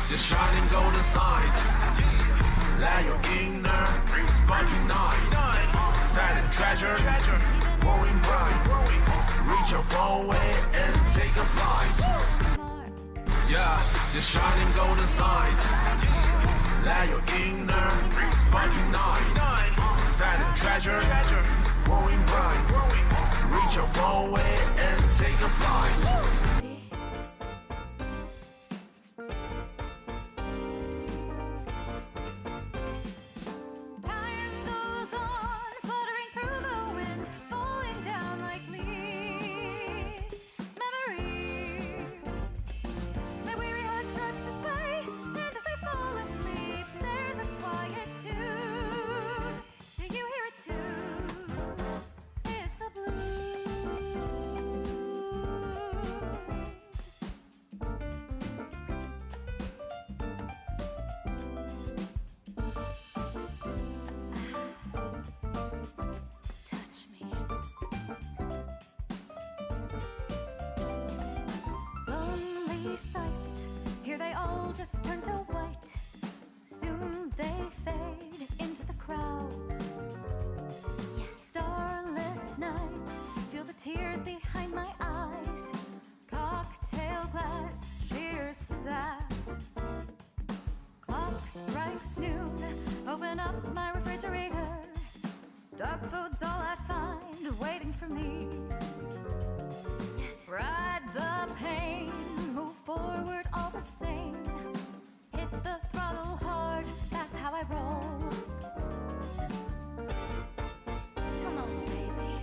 the shining golden signs. Let your inner sparking night. Fat and treasure, growing bright. Reach your phone way and take a flight. Yeah, the shining golden signs. Let your inner sparking night. Fat and treasure, growing bright. Reach your phone way and take a flight. Here they all just turn to white. Soon they fade into the crowd. Starless nights, feel the tears behind my eyes. Cocktail glass, cheers to that. Clock strikes noon, open up my refrigerator. Dog food's all I find waiting for me. Ride the pain, move forward all the same. Hit the throttle hard, that's how I roll. Come on, baby.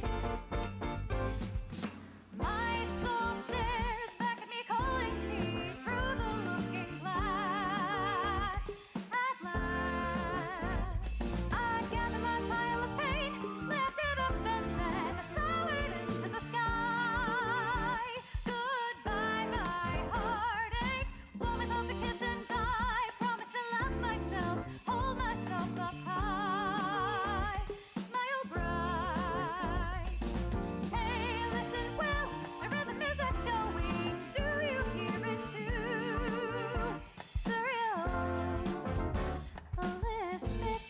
My soul stares back at me, calling me through the looking glass. At last, I gather my pile of pain, lift it up and then throw it into the sky. Goodbye, my heartache. Blow myself a kiss and die. Promise to love myself, hold myself up high. Smile bright. Hey, listen well, my rhythm is echoing. Do you hear it too? Surrealistic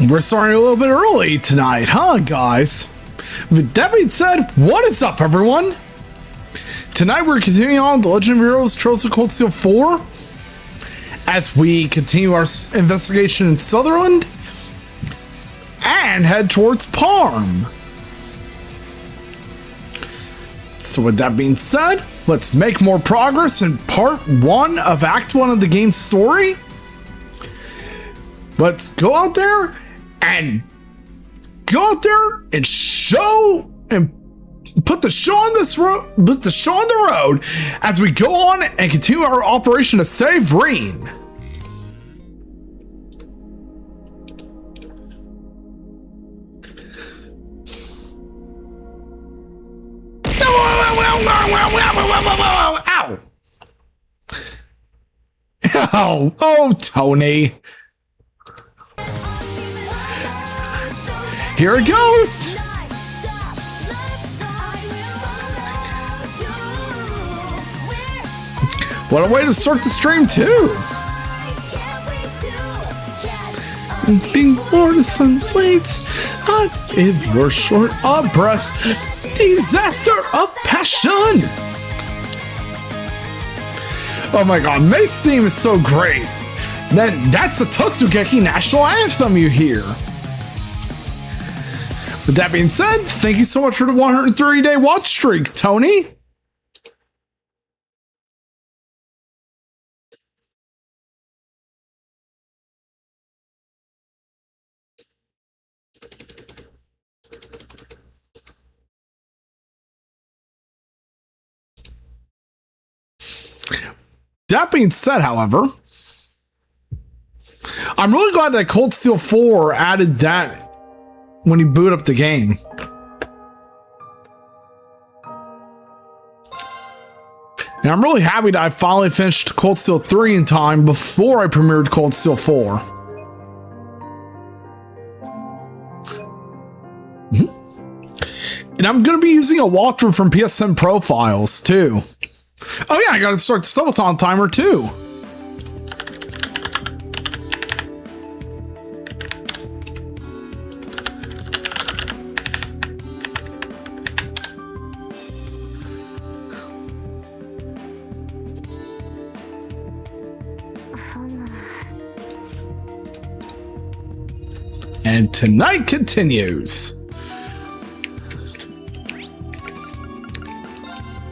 We're starting a little bit early tonight, huh, guys? With that being said, what is up, everyone? Tonight we're continuing on The Legend of Heroes Trails of Cold Steel 4 as we continue our investigation in Sutherland and head towards Parm. So with that being said, let's make more progress in part 1 of Act 1 of the game's story. Let's go out there and show and put the show on this road, put the show on the road as we go on and continue our operation to save Reen. Ow! Oh, Tony. Here it goes. What a way to start the stream too. Being born as sun slaves, if you're short of breath, disaster of passion. Oh my god, May's theme is so great. Then that's the Totsugeki national anthem you hear. With that being said, thank you so much for the 130-day watch streak, Tony. That being said, however, I'm really glad that Cold Steel 4 added that when you boot up the game. And I'm really happy that I finally finished Cold Steel 3 in time before I premiered Cold Steel 4. And I'm going to be using a walkthrough from PSN profiles too. Oh yeah, I gotta start the Subathon timer too. And tonight continues.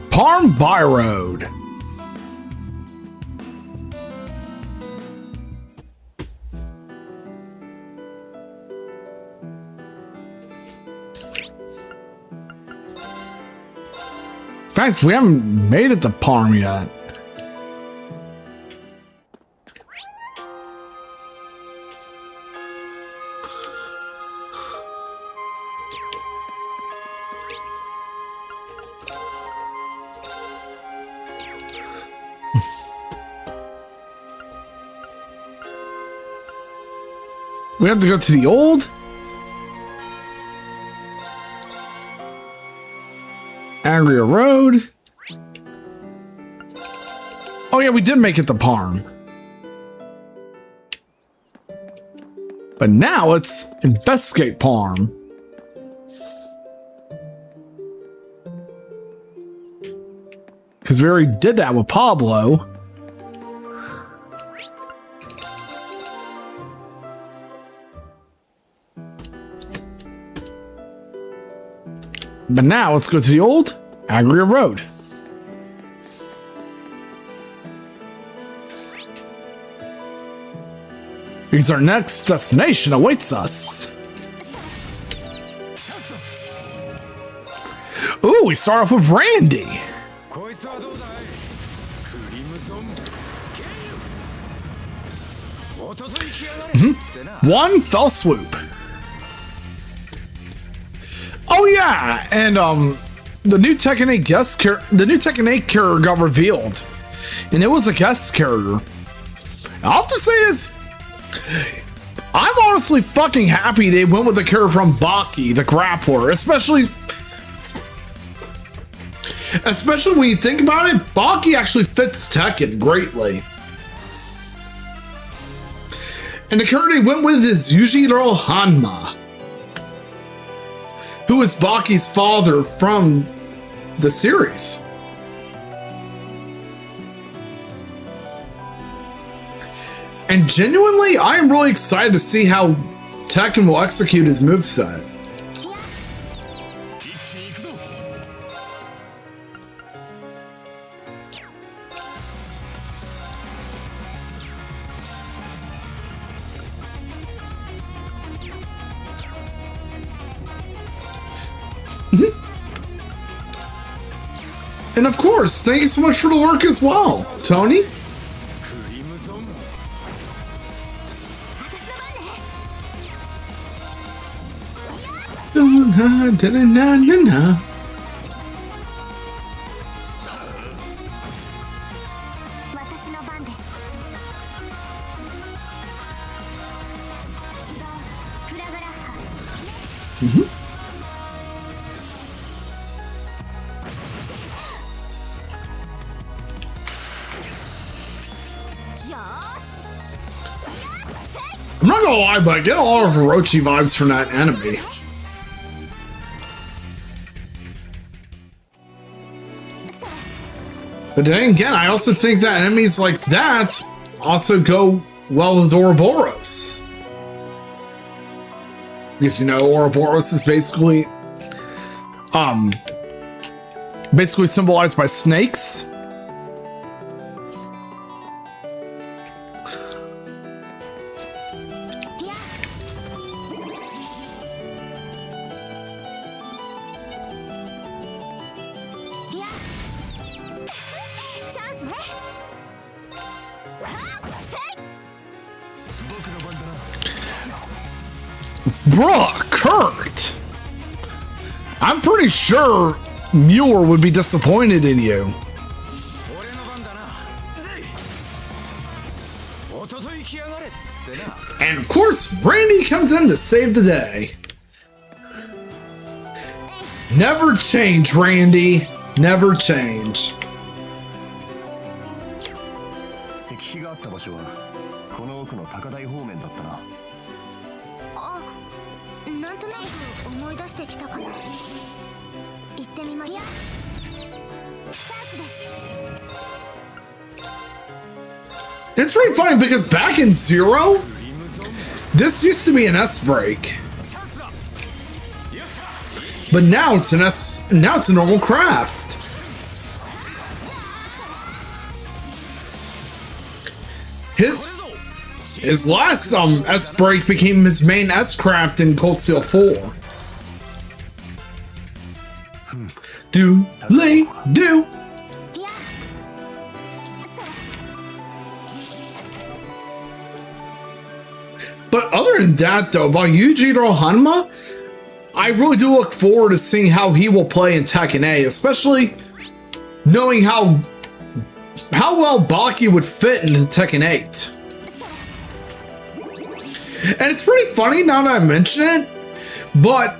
Parm by road. In fact, we haven't made it to Parm yet. We have to go to the old Agria Road. Oh yeah, we did make it to Parm. But now let's investigate Parm. Because we already did that with Pablo. But now let's go to the old Agria Road. Because our next destination awaits us. Ooh, we start off with Randy. One fell swoop. Oh yeah, and the new Tekken 8 character got revealed, and it was a guest character. All I have to say is, I'm honestly fucking happy they went with the character from Baki, the grappler, especially when you think about it. Baki actually fits Tekken greatly, and the character they went with is Yujiro Hanma, who is Baki's father from the series. And genuinely, I am really excited to see how Tekken will execute his moveset. And of course, thank you so much for the lurk as well, Tony. Da-na-na-na-na. 私の番です。起動フラグラッハ。よーし。 I'm not gonna lie, but I get a lot of Orochi vibes from that enemy. But then again, I also think that enemies like that also go well with Ouroboros. Because, you know, Ouroboros is basically symbolized by snakes. Bruh, Kurt! I'm pretty sure Mueller would be disappointed in you. And of course, Randy comes in to save the day. Never change, Randy. Never change. 石碑があった場所はこの奥の高台方面だったな。あ、なんとなく思い出してきたかな。行ってみます。チャンスです。 It's pretty funny because back in Zero, this used to be an S break. But now it's a normal craft. His last S break became his main S craft in Cold Steel 4. Do. But other than that, though, about Yujiro Hanma, I really do look forward to seeing how he will play in Tekken 8, especially knowing how well Baki would fit into Tekken 8. And it's pretty funny now that I mention it, but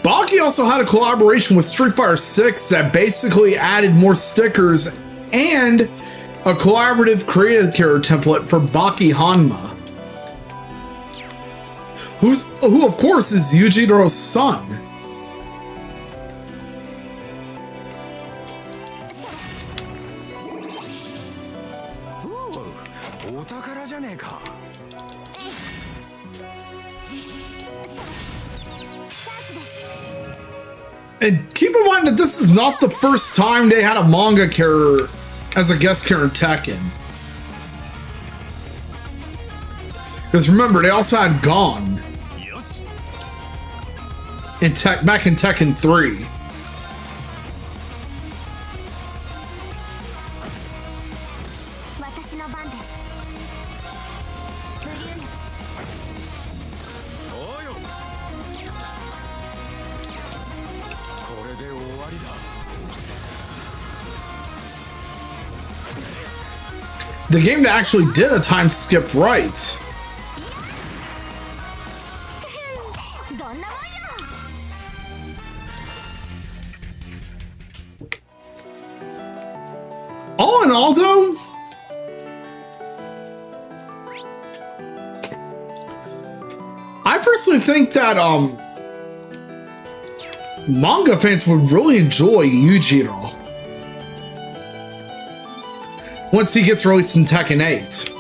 Baki also had a collaboration with Street Fighter 6 that basically added more stickers and a collaborative creative character template for Baki Hanma. Who of course is Yujiro's son. And keep in mind that this is not the first time they had a manga character as a guest character in Tekken. Because remember, they also had Gon back in Tekken 3. The game that actually did a time skip right. All in all, though, I personally think that manga fans would really enjoy Yujiro once he gets released in Tekken 8.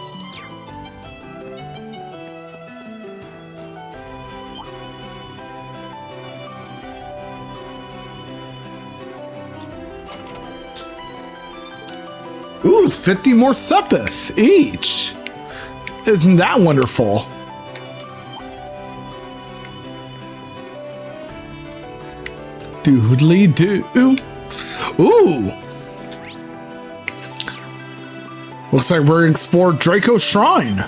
Ooh, 50 more Sepith each. Isn't that wonderful? Doodly doo. Ooh. Looks like we're gonna explore Draco's Shrine.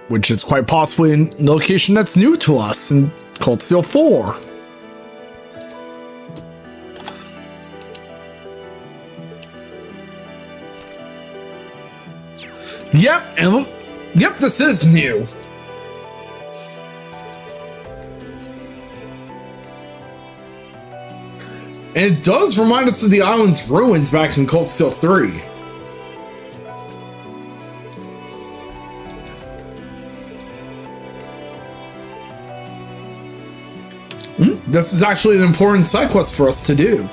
Which is quite possibly a location that's new to us in Cold Steel 4. Yep, and yep, this is new. And it does remind us of the island's ruins back in Cold Steel 3. This is actually an important side quest for us to do.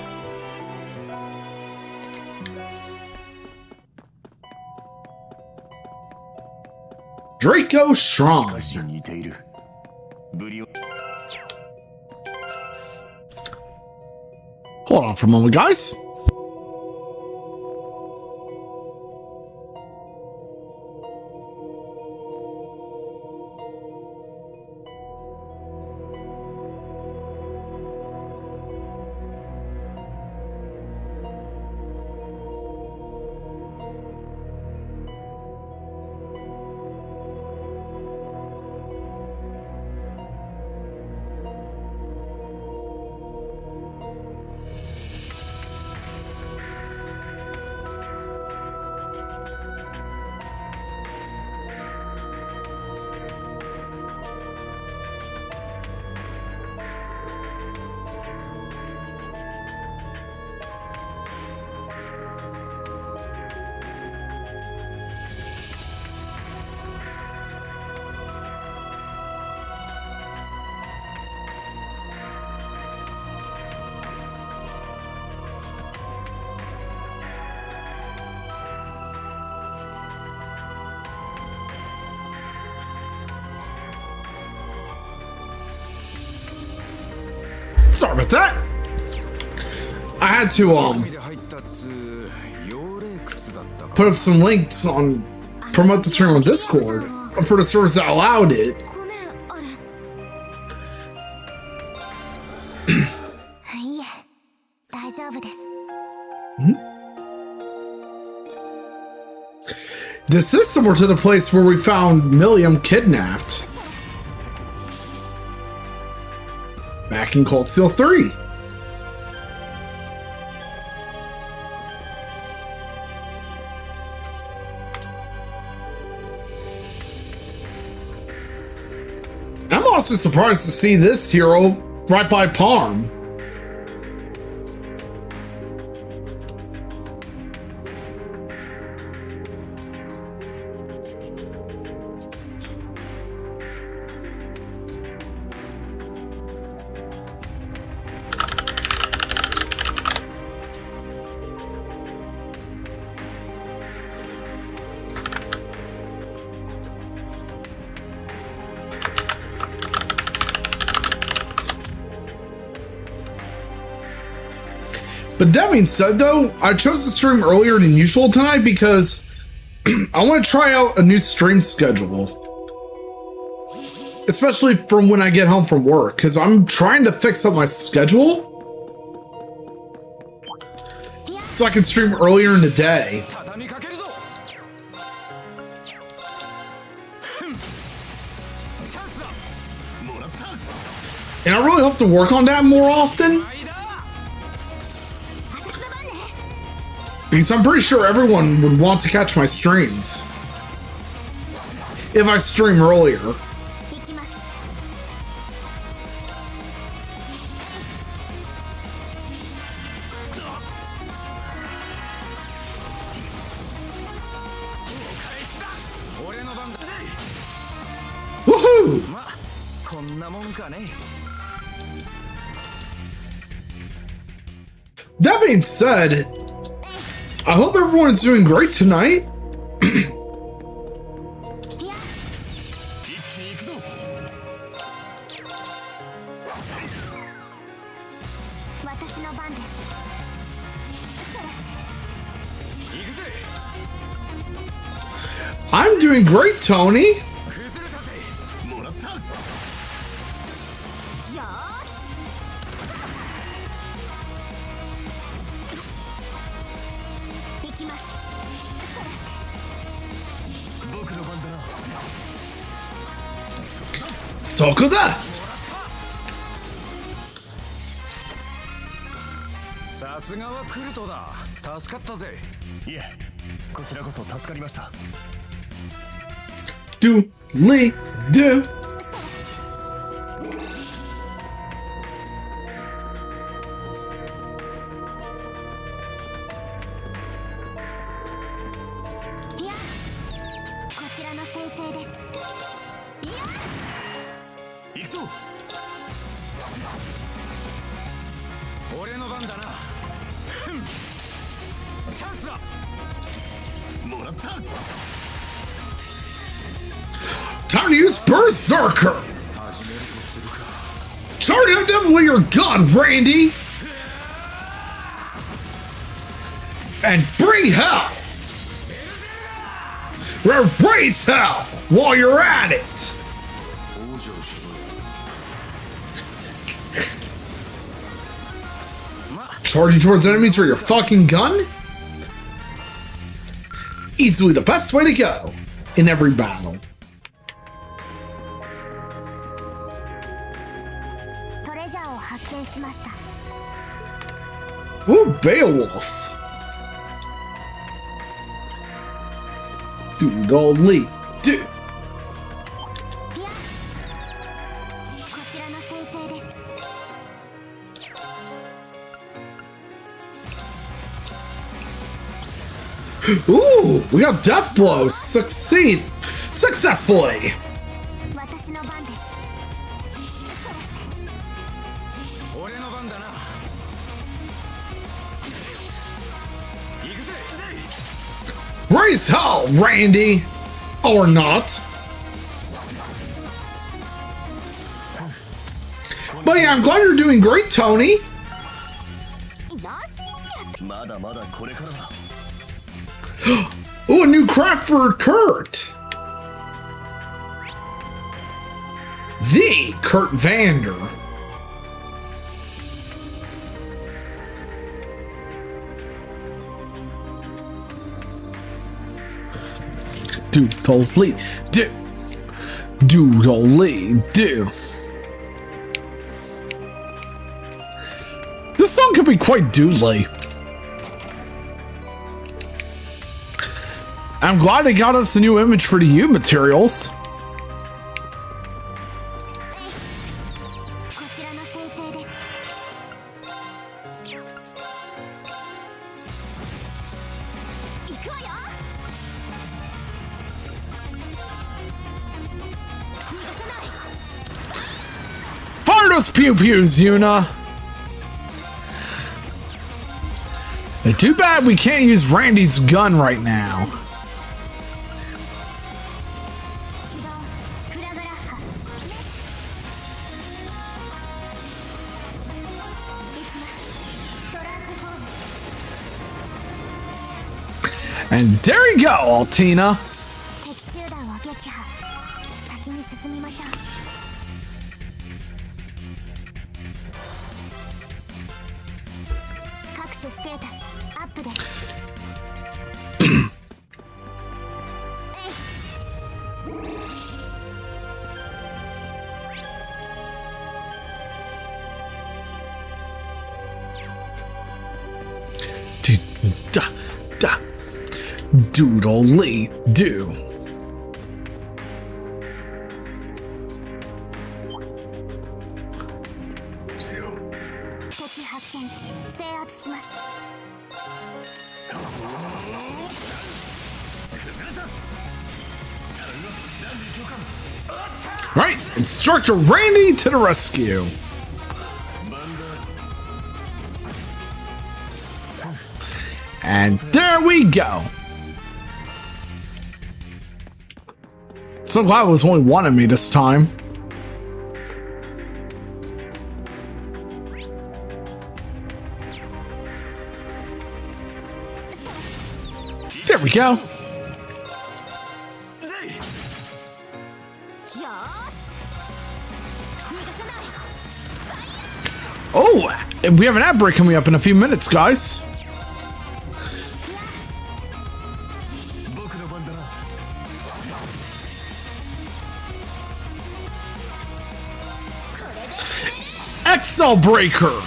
Draco Shrine. Hold on for a moment, guys. Sorry about that. I had to put up some links on promote the stream on Discord for the servers that allowed it. ごめんあれいえ大丈夫です This is similar to the place where we found Milliam kidnapped back in Cold Steel 3. I'm also surprised to see this hero right by Parm. But that being said, though, I chose to stream earlier than usual tonight because I want to try out a new stream schedule. Especially from when I get home from work, because I'm trying to fix up my schedule so I can stream earlier in the day. And I really hope to work on that more often. Because I'm pretty sure everyone would want to catch my streams if I stream earlier. 行きます Woohoo! こんなもんかね That being said, I hope everyone is doing great tonight. 私の番です I'm doing great, Tony. そこだ。さすがはクルトだ。助かったぜ。いえ、こちらこそ助かりました。Do, Lee, do. いや、こちらの先生です。いや、行くぞ。俺の番だな。ふん、チャンスだ。もらった。 Time to use Berserker! Charge at them with your gun, Randy! And bring hell! Raise hell while you're at it! Charging towards enemies with your fucking gun? Easily the best way to go in every battle. トレジャーを発見しました。 Ooh, Beowulf. Dude, only do. いや、こちらの先生です。 Ooh, we got death blows. Successfully. 私の番です。俺の番だな。行くぜ。 Raise hell, Randy. Or not. But yeah, I'm glad you're doing great, Tony. よし。 まだまだこれからだ。 Ooh, a new craft for Kurt. The Kurt Vander. Dude, totally do. Dude, totally do. This song could be quite doodly. I'm glad they got us a new image for the U materials. こちらの先生です。行くわよ。 Fire those pew pews, Yuna! Too bad we can't use Randy's gun right now. 起動フラグラッハ。いきます。トランスフォーム。 And there you go, Altina. 敵集団を撃破。先に進みましょう。各種ステータスアップです。 Doodly do. 敵発見。制圧します。 Right, Instructor Randy to the rescue. And there we go. So glad it was only one of me this time. There we go. よーし。逃がさない。 Oh, and we have an ad break coming up in a few minutes, guys. 僕の番だな。Carousel Breaker!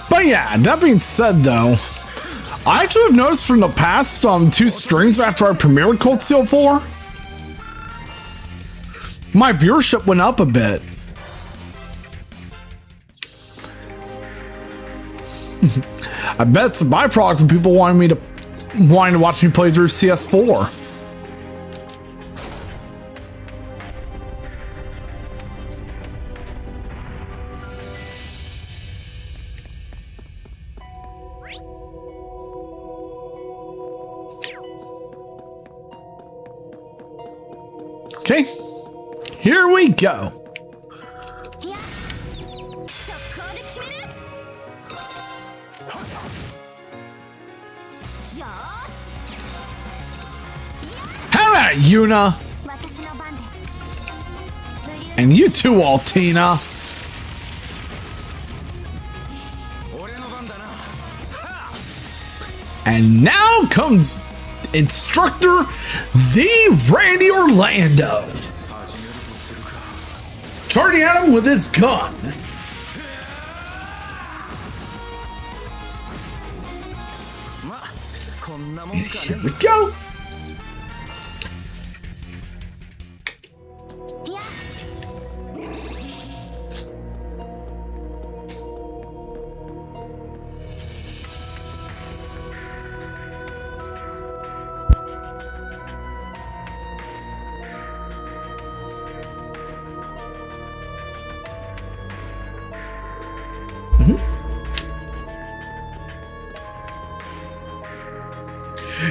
But yeah, that being said though, I actually have noticed from the past 2 streams after I premiered Cold Steel 4, my viewership went up a bit. I bet it's a byproduct of people wanting to watch me play through CS4. Okay, here we go. How about it, Yuna? And you too, Altina. And now comes Instructor the Randy Orlando, charging at him with his gun. And here we go.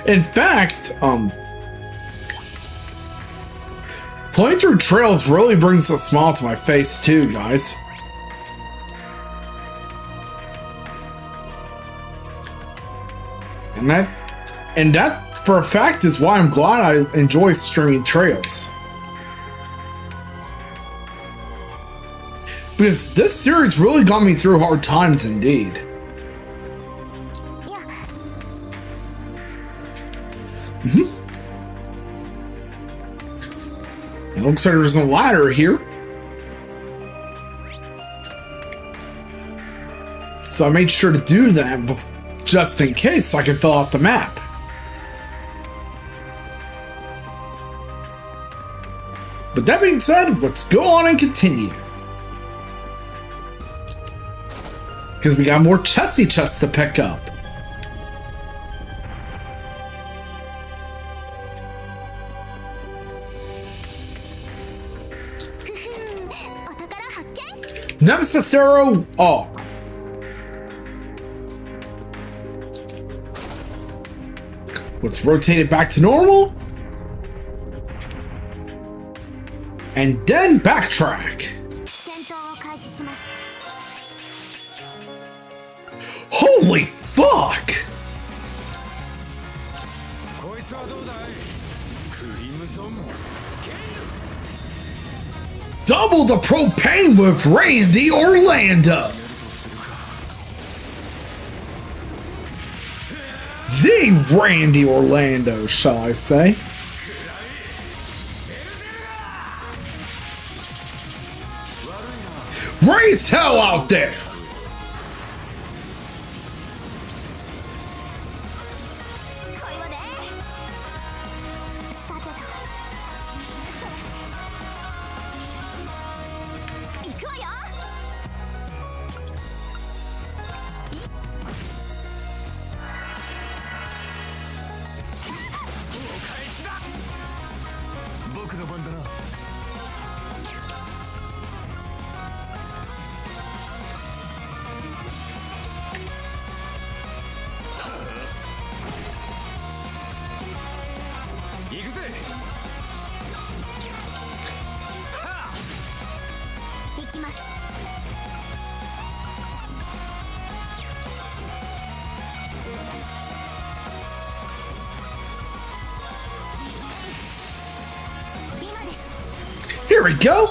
In fact, playing through Trails really brings a smile to my face too, guys. And that for a fact is why I'm glad I enjoy streaming Trails. Because this series really got me through hard times indeed. It looks like there's a ladder here. So I made sure to do that just in case so I can fill out the map. But that being said, let's go on and continue. Because we got more chesty chests to pick up. Nemesis Arrow R. Let's rotate it back to normal. And then backtrack. Holy fuck! Double the propane with Randy Orlando. The Randy Orlando, shall I say. Raised hell out there. we go.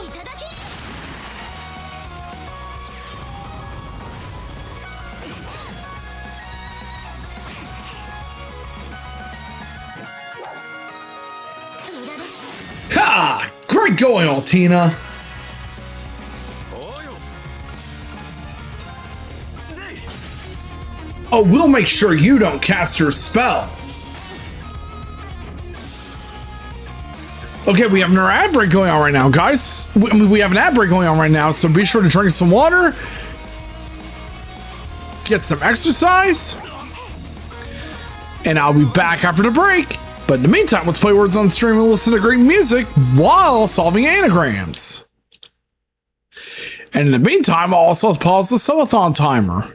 Ha! Great going, Altina. Oh, we'll make sure you don't cast your spell. Okay, we have an ad break going on right now, guys. We have an ad break going on right now, so be sure to drink some water, get some exercise, and I'll be back after the break. But in the meantime, let's play Words on Stream and listen to great music while solving anagrams. And in the meantime, I'll also pause the Subathon timer.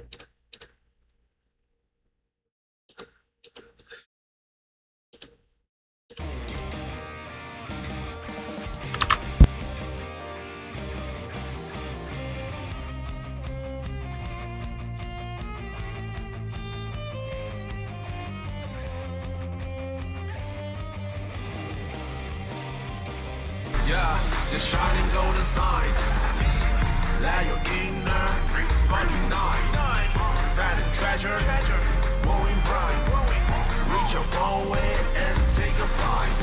Yeah, the shining golden signs. Let your inner sparking night. Fat and treasure, glowing bright. Reach your far away and take a flight.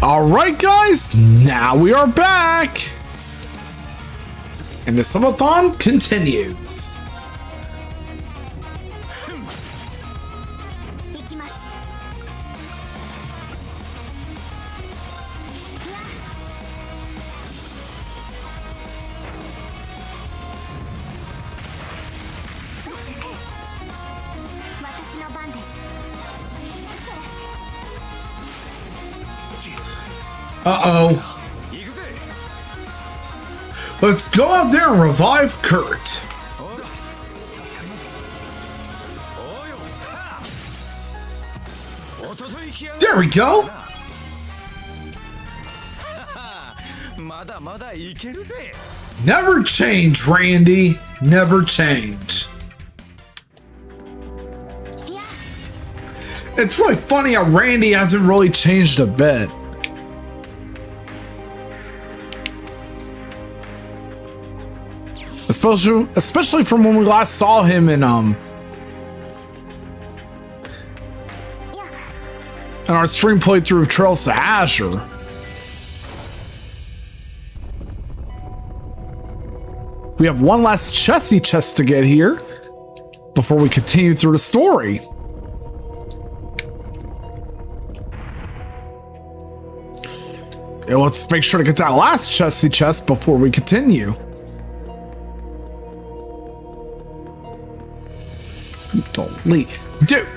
All right, guys, now we are back. And the Subathon continues. Uh-oh. Let's go out there and revive Kurt. There we go. Never change, Randy. Never change. It's really funny how Randy hasn't really changed a bit. Especially from when we last saw him in our stream playthrough of Trails to Azure. We have one last chessy chest to get here before we continue through the story. And let's make sure to get that last chesty chest before we continue. Doodly do.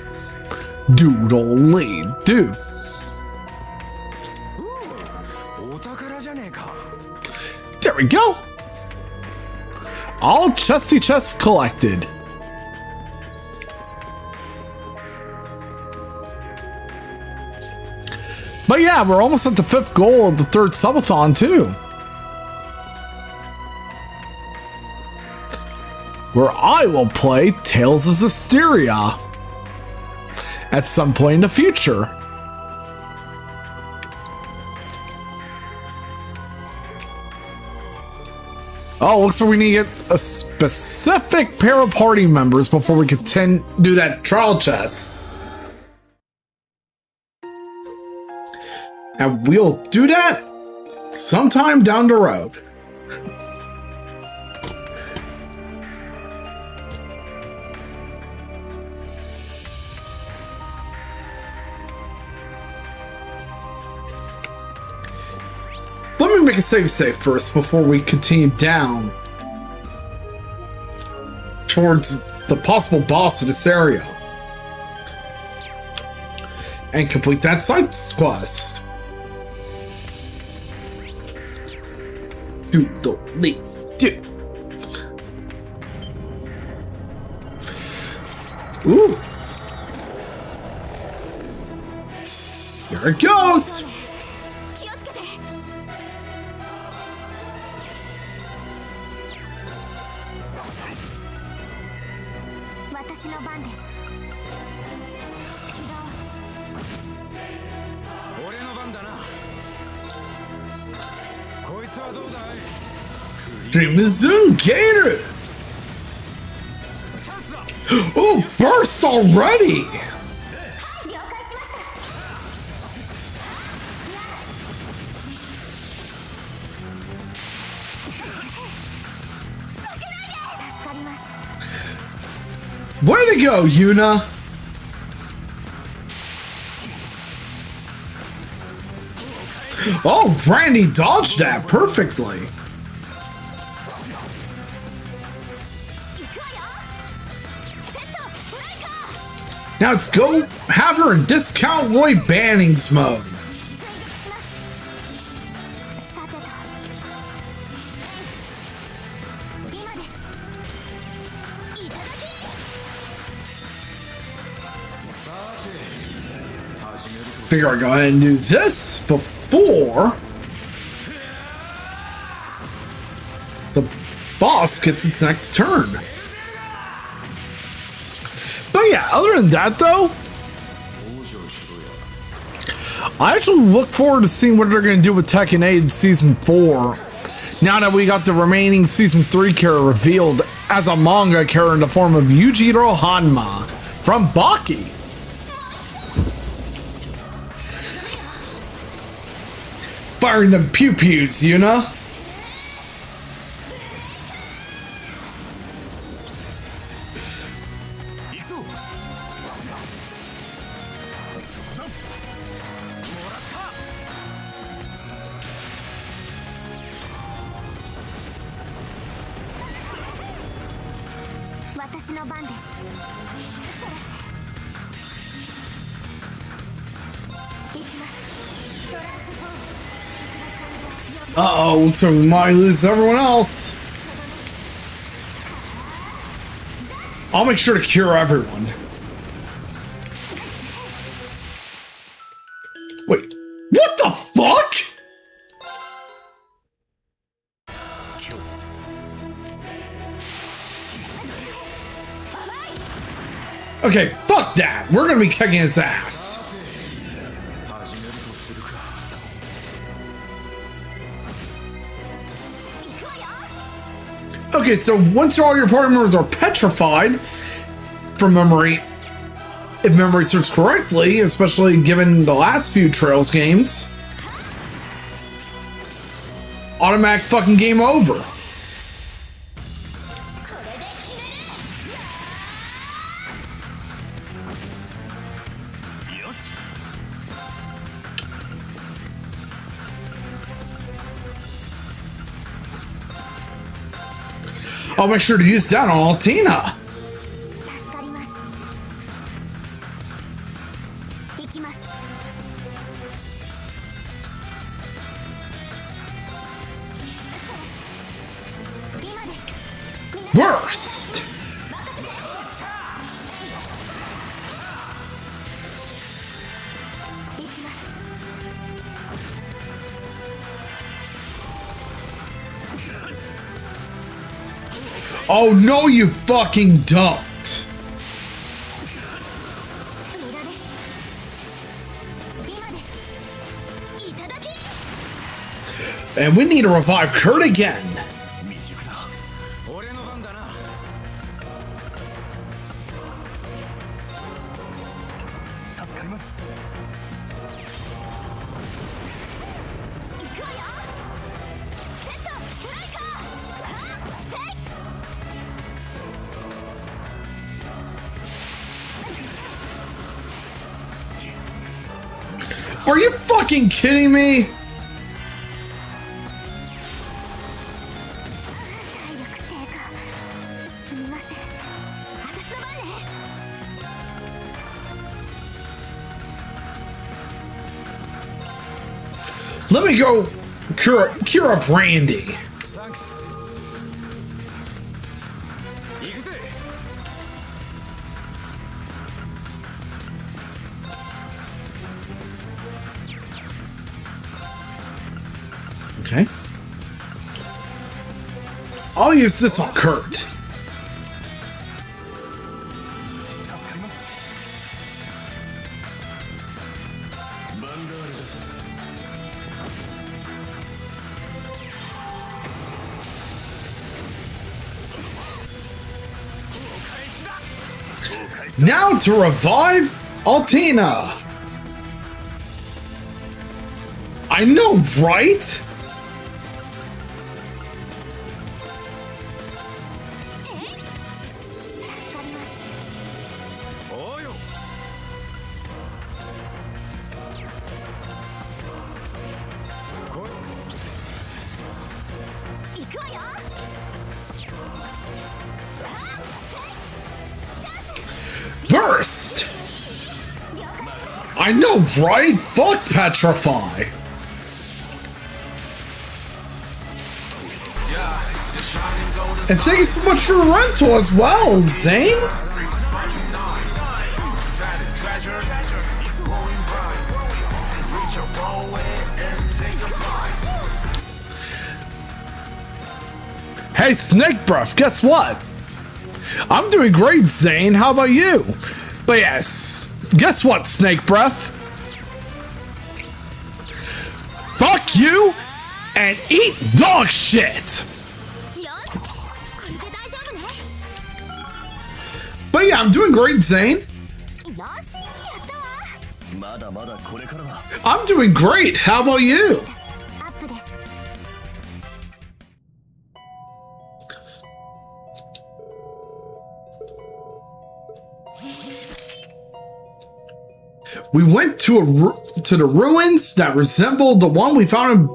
Doodly do. お宝じゃねえか。 There we go. All chesty chests collected. But yeah, we're almost at the 5th goal of the 3rd subathon too. Where I will play Tales of Zestiria at some point in the future. Oh, looks like we need to get a specific pair of party members before we can do that trial chest. And we'll do that sometime down the road. Let me make a save first before we continue down towards the possible boss of this area and complete that side quest. Doodly do. Ooh. There it goes. 気をつけて。私の番です。起動。俺の番だな。こいつはどうだい。 Dreamzoon Gator! Oh, burst already! 了解しました。助かります。 Way to go, Yuna! Oh, Brandy dodged that perfectly! 行くわよ。セットストライカー。 Now let's go have her in discount Roy Bannings mode. さてと。今です。いただき。 Figure I'll go ahead and do this before the boss gets its next turn. But yeah, other than that though, I actually look forward to seeing what they're going to do with Tekken 8 in Season 4. Now that we got the remaining Season 3 character revealed as a manga character in the form of Yujiro Hanma from Baki. Firing them pew-pews, Yuna. Uh-oh, so we might lose everyone else. I'll make sure to cure everyone. Wait, what the fuck? Okay, fuck that. We're gonna be kicking his ass. Okay, so once all your party members are petrified, from memory, if memory serves correctly, especially given the last few Trails games, automatic fucking game over. I'll make sure to use that on Altina. 助かります。行きます。今です。 Burst. 任せて。行きます。 Oh no, you fucking don't. 無駄です。今です。いただき。 And we need to revive Kurt again. 未熟だ。俺の番だな。助かります。行くわよ。セットストライカー。せい。 Are you fucking kidding me? 体力低下。すみません。私の番ね。 Let me go cure up Randy. サンクス。行くぜ。 Okay. I'll use this on Kurt. 助かります。バンダール。 Now to revive Altina. I know, right? おうよ。来い。行くわよ。 Burst! I know, right? Fuck Petrify. And thank you so much for the rental as well, Zane. Hey, Snake Breath, guess what? I'm doing great, Zane. How about you? But yes, guess what, Snake Breath? Fuck you and eat dog shit. よし。これで大丈夫ね。 But yeah, I'm doing great, Zane. よし。やったわ。まだまだこれからだ。 I'm doing great. How about you? アップです。 We went to the ruins that resembled the one we found in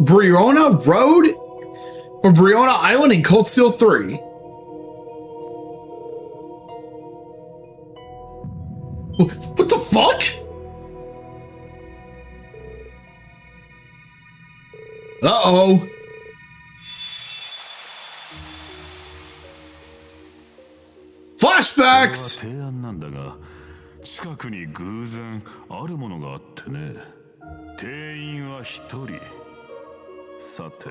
Briona Road or Briona Island in Cold Steel 3. What the fuck? Uh-oh. Flashbacks! 提案なんだが、近くに偶然あるものがあってね。定員は一人。さて、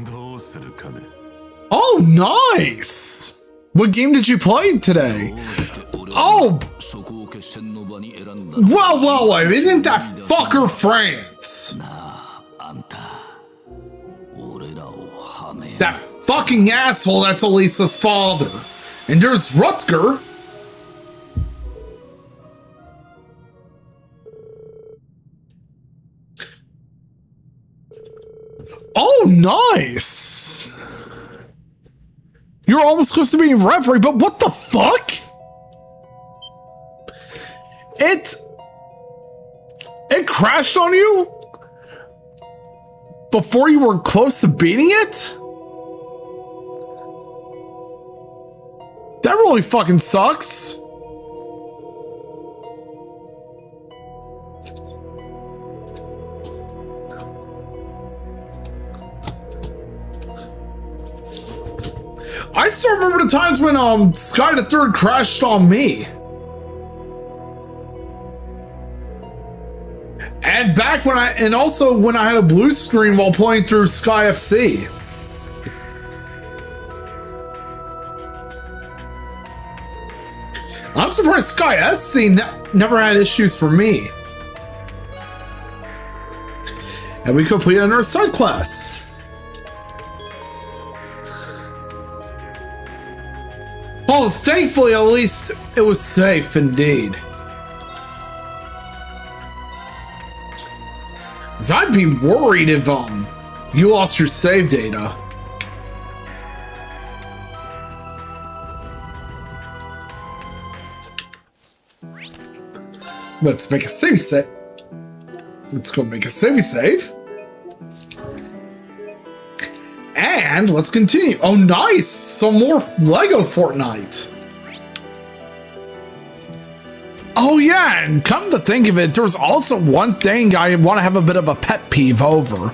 どうするかね。 Oh, nice! What game did you play today? Oh! Whoa, isn't that fucker France? That fucking asshole that's Elisa's father. And there's Rutger. Oh, nice! You're almost supposed to be a referee, but what the fuck? It crashed on you? Before you were close to beating it? That really fucking sucks. I still remember the times when Sky the Third crashed on me. And back when also when I had a blue screen while playing through Sky FC. I'm surprised Sky SC never had issues for me. And we completed another side quest. Oh, thankfully, at least it was safe indeed. So I'd be worried if you lost your save data. Let's make a save save. Let's go make a save. And let's continue. Oh, nice! Some more Lego Fortnite. Oh yeah, and come to think of it, there's also one thing I want to have a bit of a pet peeve over.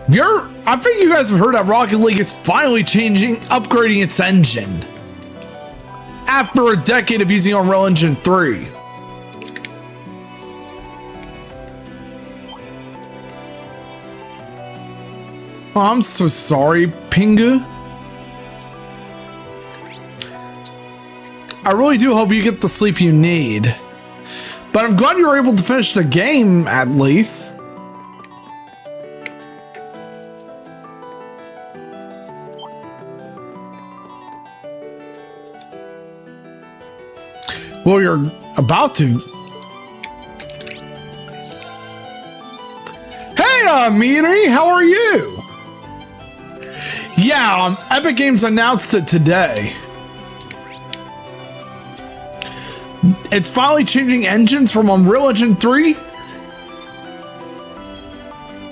I think you guys have heard that Rocket League is finally upgrading its engine. After a decade of using Unreal Engine 3. Oh, I'm so sorry, Pingu. I really do hope you get the sleep you need. But I'm glad you were able to finish the game, at least. Well, you're about to. Hey, Miri, how are you? Yeah, Epic Games announced it today. It's finally changing engines from Unreal Engine 3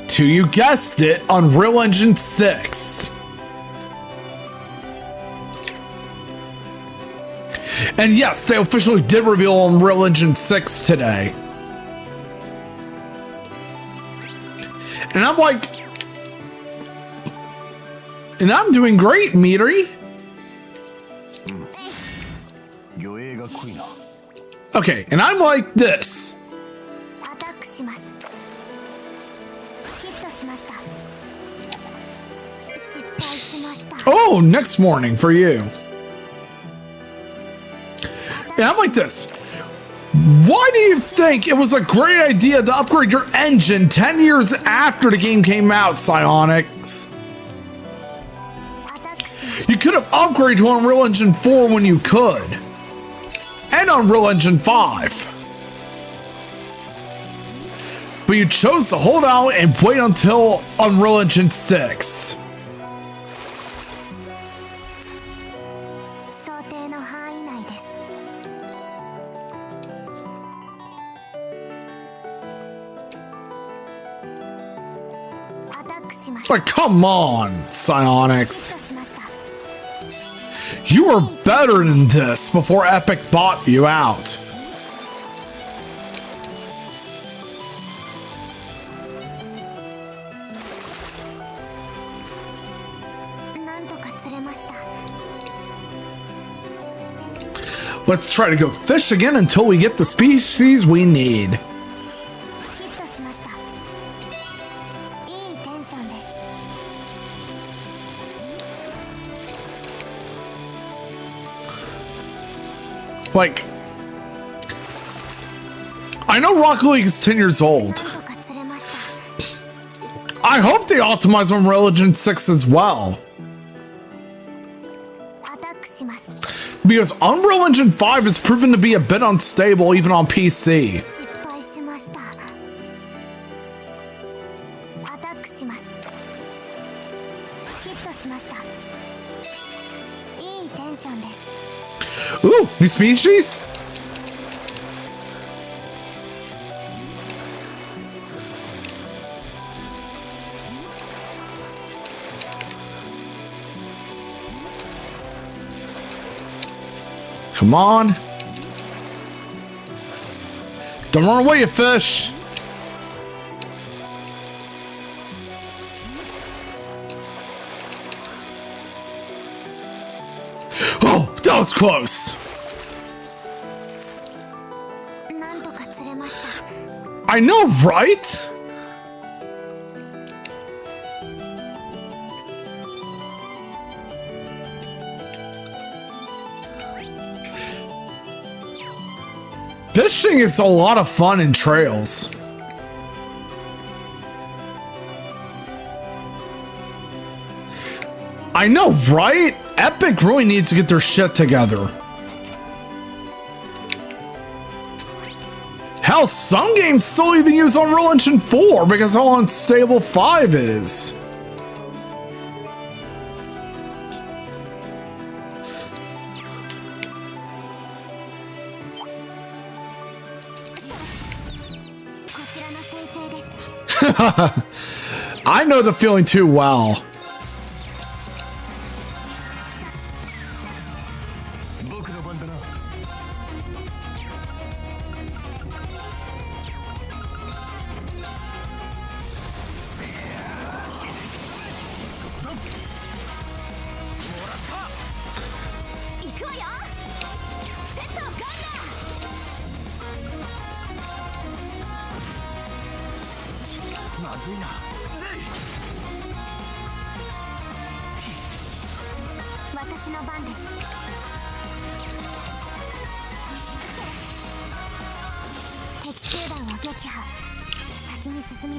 to, you guessed it, Unreal Engine 6. And yes, they officially did reveal Unreal Engine 6 today. And I'm like... And I'm doing great, Mitri. Okay, and I'm like this. Oh, next morning for you. And I'm like this. Why do you think it was a great idea to upgrade your engine 10 years after the game came out, Psyonix? You could have upgraded to Unreal Engine 4 when you could. And Unreal Engine 5. But you chose to hold out and wait until Unreal Engine 6. Like, come on, Psyonix. You were better than this before Epic bought you out. Let's try to go fish again until we get the species we need. Like, I know Rocket League is 10 years old. I hope they optimize on Unreal Engine 6 as well. Because Unreal Engine 5 has proven to be a bit unstable even on PC. Ooh, new species? Come on. Don't run away, you fish. Oh, that was close. なんとか釣れました。 I know, right? Fishing is a lot of fun in trails. I know, right? Epic really needs to get their shit together. Hell, some games still even use Unreal Engine 4 because how unstable 5 is. I know the feeling too well.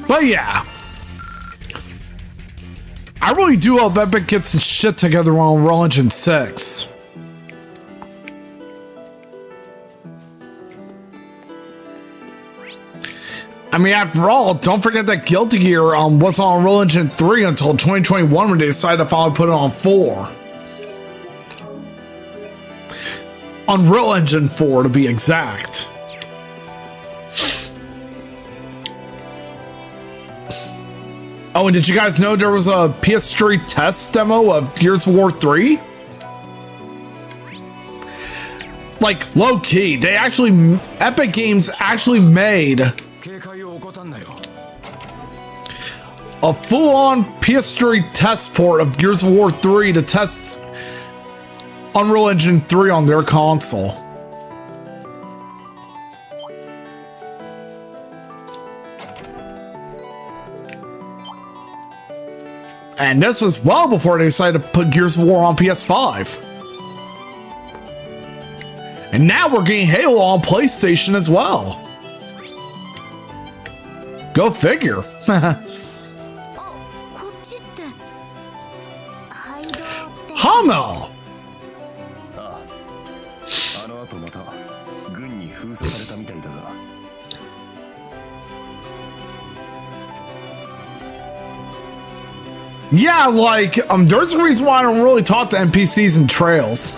But yeah, I really do hope Epic gets its shit together on Unreal Engine 6. I mean, after all, don't forget that Guilty Gear was on Unreal Engine 3 until 2021 when they decided to finally put it on 4. Unreal Engine 4 to be exact. Oh, and did you guys know there was a PS3 test demo of Gears of War 3? Like, low key, they actually, Epic Games actually made a full-on PS3 test port of Gears of War 3 to test Unreal Engine 3 on their console. And this was well before they decided to put Gears of War on PS5. And now we're getting Halo on PlayStation as well. Go figure. Hamel! Yeah, like, there's a reason why I don't really talk to NPCs in trails.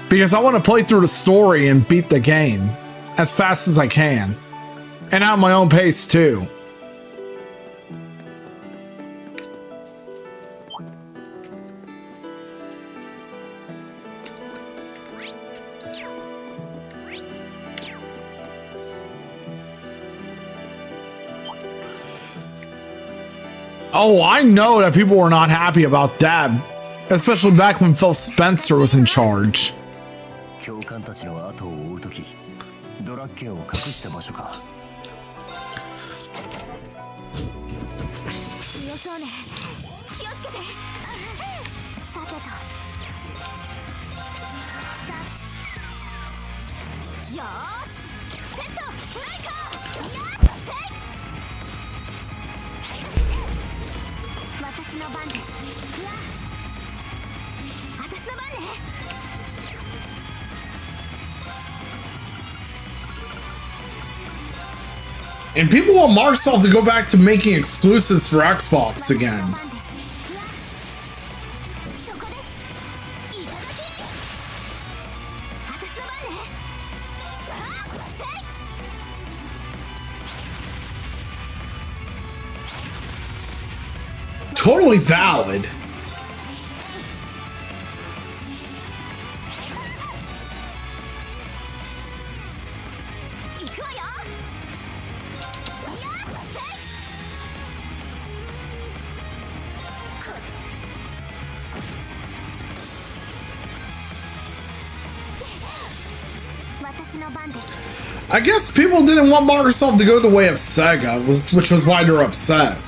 Because I want to play through the story and beat the game as fast as I can. And at my own pace, too. Oh, I know that people were not happy about that, especially back when Phil Spencer was in charge. And people want Microsoft to go back to making exclusives for Xbox again. Totally valid. I guess people didn't want Microsoft to go the way of Sega, which was why they're upset.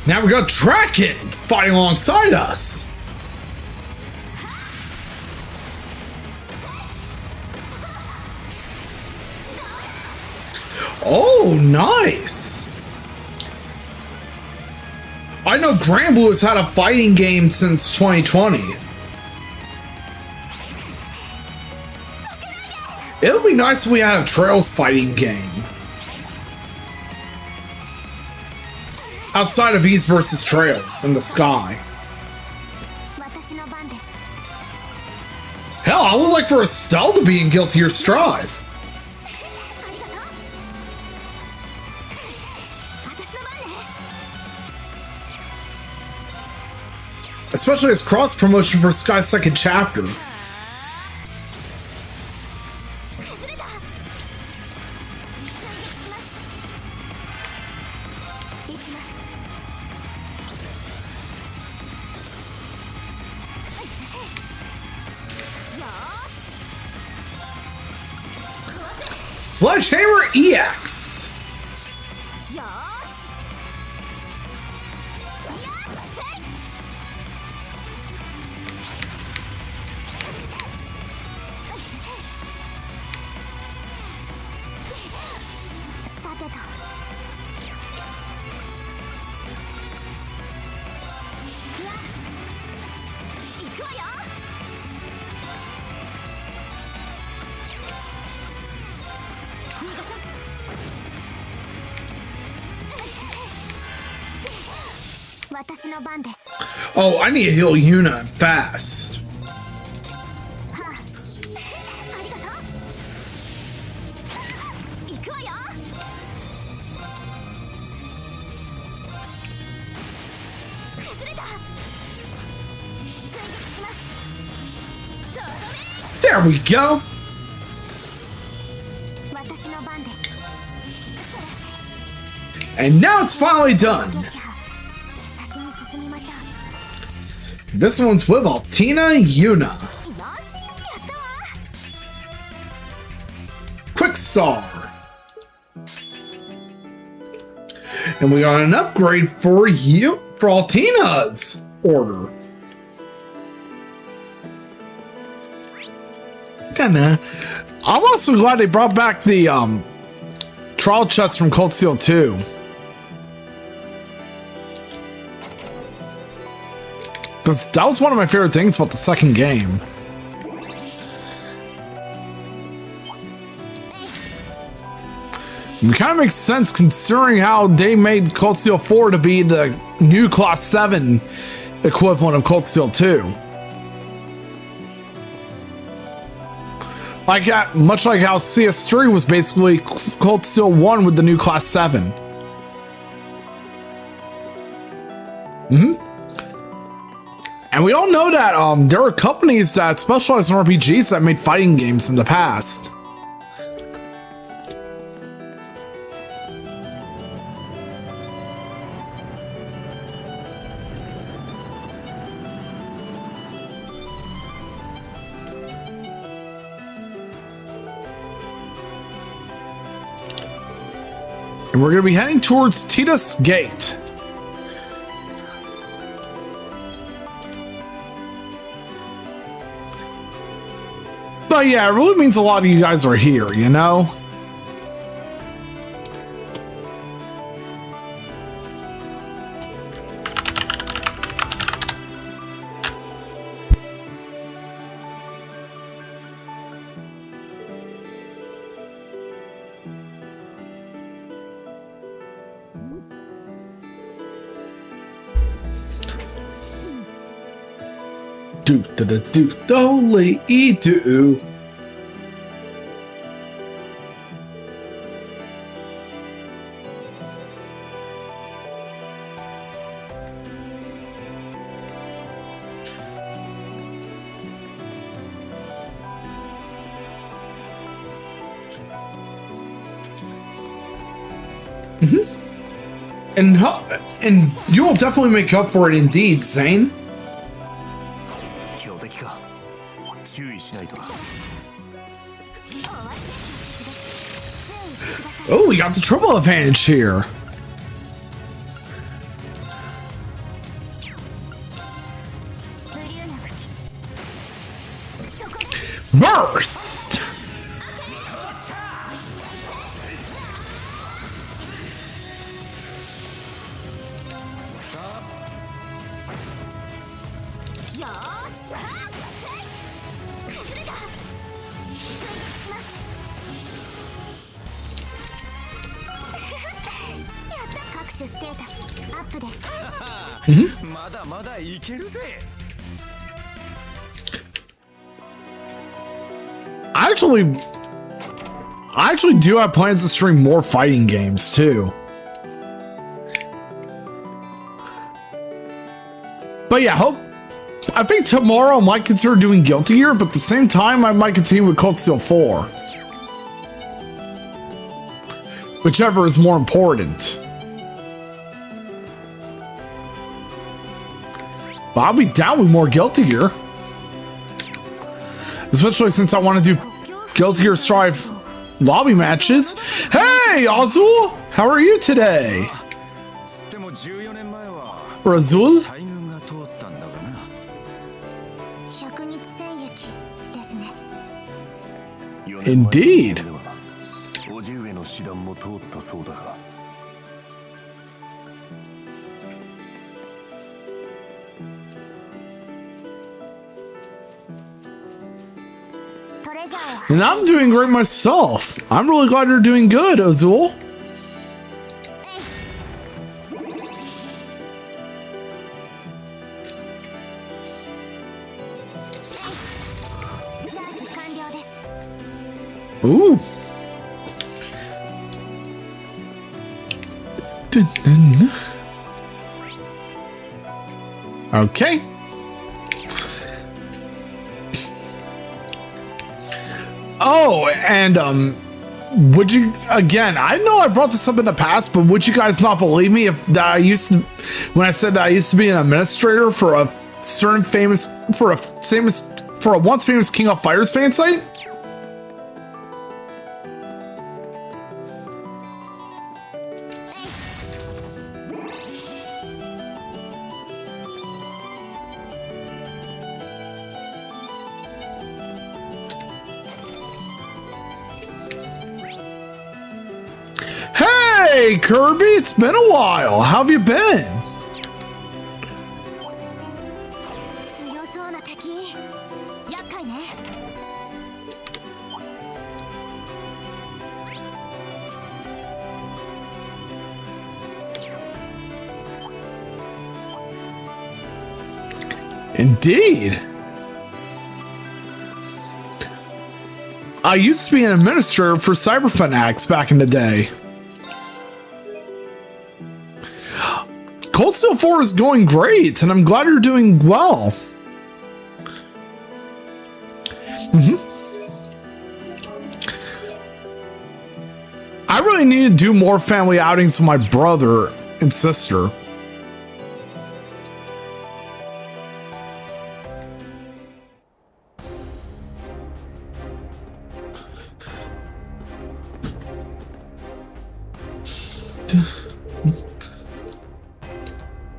Now we got Draken fighting alongside us. Oh, nice. I know Grand Blue has had a fighting game since 2020. It would be nice if we had a Trails fighting game. Outside of East versus Trails in the sky. Hell, I would like for Estelle to be in Guilty Gear Strive. Especially as cross promotion for Sky's second chapter. Sledgehammer EX. Oh, I need to heal Yuna fast. There we go. And now it's finally done. This one's with Altina Yuna. Quick Star. And we got an upgrade for Altina's order. I'm also glad they brought back the trial chest from Cold Steel 2. Because that was one of my favorite things about the second game. It kind of makes sense considering how they made Cold Steel 4 to be the new Class 7 equivalent of Cold Steel 2. Much like how CS3 was basically Cold Steel 1 with the new Class 7. And we all know that there are companies that specialize in RPGs that made fighting games in the past. And we're going to be heading towards Titus Gate. But yeah, it really means a lot of you guys are here, you know? do do do do do do. And you will definitely make up for it indeed, Zane. 強敵か注意しないとな Oh, we got the triple advantage here. Burst! I actually do have plans to stream more fighting games too. But yeah, I think tomorrow I might consider doing Guilty Gear, but at the same time I might continue with Cold Steel 4. Whichever is more important. But I'll be down with more Guilty Gear. Especially since I want to do Guilty Gear Strive lobby matches. Hey, Azul! How are you today? Or Azul? Indeed. And I'm doing great myself. I'm really glad you're doing good, Azul. Ooh. Okay. Oh, and would you, again, I know I brought this up in the past, but would you guys not believe me if that when I said that I used to be an administrator for a certain for a once famous King of Fighters fan site? Hey, Kirby, it's been a while. How have you been? Indeed. I used to be an administrator for Cyberfanatics back in the day. Cold Steel 4 is going great, and I'm glad you're doing well. I really need to do more family outings with my brother and sister.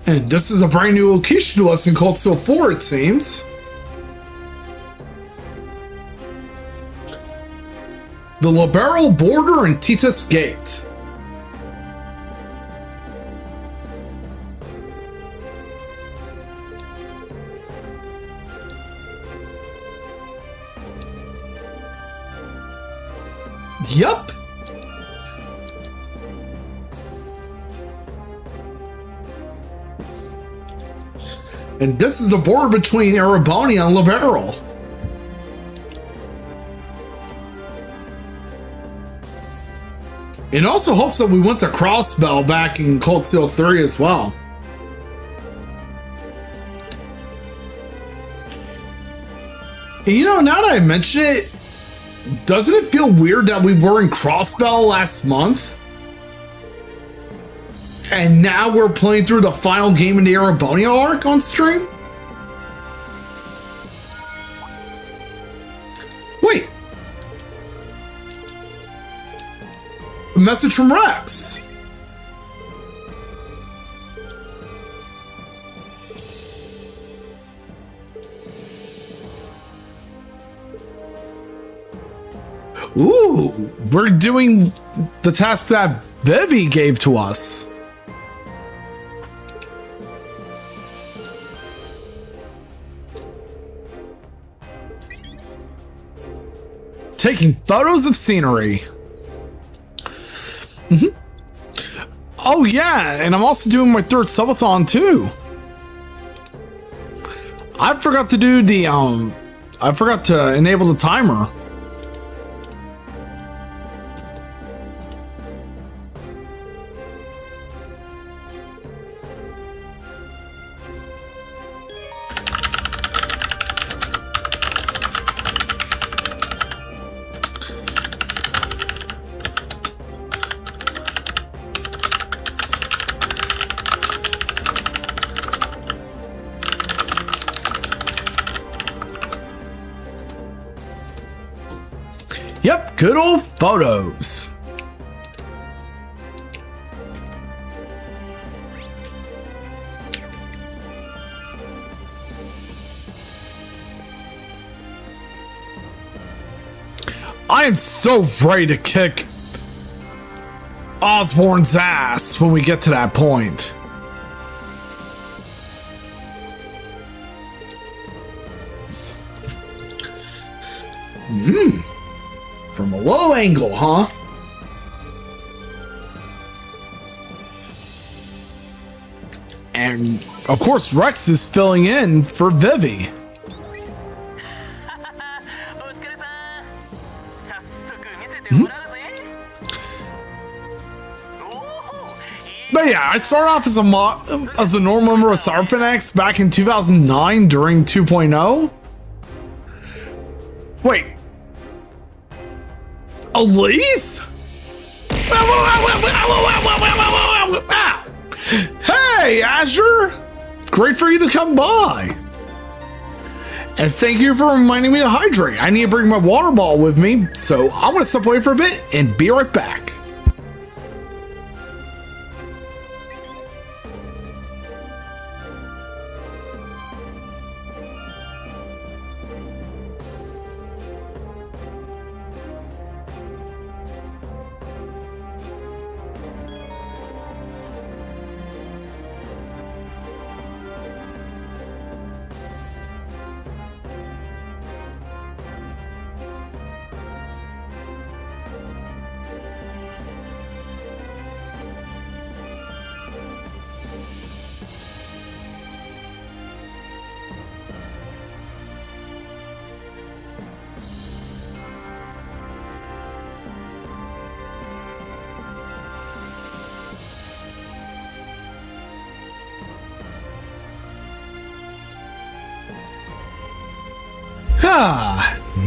And this is a brand new location to us in Cold Steel 4, it seems. The Liberal Border and Titus Gate. Yup. And this is the border between Erebonia and Liberal. It also hopes that we went to Crossbell back in Cold Steel 3 as well. And you know, now that I mention it, doesn't it feel weird that we were in Crossbell last month? And now we're playing through the final game in the Erebonia arc on stream? Wait. A message from Rex. Ooh, we're doing the task that Vivi gave to us. Taking photos of scenery. Oh yeah, and I'm also doing my third subathon too. I forgot to do the I forgot to enable the timer. Yep, good old photos. I am so ready to kick Osborne's ass when we get to that point. From a low angle, huh? And of course, Rex is filling in for Vivi. But yeah, I started off as a normal member of Sarphanex back in 2009 during 2.0. Wait. Elise? Hey, Azure! Great for you to come by. And thank you for reminding me to hydrate. I need to bring my water bottle with me, so I'm gonna step away for a bit and be right back.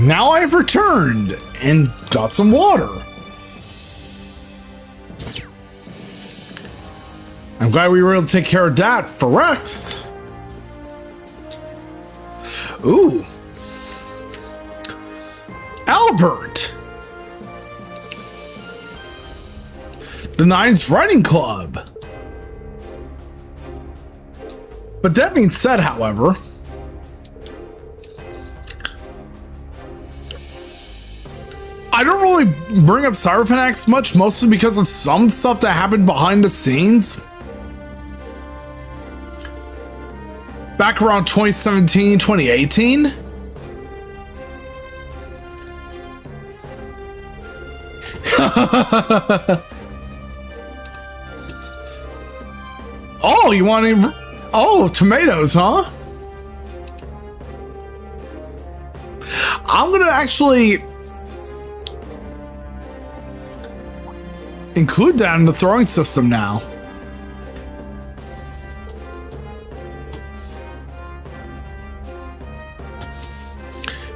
Now I've returned and got some water. I'm glad we were able to take care of that for Rex. Ooh. Albert. The Nines Riding Club. But that being said, however, I don't really bring up Cyberpunk much, mostly because of some stuff that happened behind the scenes. Back around 2017, 2018. Oh, you want to... Oh, tomatoes, huh? I'm gonna actually include that in the throwing system now.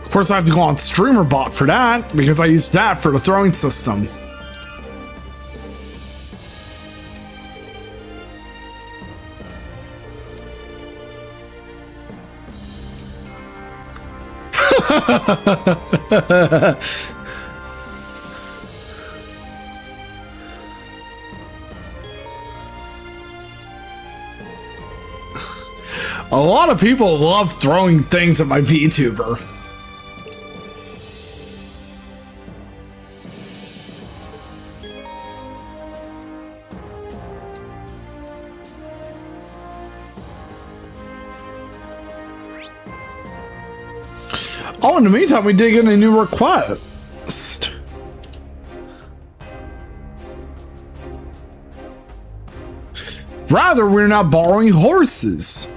Of course, I have to go on StreamerBot for that because I used that for the throwing system. A lot of people love throwing things at my VTuber. Oh, in the meantime, we did get a new request. Rather, we're now borrowing horses.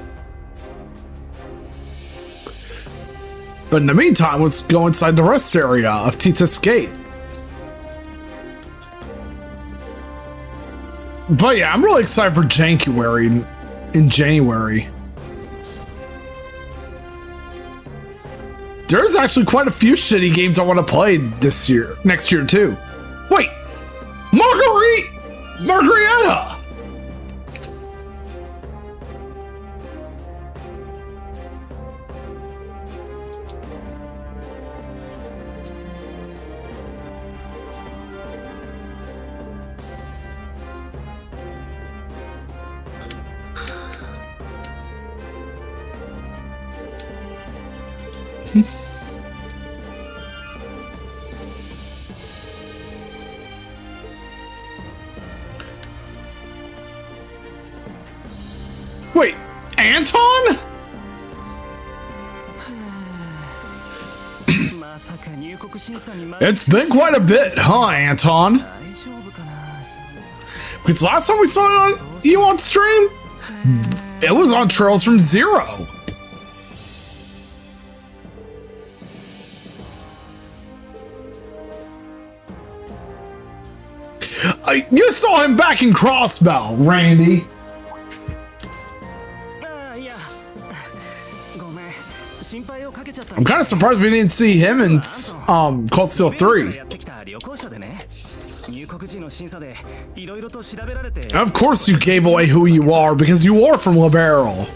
But in the meantime, let's go inside the rest area of Tita's Gate. But yeah, I'm really excited for January. In January. There's actually quite a few shitty games I want to play this year, next year too. Wait, Margarita. Wait, Anton? It's been quite a bit, huh, Anton? Because last time we saw you on stream, it was on Trails from Zero. You saw him back in Crossbell, Randy. I'm kind of surprised we didn't see him in Cold Steel 3. Of course you gave away who you are because you are from Liberal.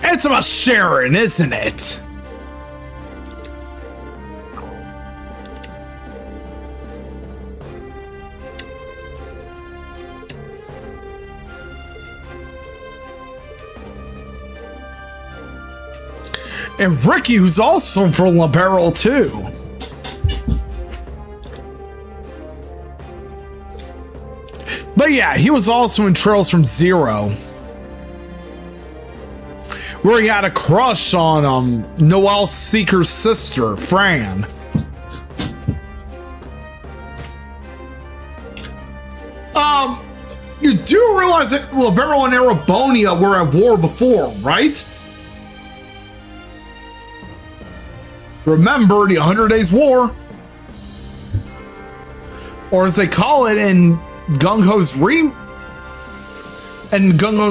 It's about Sharon, isn't it? And Ricky, who's also from Liberal too. But yeah, he was also in Trails from Zero, where he had a crush on Noelle Seeker's sister, Fran. You do realize that Liberal and Erebonia were at war before, right? Remember the 100 Days War? Or as they call it in Gung-Ho's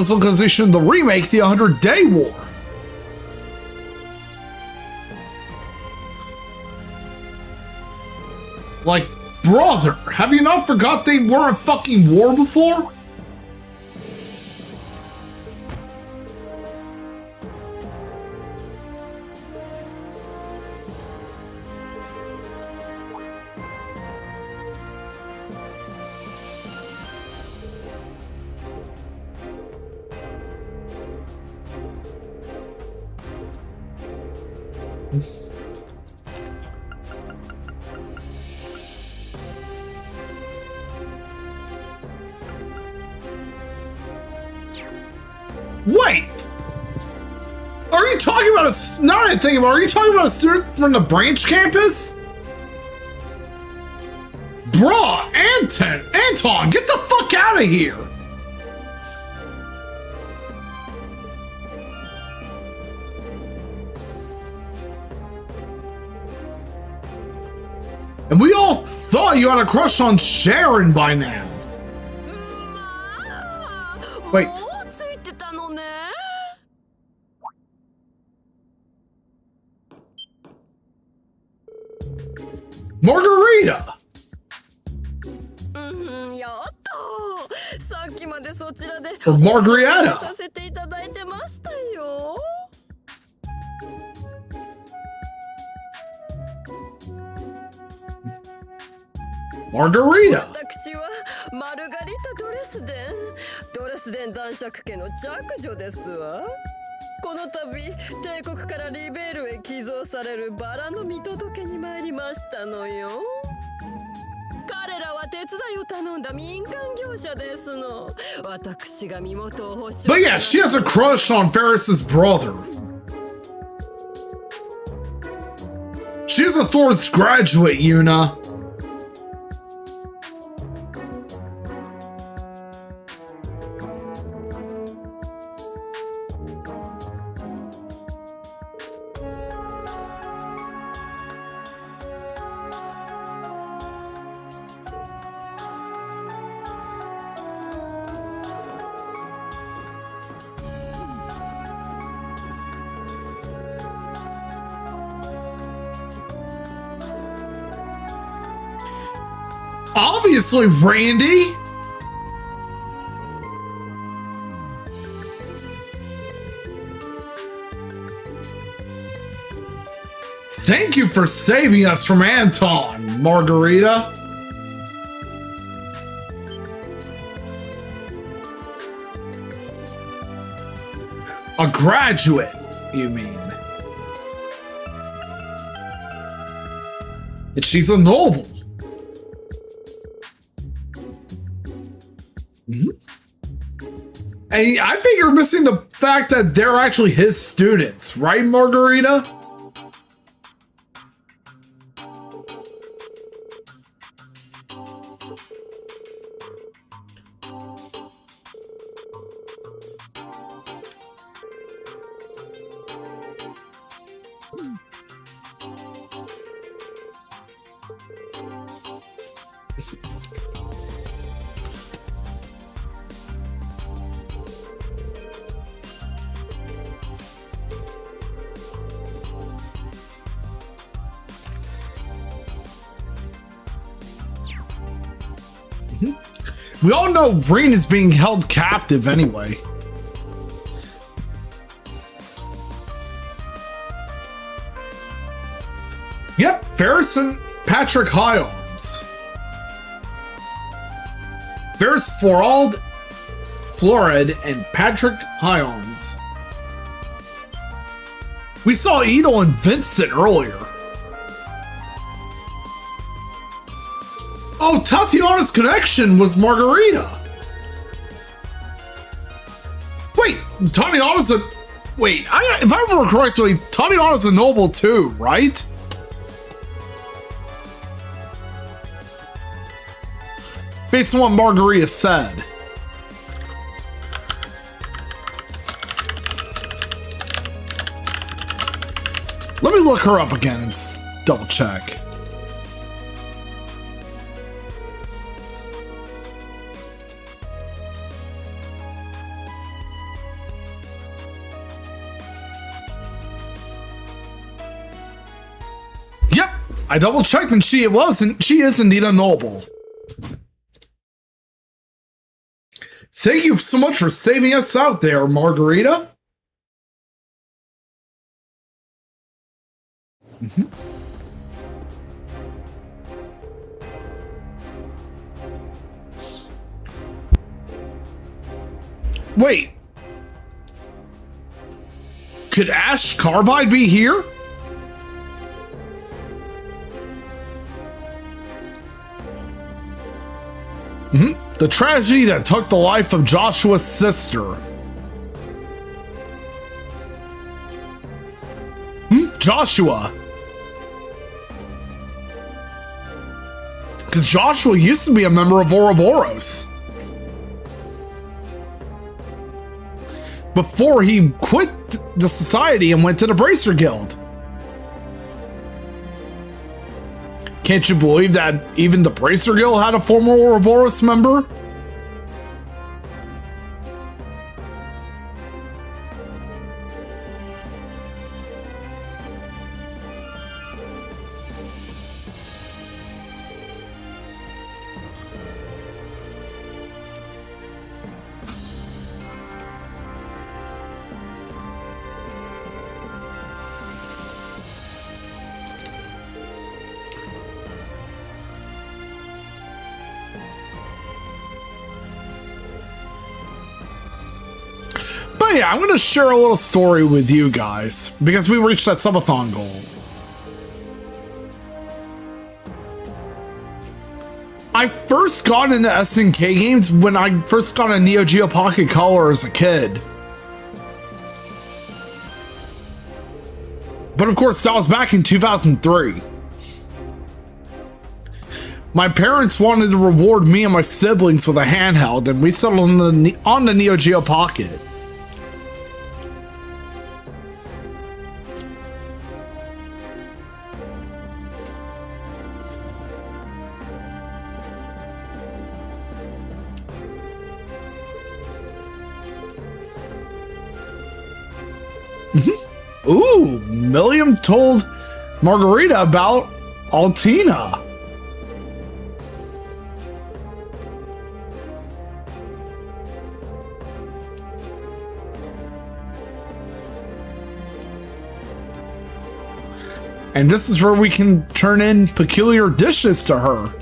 localization, the remake, the 100-Day War. Like, brother, have you not forgot they were at fucking war before? Wait! Are you talking about a... Now that I think about it, are you talking about a student from the branch campus? Bruh, Anton, get the fuck out of here! And we all thought you had a crush on Sharon by now. まあ Wait. もうついてたのね。 Margarita! うん、やった。さっきまでそちらで Or Margarita. させていただいてましたよ。 Margarita! 私はマルガリタ・ドレスデン男爵家の嫡女ですわ。この度帝国からリベールへ寄贈されるバラの見届けに参りましたのよ。彼らは手伝いを頼んだ民間業者ですの。私が身元を保証。 But yeah, she has a crush on Ferris's brother. She's a Thor's graduate, Yuna. Obviously, Randy. Thank you for saving us from Anton, Margarita. A graduate, you mean? And she's a noble. And I think you're missing the fact that they're actually his students, right, Margarita? We all know Rain is being held captive anyway. Yep, Ferris and Patrick Higharms. Ferris Florid and Patrick Higharms. We saw Edel and Vincent earlier. Oh, Tatiana's connection was Margarita. Wait, Tatiana's a... Wait, if I remember correctly, Tatiana's a noble too, right? Based on what Margarita said. Let me look her up again and double check. Yep, I double checked and she is indeed a noble. Thank you so much for saving us out there, Margarita. Wait. Could Ash Carbide be here? The tragedy that took the life of Joshua's sister. Joshua. Because Joshua used to be a member of Ouroboros. Before he quit the society and went to the Bracer Guild. Can't you believe that even the Bracer Guild had a former Ouroboros member? But yeah, I'm going to share a little story with you guys because we reached that subathon goal. I first got into SNK games when I first got a Neo Geo Pocket Color as a kid. But of course, that was back in 2003. My parents wanted to reward me and my siblings with a handheld, and we settled on the Neo Geo Pocket. Ooh, Milliam told Margarita about Altina. And this is where we can turn in peculiar dishes to her.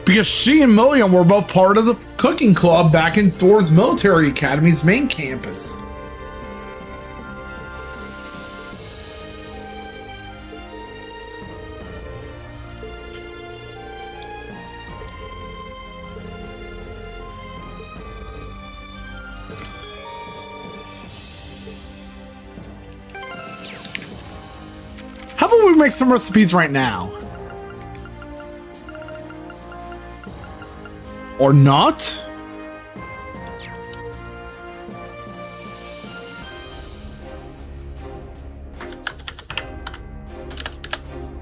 Because she and Milliam were both part of the cooking club back in Thor's Military Academy's main campus. How about we make some recipes right now? Or not?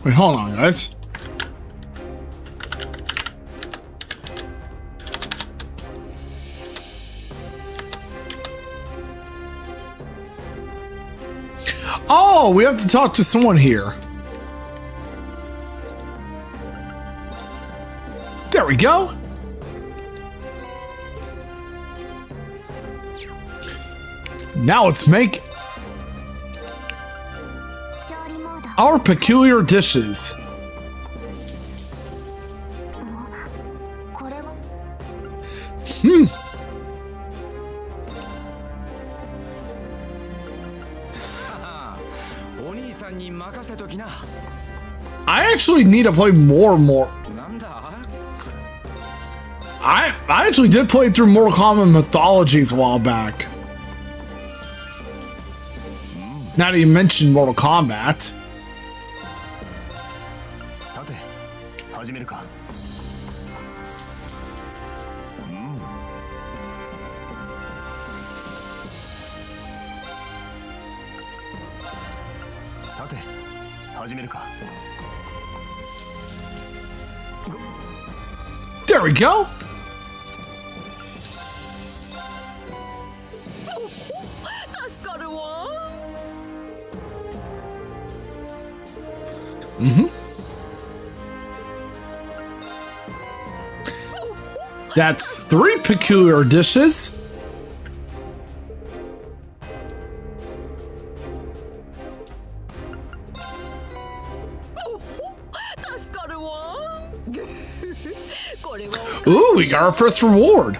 Wait, hold on, guys. Oh, we have to talk to someone here. There we go. Now let's make our peculiar dishes. I actually need to play more. I actually did play through Mortal Kombat Mythologies a while back. Now that you mentioned Mortal Kombat. There we go. That's 3 peculiar dishes. Ooh, we got our first reward.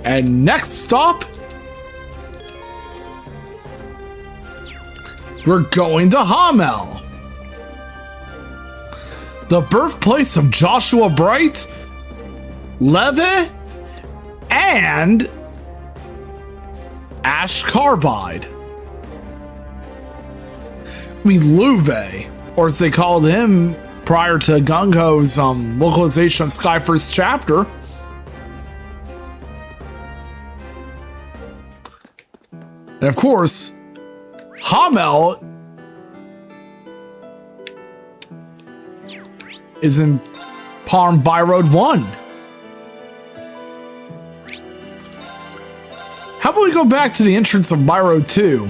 And next stop, we're going to Hamel, the birthplace of Joshua Bright, Levi, and ash carbide. I mean, Luve, or as they called him prior to Gung-Ho's localization of Sky First Chapter. And of course, Hamel is in Palm By Road 1. How about we go back to the entrance of By Road 2?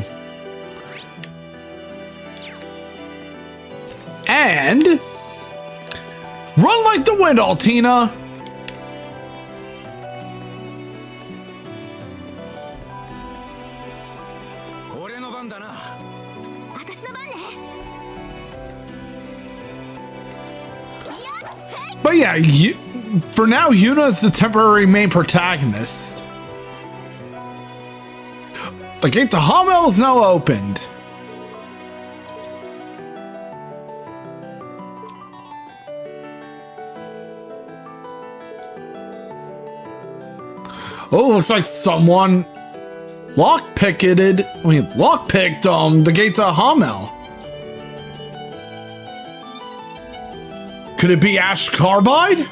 And run like the wind, Altina. But yeah, for now, Yuna is the temporary main protagonist. The gate to Hamel is now opened. Oh, looks like someone lockpicked the gate to Hamel. Could it be ash carbide?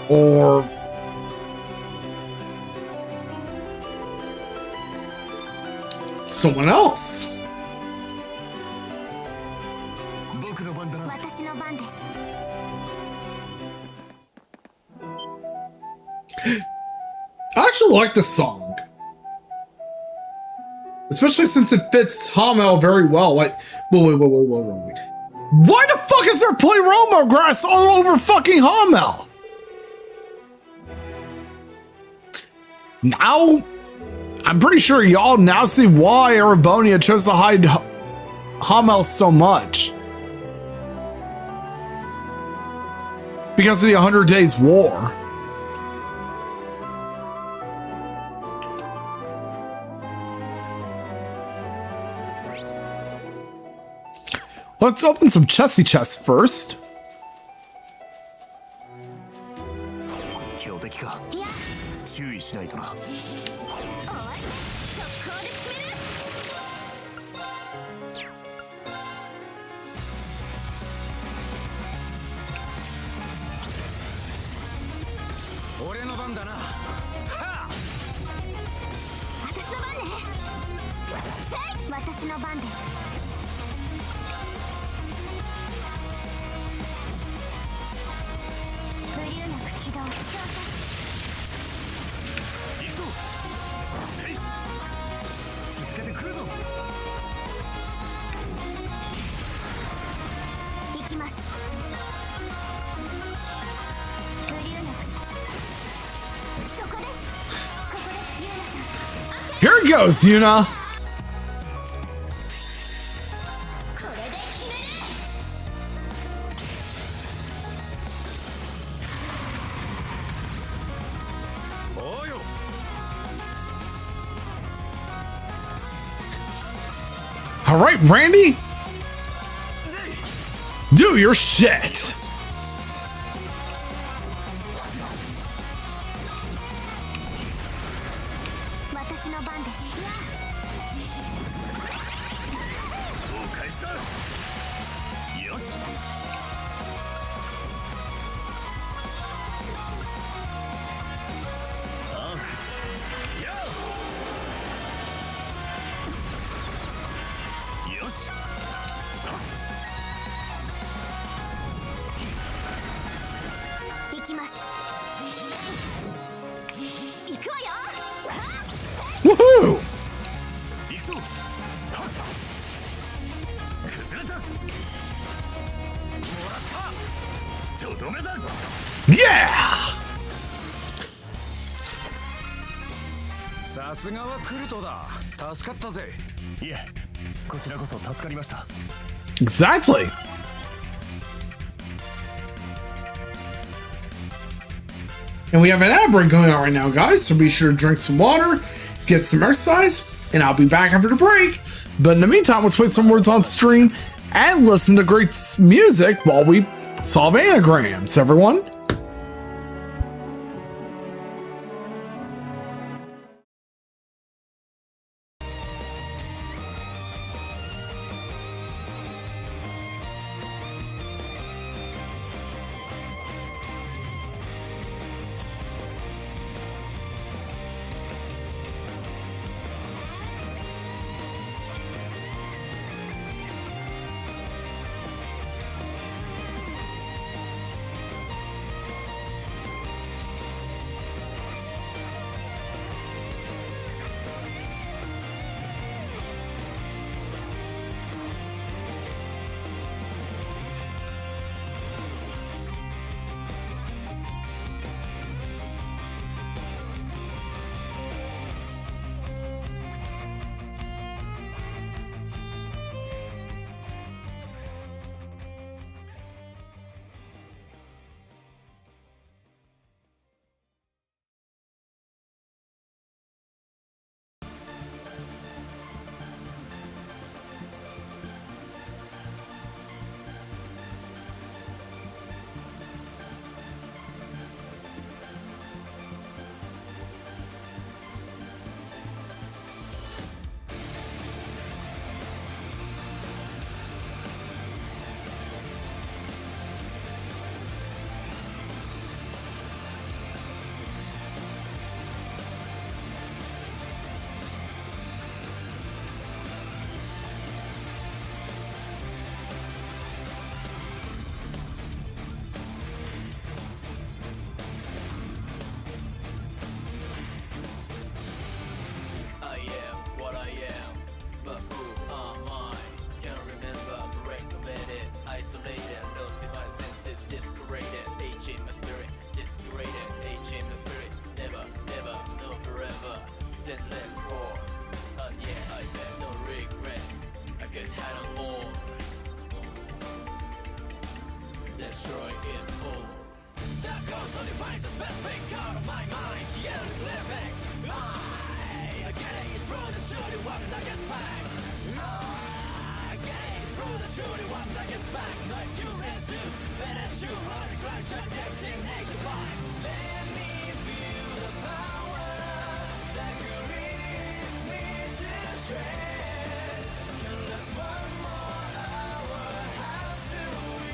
Or someone else? I actually like this song. Especially since it fits Hamel very well. Like, wait. Why the fuck is there playromo grass all over fucking Hamel? Now, I'm pretty sure y'all now see why Erebonia chose to hide Hamel so much. Because of the 100 Days War. Let's open some chessy chests first. Here it goes, Yuna. All right, Randy. Do your shit. Woohoo! Yeah! さすがはクルトだ。助かったぜ。いえ、こちらこそ助かりました。 Exactly. And we have an ad break going on right now, guys, so be sure to drink some water, get some exercise, and I'll be back after the break. But in the meantime, let's play some words on stream and listen to great music while we solve anagrams, everyone. destroy it all. That console defines a specific out of my mind. Yeah, lyrics. I get it, it's through the shooting weapon that gets back. I get it, it's through the shooting weapon that gets back. Knives you and soon, better shoot, hard to crash, and 1885. Let me feel the power that could lead me to stress. Can last one more hour, how soon will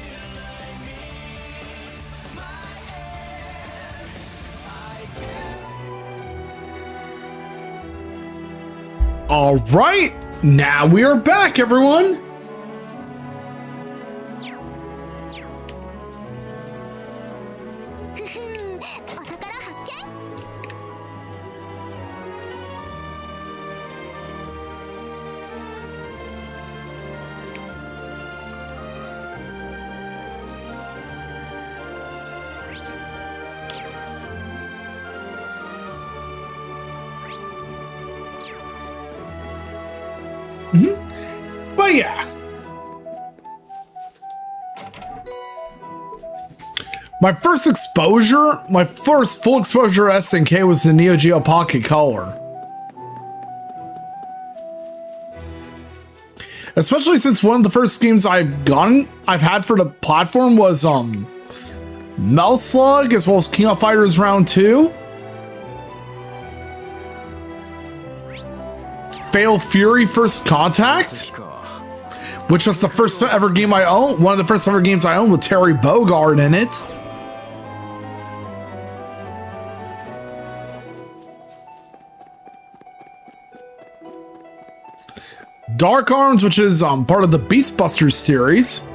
I miss my end? I can't. All right, now we are back, everyone. But yeah. My first full exposure to SNK was the Neo Geo Pocket Color. Especially since one of the first games I've had for the platform was Metal Slug, as well as King of Fighters Round 2. Fatal Fury First Contact, which was the first ever game I owned, one of the first ever games I owned with Terry Bogard in it. Dark Arms, which is part of the Beastbusters series.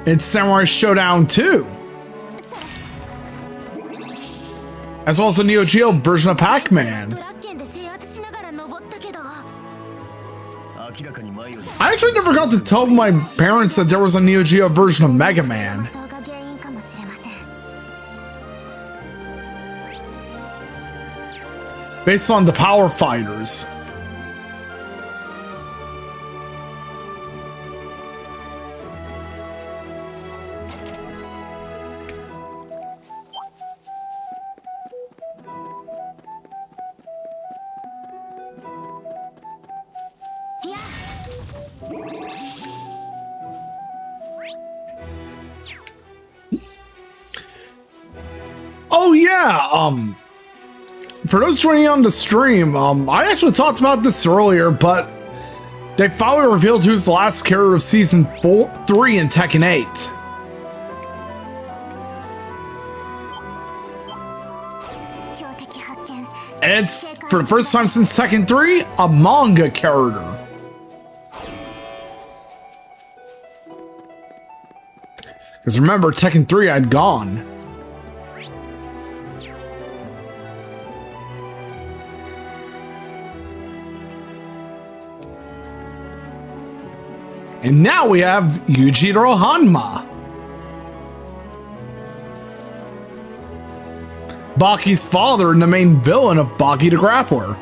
And Samurai Showdown 2. As well as the Neo Geo version of Pac-Man. I actually never got to tell my parents that there was a Neo Geo version of Mega Man. Based on the Power Fighters. Oh yeah, for those joining on the stream, I actually talked about this earlier, but they finally revealed who's the last character of Season 3 in Tekken 8. And it's, for the first time since Tekken 3, a manga character. Because remember, Tekken 3 had gone. And now we have Yujiro Hanma. Baki's father and the main villain of Baki the Grappler.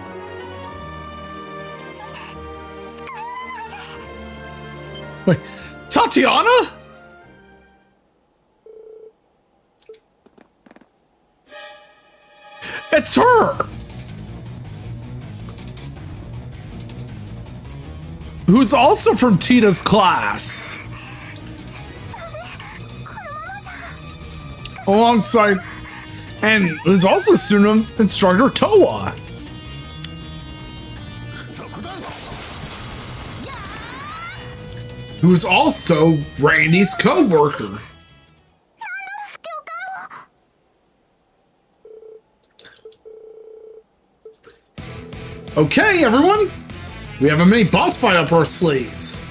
Wait, Tatiana? It's her! Who's also from Tita's class. Alongside, and who's also student instructor Towa. Who's also Randy's co-worker. Okay, everyone. We have a mini boss fight up our sleeves.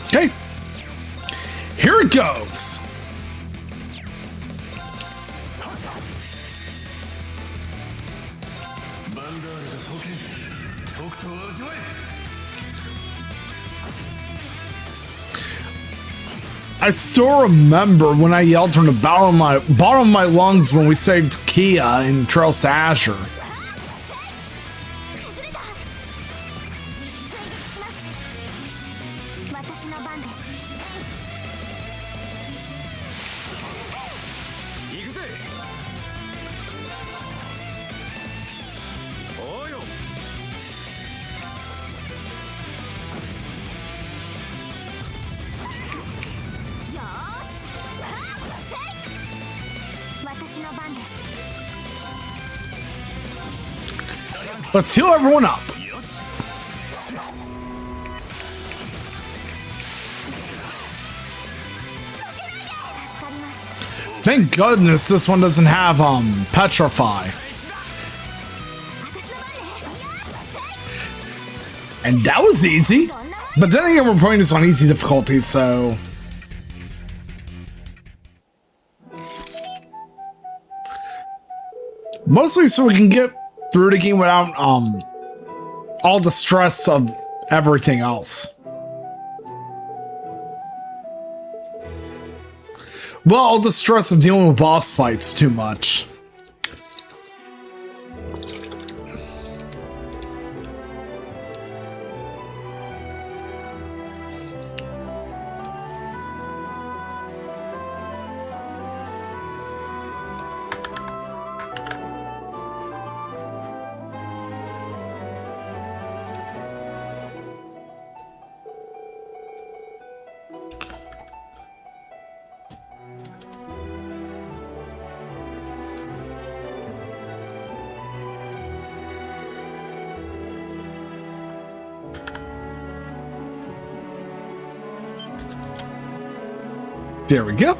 Okay. Here it goes. ンダールが創建とくと味わえ I still remember when I yelled from the bottom of my lungs when we saved Kia in Trails to Azure. 私の番です。行くぜおうよ よーし、私の番です。 Let's heal everyone up. Thank goodness this one doesn't have petrify. And that was easy. But then again, we're playing this on easy difficulty, so mostly so we can get through the game without all the stress of everything else. Well, all the stress of dealing with boss fights too much. There we go.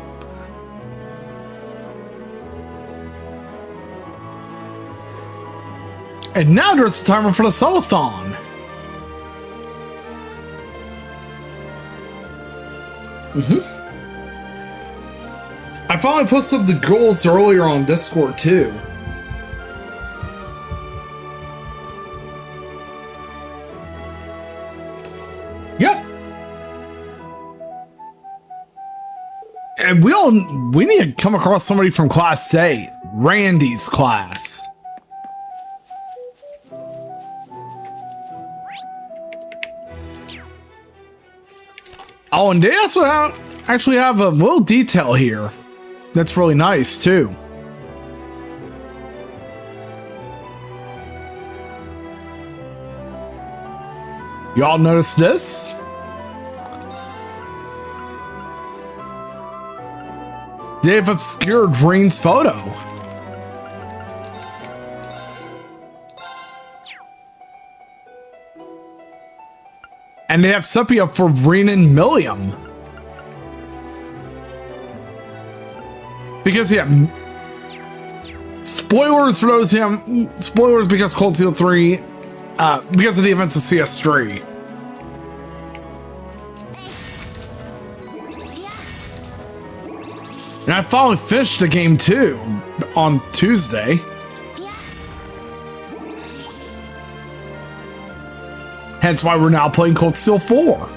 And now there's the timer for the Subathon. I finally posted up the goals earlier on Discord too. Yep. And we need to come across somebody from Class 8, Randy's class. Oh, and they also actually have a little detail here that's really nice too. Y'all notice this? They've obscured Rain's photo. And they have sepia for Rain and Milliam. Because, yeah, spoilers for those who have, spoilers because Cold Steel 3, because of the events of CS3. And I finally finished the game too on Tuesday. Hence why we're now playing Cold Steel 4.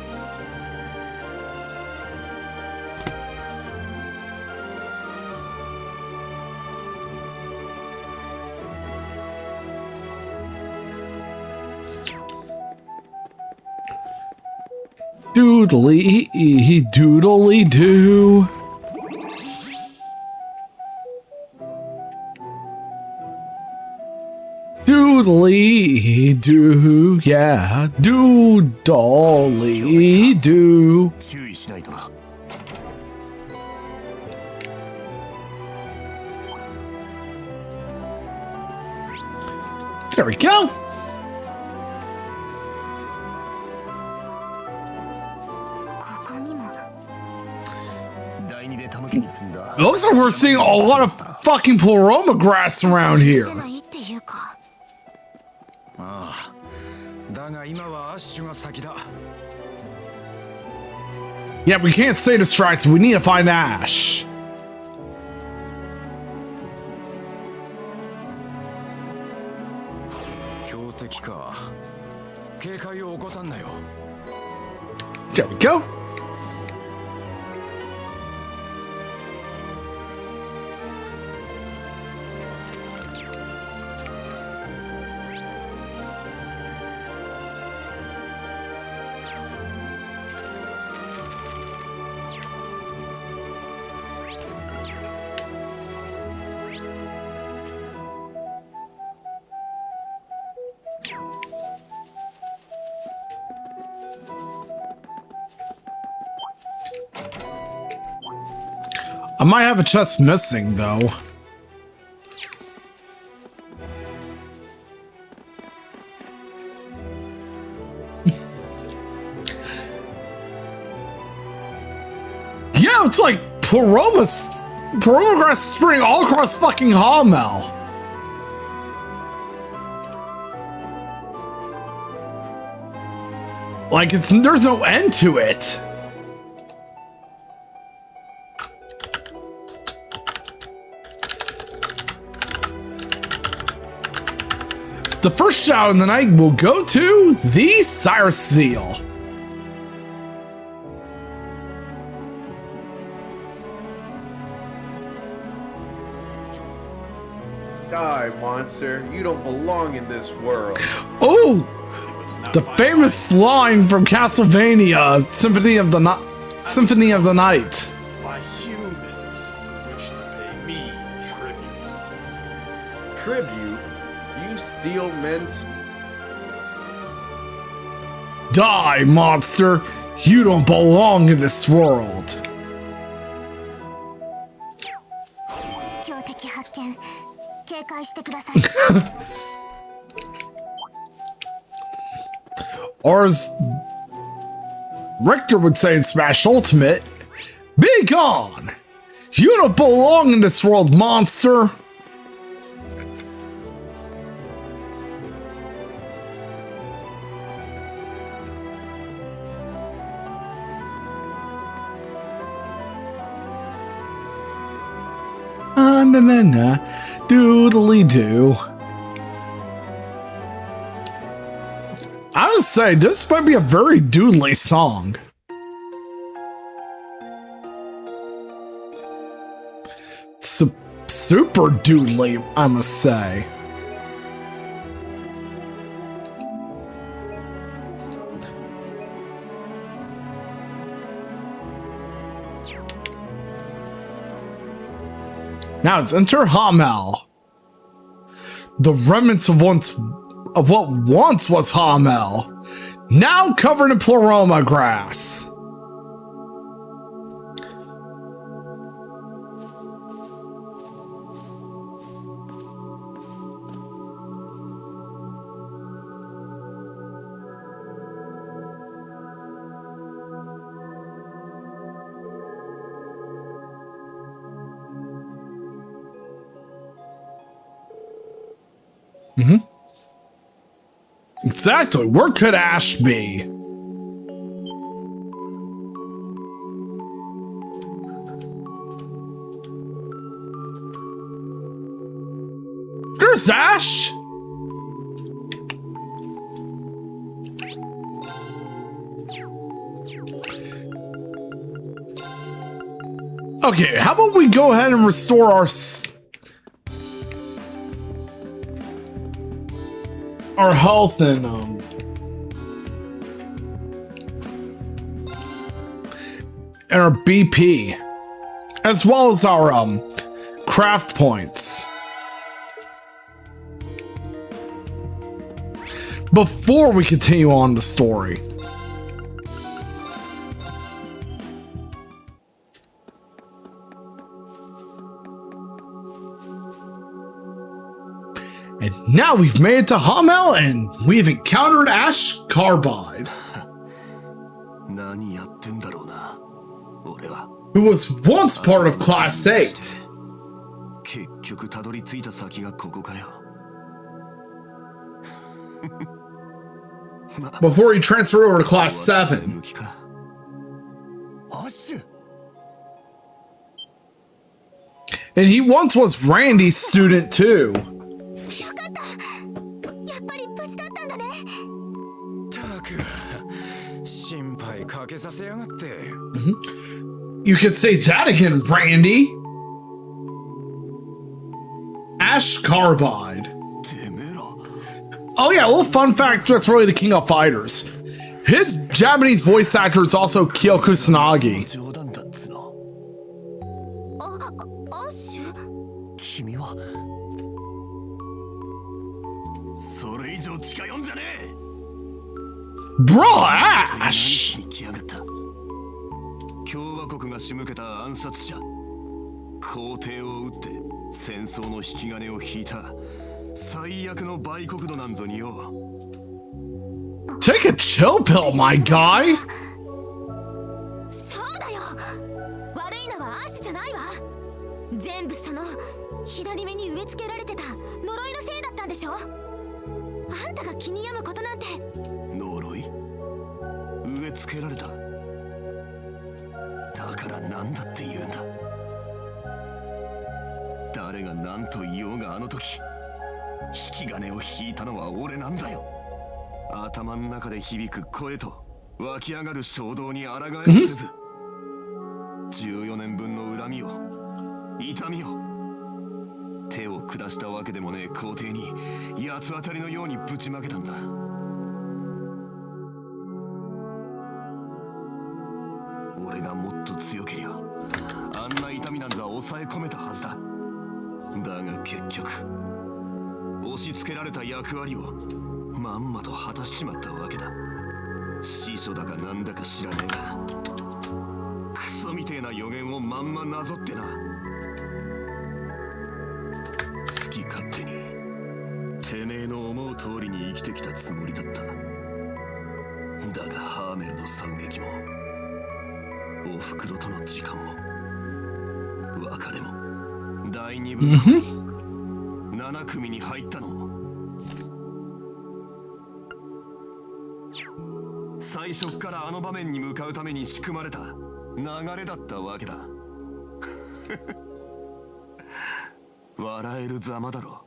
Doodly doodly doo. Doodly doo, yeah, doodly doo. 注意しないとな There we go. ここにも。第二で手向けに積んだ It looks like we're seeing a lot of fucking Pleroma grass around here. 出ないっていうか。ああだが今はアッシュが先だ Yeah, we can't stay distracted. We need to find Ash. 強敵か。警戒を怠んなよ。 There we go. I might have a chest missing, though. Yeah, it's like Paroma grass spreading all across fucking Hamel. Like there's no end to it. The first shout in the night will go to the Sire Seal. Die, monster. You don't belong in this world. Oh! The famous line from Castlevania, Symphony of the Night. My humans wish to pay me tribute. Tribute? You steal men's... Die, monster! You don't belong in this world. 強敵発見。警戒してください。 Or as Richter would say in Smash Ultimate, be gone! You don't belong in this world, monster! Na na na, doodly doo. I would say this might be a very doodly song. Super doodly, I must say. Now it's enter Hamel. The remnants of what once was Hamel, now covered in Pleroma grass. Mm-hmm. Exactly. Where could Ash be? There's Ash! Okay, how about we go ahead and restore our health and our BP, as well as our craft points, before we continue on the story. And now we've made it to Hamel and we've encountered Ash Carbide, who was once part of Class 8. Before he transferred over to Class 7. And he once was Randy's student too. よかった。やっぱり無事だね。たく心配かけさせやがって。 You could say that again, Randy. Ash Carbide. Oh yeah, a little fun fact, that's really the king of fighters. His Japanese voice actor is also Kyo Kusanagi. アッシュ。君はそれ以上近寄んじゃねえ。 Bro, Ash! に来やがった。共和国が仕向けた暗殺者、皇帝を撃って戦争の引き金を引いた最悪の売国奴なんぞによ。 Take a chill pill, my guy. そうだよ。悪いのはアッシュじゃないわ。全部その左目に植え付けられてた呪いのせいだったんでしょ。あんたが気に病むことなんて。呪い？植え付けられた。だからなんだって言うんだ。誰が何と言おうがあの時引き金を引いたのは俺なんだよ。頭の中で響く声と湧き上がる衝動に抗えもせず、14年分の恨みを痛みを手を下したわけでもねえ皇帝に八つ当たりのようにぶちまけたんだ。俺がもっと強けりゃあんな痛みなんざ抑え込めたはずだ。だが結局押し付けられた役割をまんまと果たしちまったわけだ。司書だかなんだか知らねえがクソみてえな予言をまんまなぞってな。好き勝手にてめえの思う通りに生きてきたつもりだった。だがハーメルの惨劇もおふくろとの時間も別れも第二部7組に入ったのも最初からあの場面に向かうために仕組まれた流れだったわけだ。笑えるざまだろ。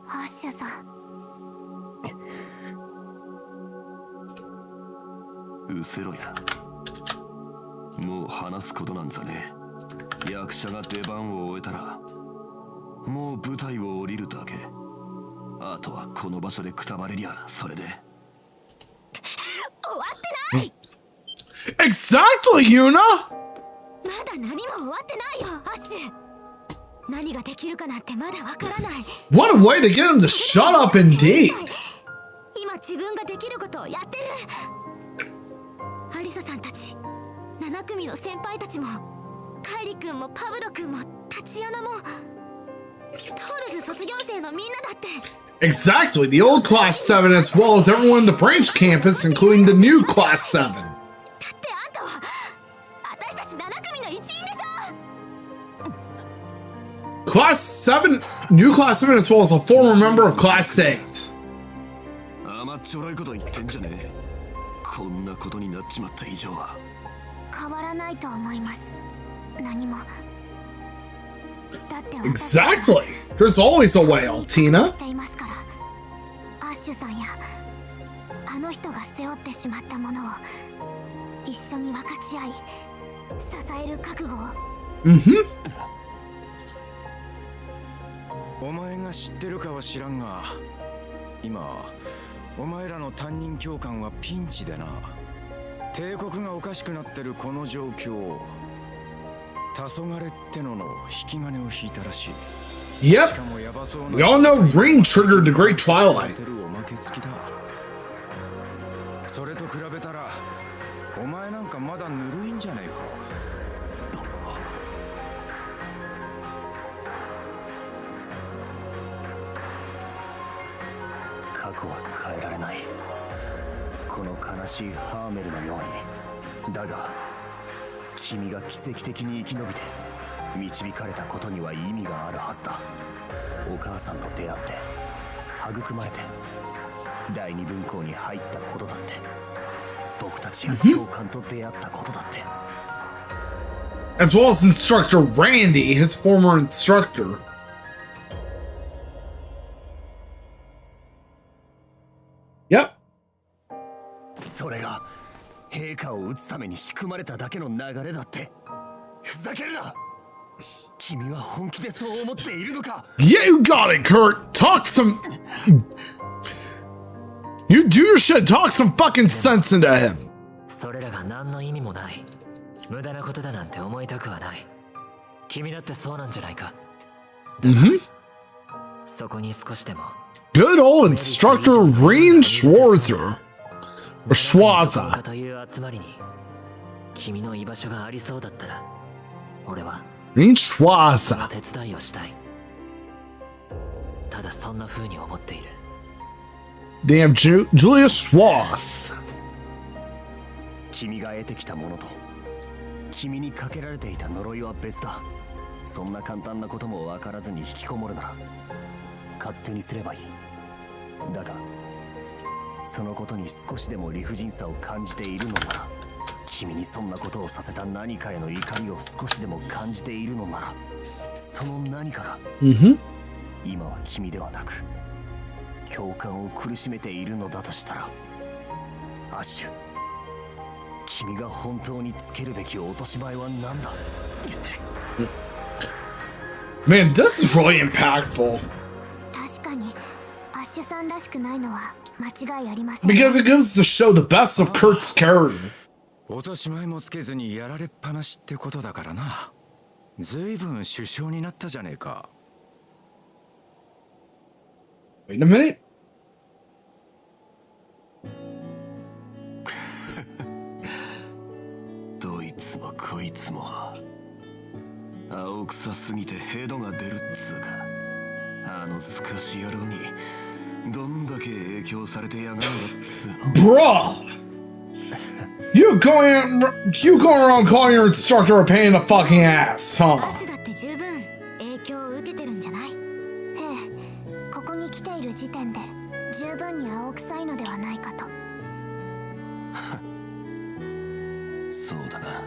アッシュさん。うせろや。もう話すことなんざねえ。役者が出番を終えたらもう舞台を降りるだけ。あとはこの場所でくたばれりゃそれで。終わってない。 Exactly, Yuna! まだ何も終わってないよ、アッシュ。何ができるかなんてまだわからない。 What a way to get him to shut up, indeed! 今自分ができることをやってる。アリサさんたち、7組の先輩たちも、カイリ君もパブロ君もタチアナも、トールズ卒業生のみんなだって。 Exactly, the old Class 7 as well as everyone in the branch campus, including the new Class 7. だってあんたは、私たち7組の一員でしょ。 Class 7, new Class 7 as well as a former member of Class 8. 甘っちょろいこと言ってんじゃねえ。こんなことになっちまった以上は変わらないと思います。何も。だって私 Exactly! There's always a way, Altina. していますから。アッシュさんやあの人が背負ってしまったものを一緒に分かち合い、支える覚悟を。お前が知ってるかは知らんが、今お前らの担任教官はピンチでな。帝国がおかしくなってるこの状況、黄昏ってのの引き金を引いたらしい。 Yep, we all know Rain triggered the Great Twilight. おまけ付きだ。それと比べたらお前なんかまだぬるいんじゃねえか。過去は変えられない。この悲しいハーメルのように。だが君が奇跡的に生き延びて導かれたことには意味があるはずだ。お母さんと出会って育まれて第二分校に入ったことだって、僕たちが教官と出会ったことだって。 As well as instructor Randy, his former instructor. それが陛下を討つために仕組まれただけの流れだって。ふざけるな。君は本気でそう思っているのか。 Yeah, you got it, Kurt. Talk some. You do your shit. Talk some fucking sense into him. それらが何の意味もない。無駄なことだなんて思いたくはない。君だってそうなんじゃないか。そこに少しでも。Good old instructor Reen Schwarzer. Or Schwaza. という集まりに君の居場所がありそうだったら、俺は Reen Schwaza. 手伝いをしたい。ただそんな風に思っている。They have Julia Schwarz. 君が得てきたものと君にかけられていた呪いは別だ。そんな簡単なことも分からずに引きこもるなら勝手にすればいい。だがそのことに少しでも理不尽さを感じているのなら、君にそんなことをさせた何かへの怒りを少しでも感じているのなら、その何かが今は君ではなく共感を苦しめているのだとしたら、アッシュ、君が本当につけるべき落とし前は何だ。 Man, this is really impactful. 確かにアッシュさんらしくないのは間違いありません。 Because it goes to show the best of Kurt's character. 落とし前もつけずにやられっぱなしってことだからな。ずいぶん首相になったじゃねえか。 Wait a minute. どいつもこいつも青臭すぎてヘドが出るっつうか、あのスカシ野郎にどんだけ影響されてやがるっつうの。 Bruh! You going around calling your instructor a pain in the fucking ass, ア huh? ッシュだって十分影響を受けてるんじゃない？ええ、ここに来ている時点で十分に青臭いのではないかと。そうだな。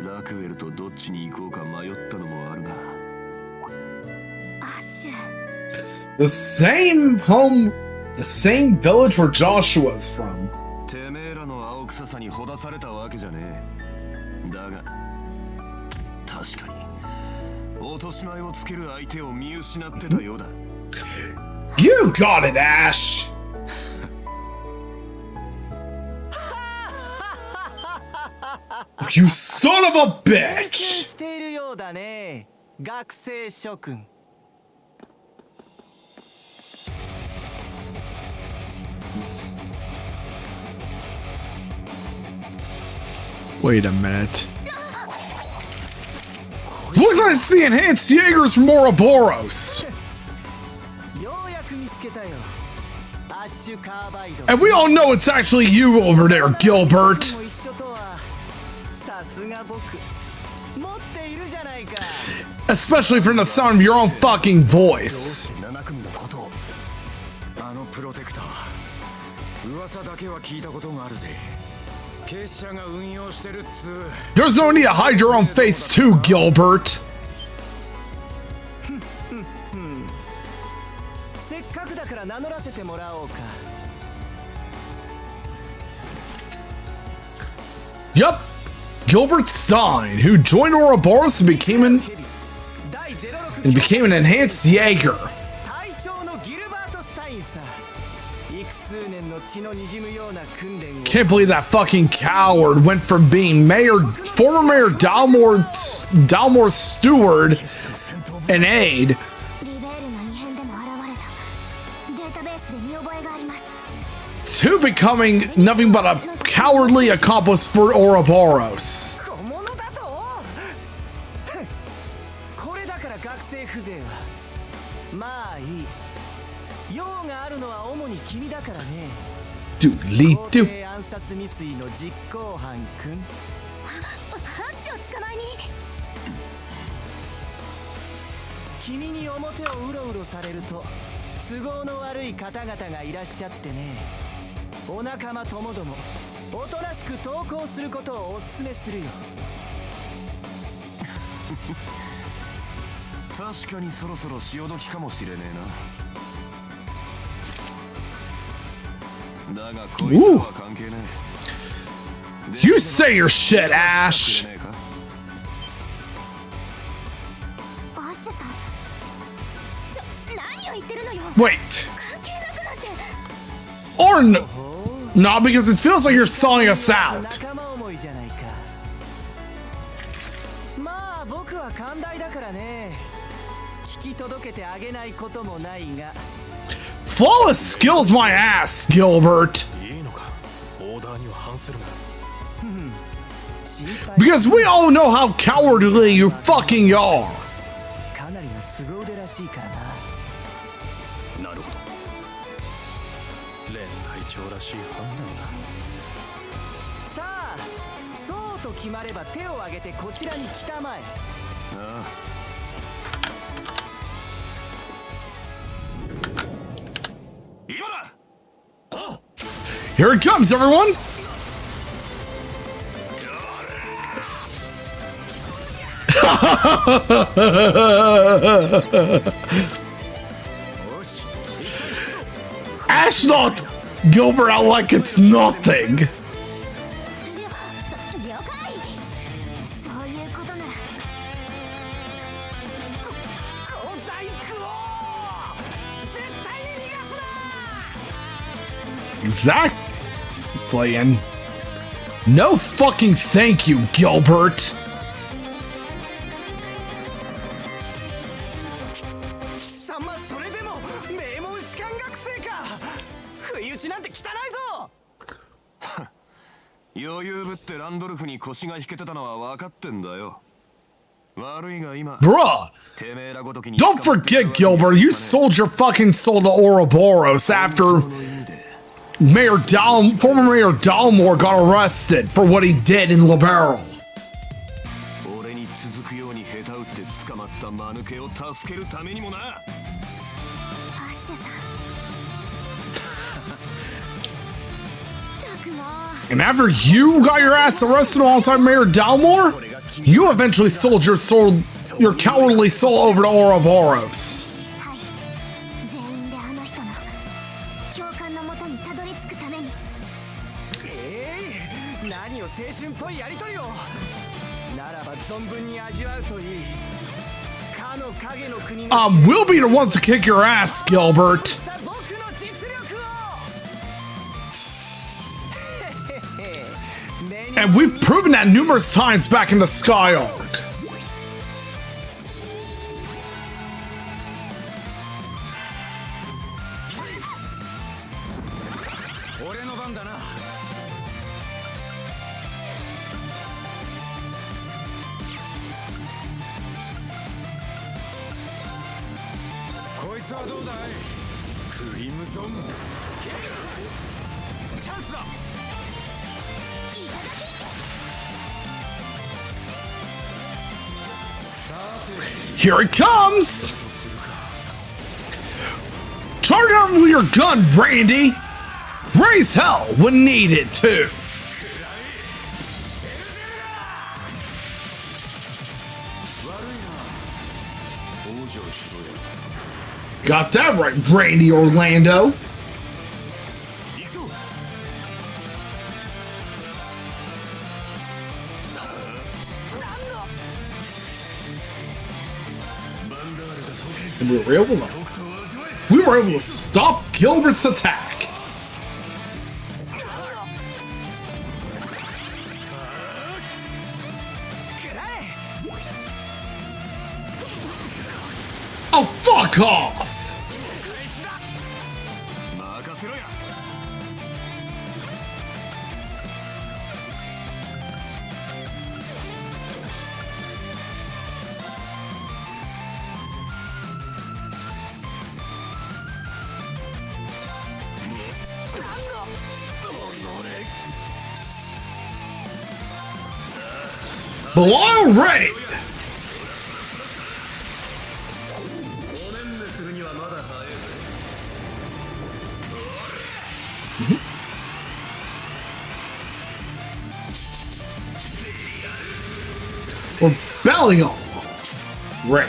ラクウェルとどっちに行こうか迷ったのもあるが。アッシュ。The same village where Joshua's from. てめえらの青臭さにほだされたわけじゃねえ。だが確かに落とし前をつける相手を見失ってたようだ。 You got it, Ash! You son of a bitch! しているようだね、学生諸君。Wait a minute. Looks like it's the enhanced Jaegers from Ouroboros. ようやく見つけたよ。アッシュカーバイド。 And we all know it's actually you over there, Gilbert. も一緒とはさすが僕。持っているじゃないか。 Especially from the sound of your own fucking voice. あのプロテクター、噂だけは聞いたことがあるぜ。結社が運用してるっつう。 There's no need to hide your own face too, Gilbert. せっかくだから名乗らせてもらおうか。 Yup, Gilbert Stein, who joined Ouroboros and became an enhanced Jaeger. 隊長のギルバート・スタインさ。幾数年の血の滲むような訓練を。 Can't believe that fucking coward went from being former Mayor Dalmore Steward, an aide, リベールの異変でも現れた。データベースで見覚えがあります。 to becoming nothing but a cowardly accomplice for Ouroboros. 小物だと。これだから学生風情は。まあいい。用があるのは主に君だからね。 Doodly 皇 doo. 帝暗殺未遂の実行犯くん。アッシュを捕まえに。君に表をうろうろされると都合の悪い方々がいらっしゃってね。お仲間ともどもおとなしく投稿することをお勧めするよ。確かにそろそろ潮時かもしれねえな。Ooh. You say your shit, Ash. アッシュさん、何を言ってるのよ。 Wait. 関係なくなって。 Or no. No, because it feels like you're selling us out. 仲間思いじゃないか。まあ僕は寛大だからね。引き届けてあげないこともないが。 Flawless skills my ass, Gilbert. いいのか。オーダーには反するな。 Because we all know how cowardly you fucking are. かなりの凄腕らしいからな。なるほど。連隊長らしい判断だ。さあ、そうと決まれば手を挙げてこちらに来たまえ。ああ Here it comes, everyone. Ash not Gilbert out like it's nothing. 了解。そういうことなら。小細工を絶対に逃がすな。 Exactly, and no fucking thank you, Gilbert. 貴様それでも名門士官学生か。不意打ちなんて汚いぞ。余裕ぶってランドルフに腰が引けてたのは分かってんだよ。悪いが今 Bruh, don't forget, Gilbert, you sold your fucking soul to Ouroboros after former Mayor Dalmore got arrested for what he did in Liberal. 俺に続くように下手打って捕まった間抜けを助けるためにもな。アッシュさん。たくも。 And after you got your ass arrested alongside Mayor Dalmore, you eventually sold your cowardly soul over to Ouroboros. はい。全員であの人の共感のもとにたどり着くために。何を青春っぽいやりとりを。ならば存分に味わうといい。かの影の国の。We'll be the ones to kick your ass, Gilbert. 僕の実力を。 And we've proven that numerous times back in the Sky Arc. 俺の番だな。こいつはどうだい。クリムゾンチャンスだ。 Here it comes! Charge out with your gun, Randy! Raise hell when needed, too! Got that right, Randy Orlando! And we were able to stop Gilbert's attack. Oh, fuck off! Belial Raid! Or Belial Raid.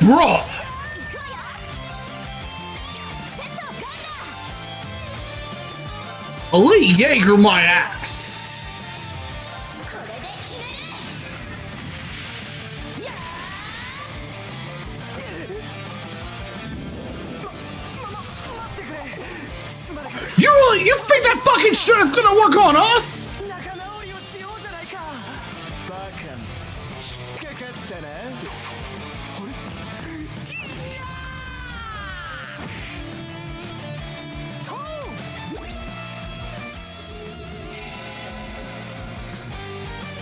Bruh! Elite Jaeger my ass! You think that fucking shit is gonna work on us? 仲直りをしようじゃないか。バカめ、引っかかったな。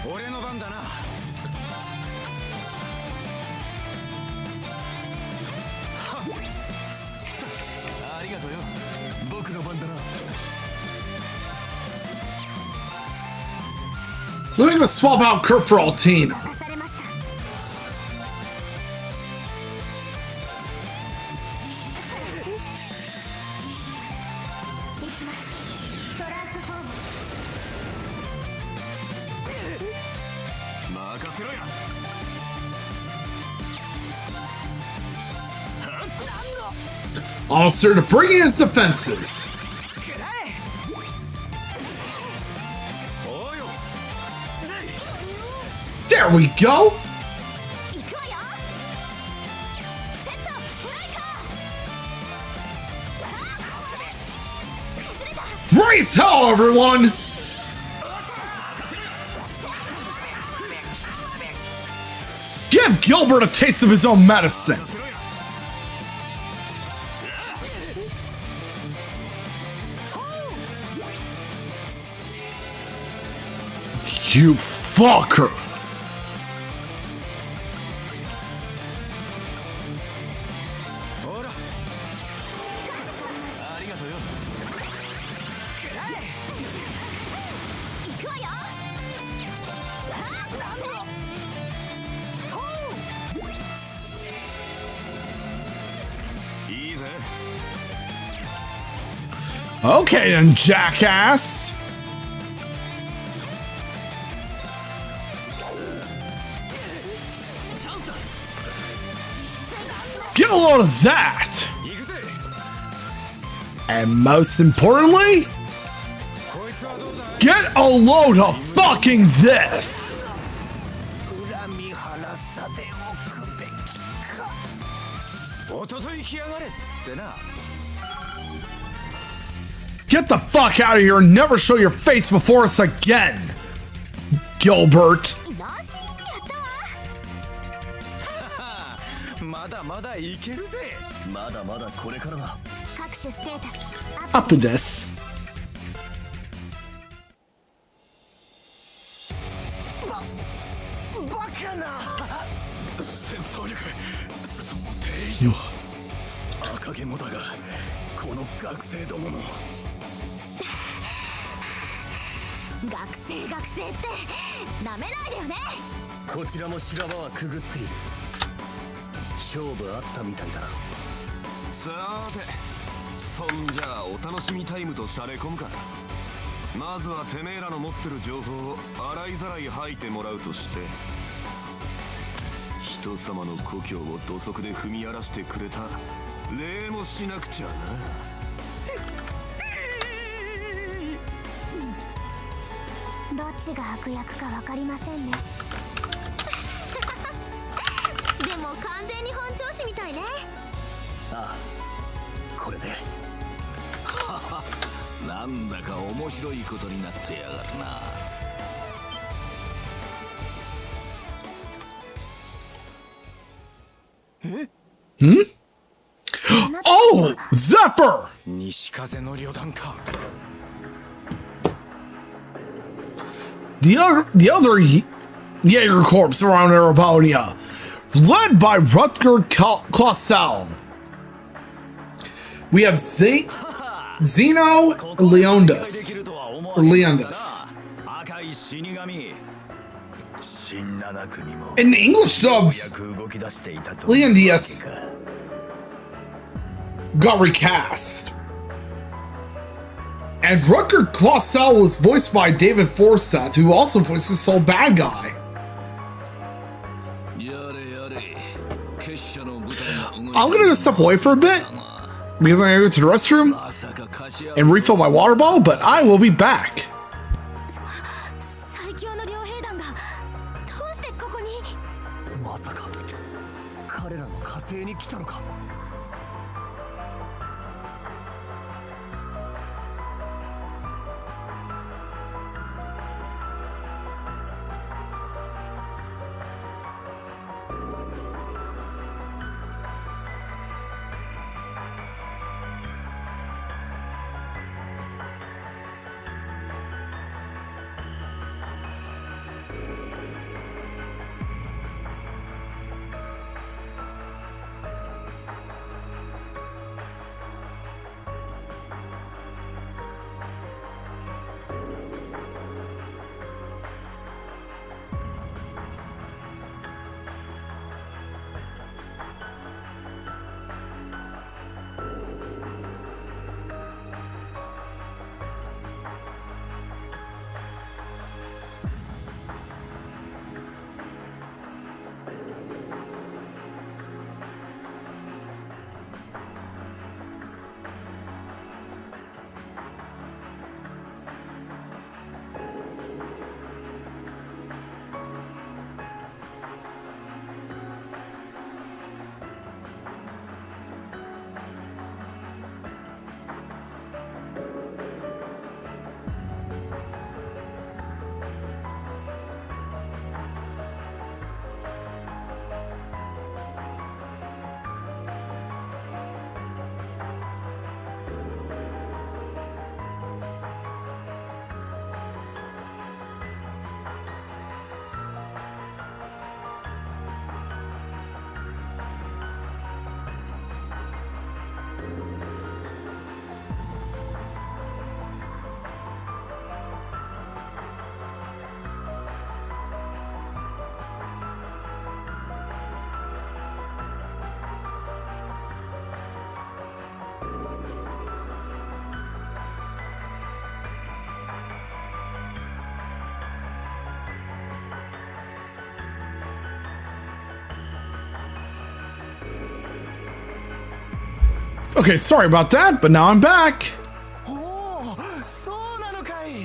俺の番だな。ありがとうよ。僕の番だな。 Let me go swap out Kurt for Altina. 出されました。できます。トランスフォーム。任せろや。 Officer to bring in his defenses. There we go. 行くわよ。セットストライカー。崩れた。 Raise hell, everyone! Give Gilbert a taste of his own medicine. You fucker! Okay then, jackass! Get a load of that! And most importantly, get a load of fucking this! Get the fuck out of here and never show your face before us again, Gilbert. まだまだいけるぜ。まだまだこれからだ。各種ステータス Up with this. バカな。戦闘力その定義は赤毛もだがこの学生どもの学生ってなめないでよね。こちらも修羅場はくぐっている。勝負あったみたいだな。さーてそんじゃあお楽しみタイムとしゃれ込むか。まずはてめえらの持ってる情報を洗いざらい吐いてもらうとして、人様の故郷を土足で踏み荒らしてくれた礼もしなくちゃな。どっちが悪役か分かりませんね。でも完全に本調子みたいね。ああ、これでなんだか面白いことになってやがるな。Hmm? Oh, Zephyr! 西風の旅団か。The other Jaeger Corps around Arabonia, led by Rutger Clausel. We have Zeno Leondis. In the English dubs, Leondis got recast. And Rutger Clausel was voiced by David Forsyth, who also voices Soul Bad Guy. I'm gonna step away for a bit because I'm gonna go to the restroom and refill my water bottle, but I will be back. 最強の傭兵団がどうしてここに？まさか彼らの火星に来たのか。Okay, sorry about that, but now I'm back. おお、そうなのかい。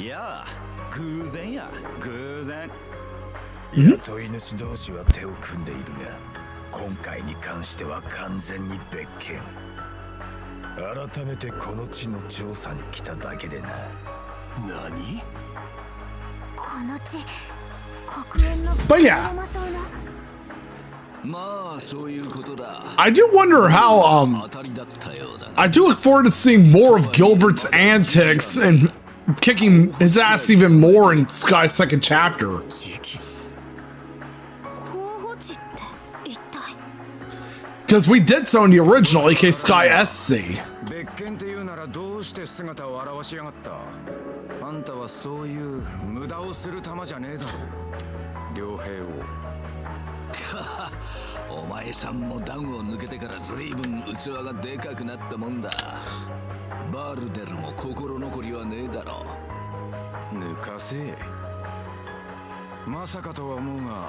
いや、偶然や、偶然。雇い主同士は手を組んでいるが、今回に関しては完全に別件。改めてこの地の調査に来ただけでな。何？この地、黒煙の But yeah. うまそうな。まあそういうことだ。 I do wonder how, I do look forward to seeing more of Gilbert's antics and kicking his ass even more in Sky's second chapter. 候補地って一体。 Because we did so in the original AK Sky SC. 別件っていうならどうして姿を現しやがった。あんたはそういう無駄をする玉じゃねえだろ。両兵を。お前さんも段を抜けてから随分器がでかくなったもんだ。バルデルも心残りはねえだろ。抜かせ。まさかとは思うが、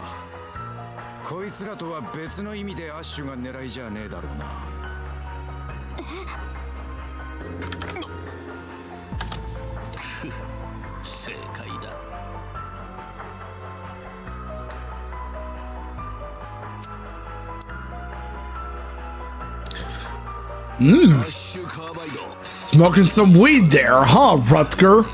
こいつらとは別の意味でアッシュが狙いじゃねえだろうな。正解だ。Smoking some weed there, huh, Rutger?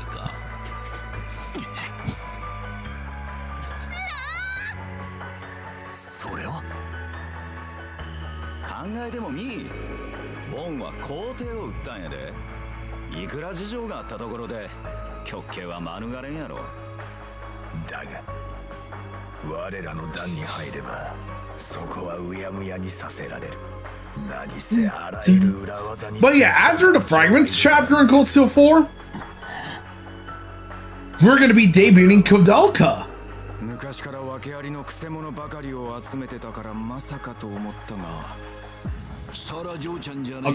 それは考えてもみ。ボンは皇帝を撃ったんやで。いくら事情があったところで極刑は免れんやろ。だが我らの団に入ればそこはうやむやにさせられる。 But yeah, after the Fragments chapter in Cold Steel 4, we're gonna be debuting Kodelka. 昔から訳ありのくせ者ばかりを集めてたからまさかと思ったが。A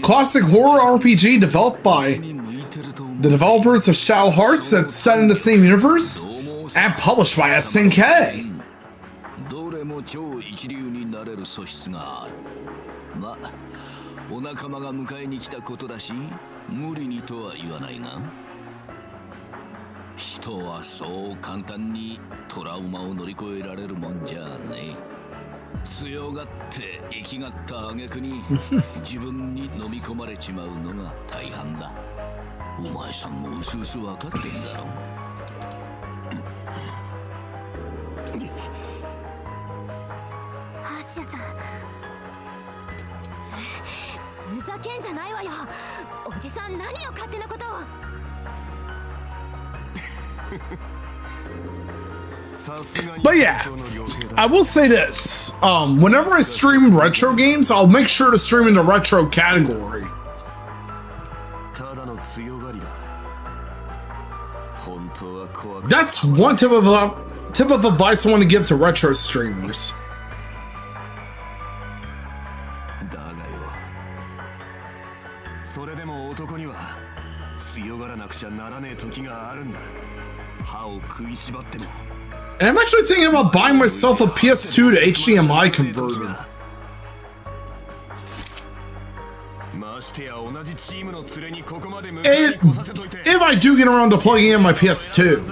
classic horror RPG developed by the developers of Shadow Hearts that's set in the same universe and published by SNK. 超一流になれる素質がある。まあお仲間が迎えに来たことだし無理にとは言わないが、人はそう簡単にトラウマを乗り越えられるもんじゃねえ。強がって生きがった挙句に自分に飲み込まれちまうのが大半だ。お前さんもうすうす分かってんだろ。アッシュさん、ふざけんじゃないわよ。おじさん何を勝手なことを。But yeah, I will say this. Whenever I stream retro games, I'll make sure to stream in the retro category. That's one tip of advice I want to give to retro streamers. And I'm actually thinking about buying myself a PS2 to HDMI converter. If I do get around to plugging in my PS2.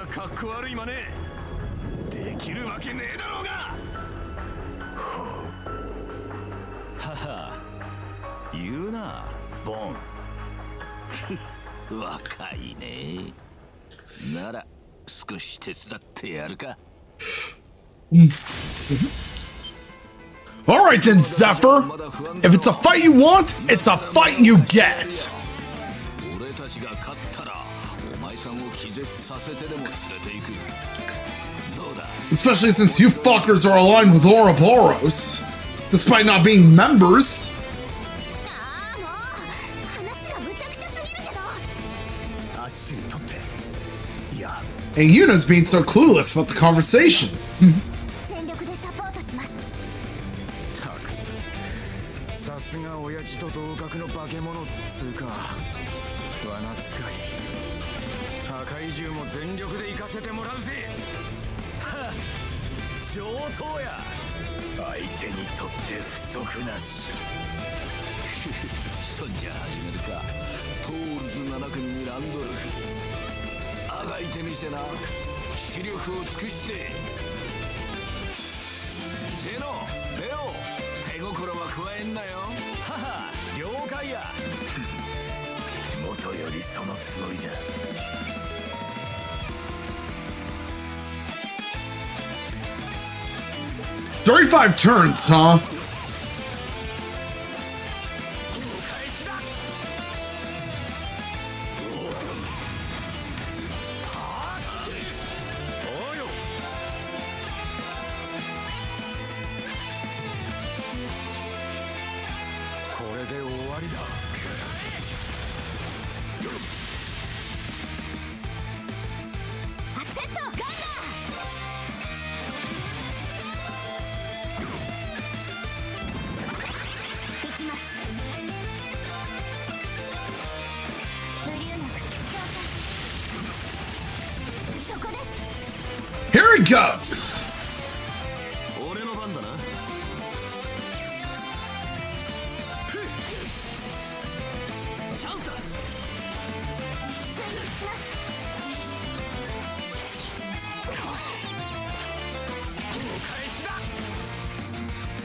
Haha, you na, Bon. 若いね。なら少し手伝ってやるか。Alright then, Zephyr. If it's a fight you want, it's a fight you get. Especially since you fuckers are aligned with Ouroboros, despite not being members. And Yuna's being so clueless about the conversation. さすが親父と同格の化け物っつうか。罠使い。破壊獣も全力で行かせてもらうぜ。はっ、上等や。相手にとって不足なし。そんじゃ始めるか。トールズ7組にランドルフ。あがいてみせな。視力を尽くして。ゼノ、レオ、手心は加えんなよ。はは、了解や。元よりそのつもりだ。35 turns, huh? Here it goes.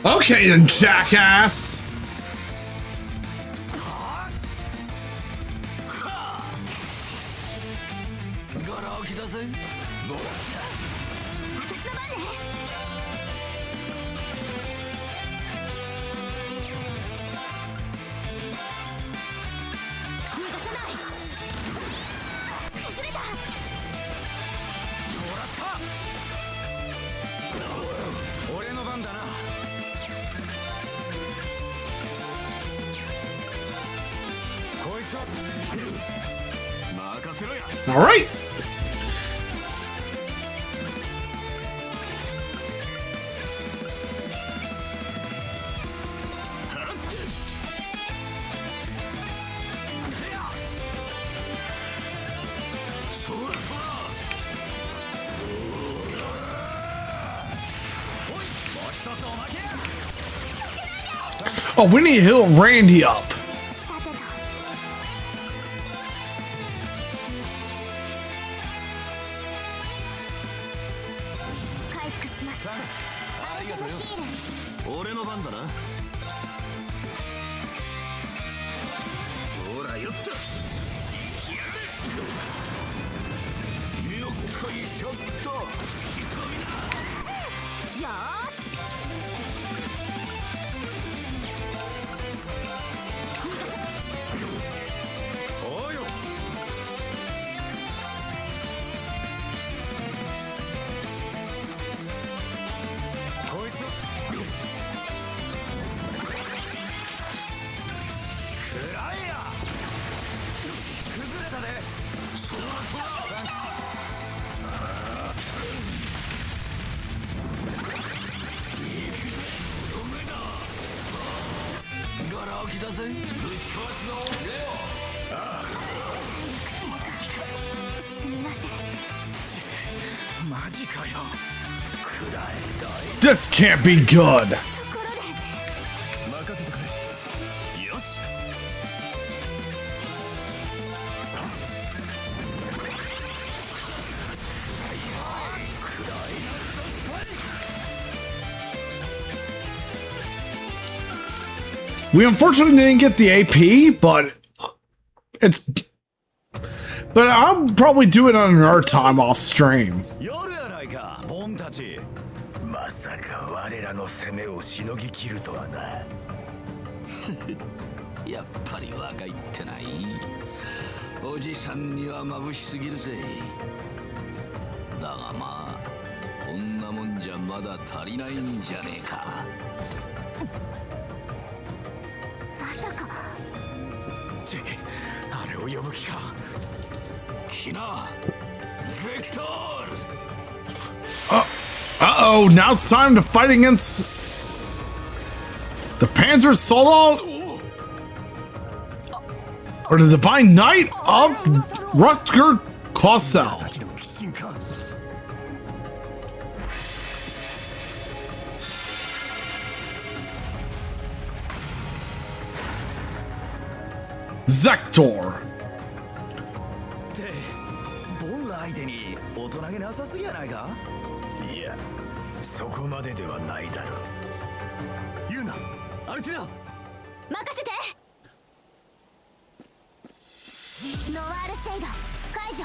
Okay then, jackass. All right. Oh, we need to heal Randy up. さてと回復します。ありがとうよ。ヒール俺の番だな。ほらよっと。よっこいしょっと。よーしおうよ。こいつくらえや。崩れたね。そうガラ空きだぜ。ぶち壊すぞレすみません。マジかよ。オ。くらえだい。 This can't be good. ところで任せてくれ。よし。 We unfortunately didn't get the AP, but I'll probably do it on our time off stream. 夜やないか、ボンたち。まさか我らの攻めをしのぎ切るとはな。やっぱり若いってない。おじさんには眩しすぎるぜ。だがまあこんなもんじゃまだ足りないんじゃねえか。まさかち、あれを呼ぶ気か。キナベクトル。 Uh-oh, now it's time to fight against the Panzer Soldat or the Divine Knight of Rutger Kossel. Zektor. ってボンら相手に大人げなさすぎやないか。いやそこまでではないだろう。言うな、アルティナ。任せて。ノワールシェイド解除。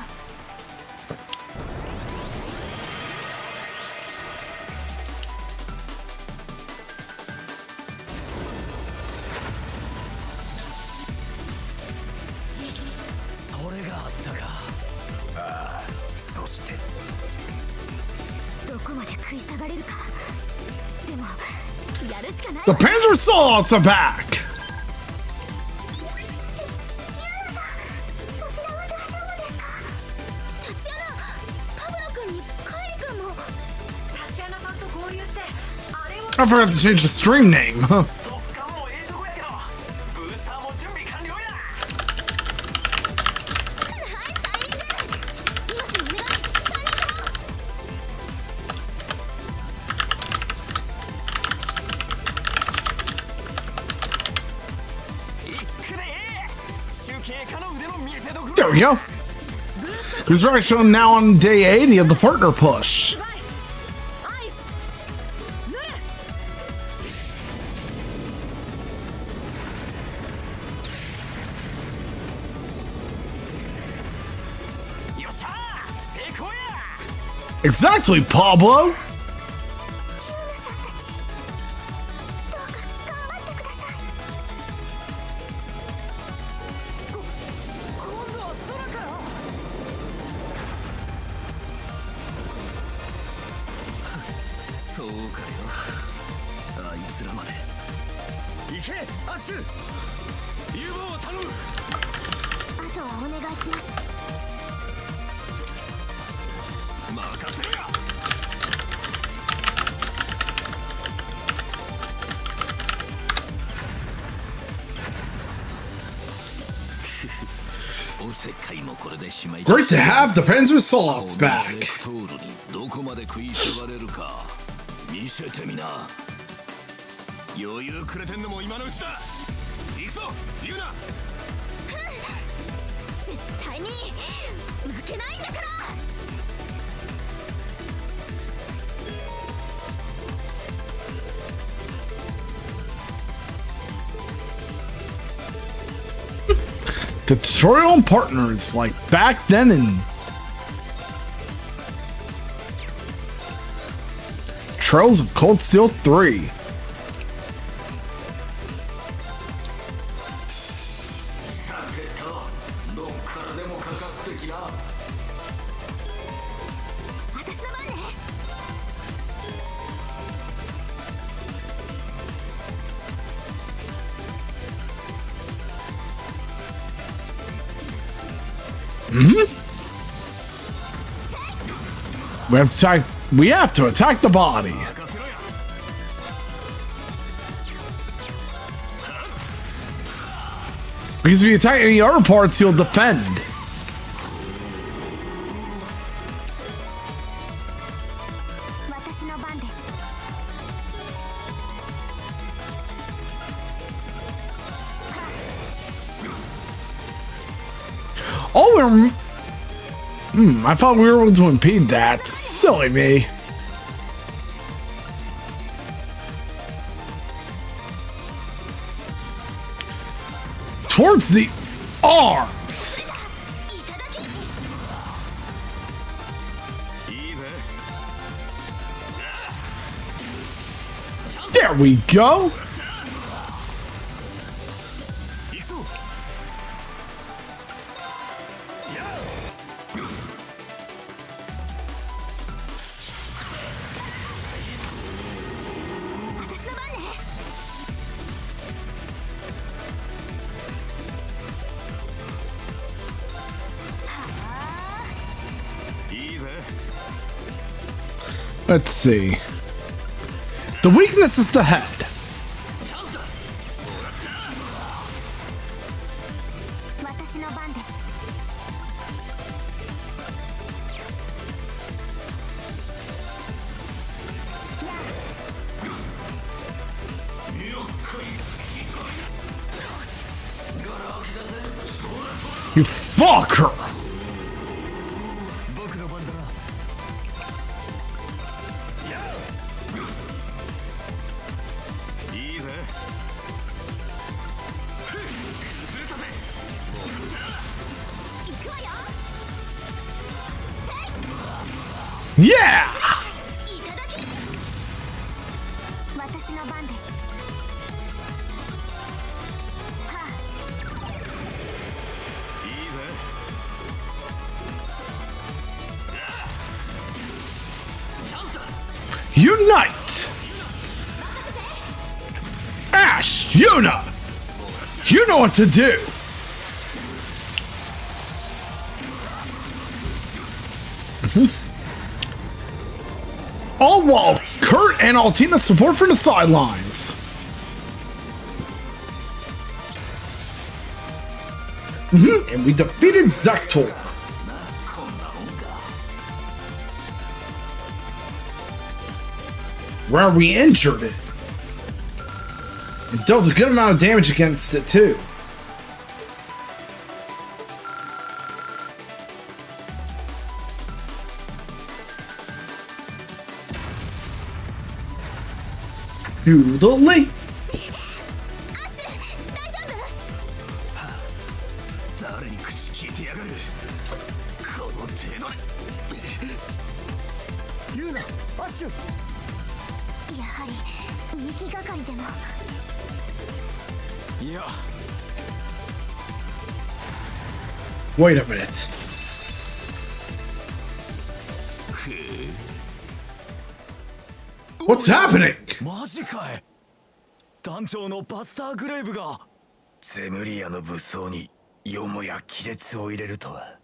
それがあったか。ああそしてどこまで食い下がれるか。でもやるしかない。 The Panzer Soldat's are back. そちらは大丈夫ですか。タチアナ、パブロ君にカイリ君も。タチアナさんと合流してあれを。 I forgot to change the stream name. ドッカンもええとこやけどブースターも準備完了や。ナイスタイミング。今すぐお願い。3人とも。There we go. Resurrection now on day 80 of the partner push. アイスヌル。よっしゃー成功や。 Exactly, Pablo. キューナさんたちどうか頑張ってください。今度は空から。そうかよ。あいつらまで。行け、アッシュ。ユーボーを頼む。あとはお願いします。任せろよ。おせっかいもこれでしまいだ。 Great to have the Panzer Soldats ベ back. クトールにどこまで食い下がれるか見せてみな。余裕くれてんのも今のうちだ。行くぞユナ。絶対に負けないんだから。The tutorial partners like back then in Trails of Cold Steel 3. 私の番ね。We have to attack the body. Because if you attack any other parts, you'll defend. Oh, I thought we were able to impede that. Silly me. Towards the arms. There we go. Let's see. The weakness is the head. You fucker! Yeah! Unite! Ash, Yuna! You know what to do! All while Kurt and Altina support from the sidelines. And we defeated Zektor. Where we injured it. It does a good amount of damage against it too. Doodly. 誰に口聞いてやがる。この程度で。ユーナ、アッシュ。やはり右係でも。いや。Wait a minute. What's happening? マジかい。団長のバスターグレイブが。ゼムリアの武装によもや亀裂を入れるとは。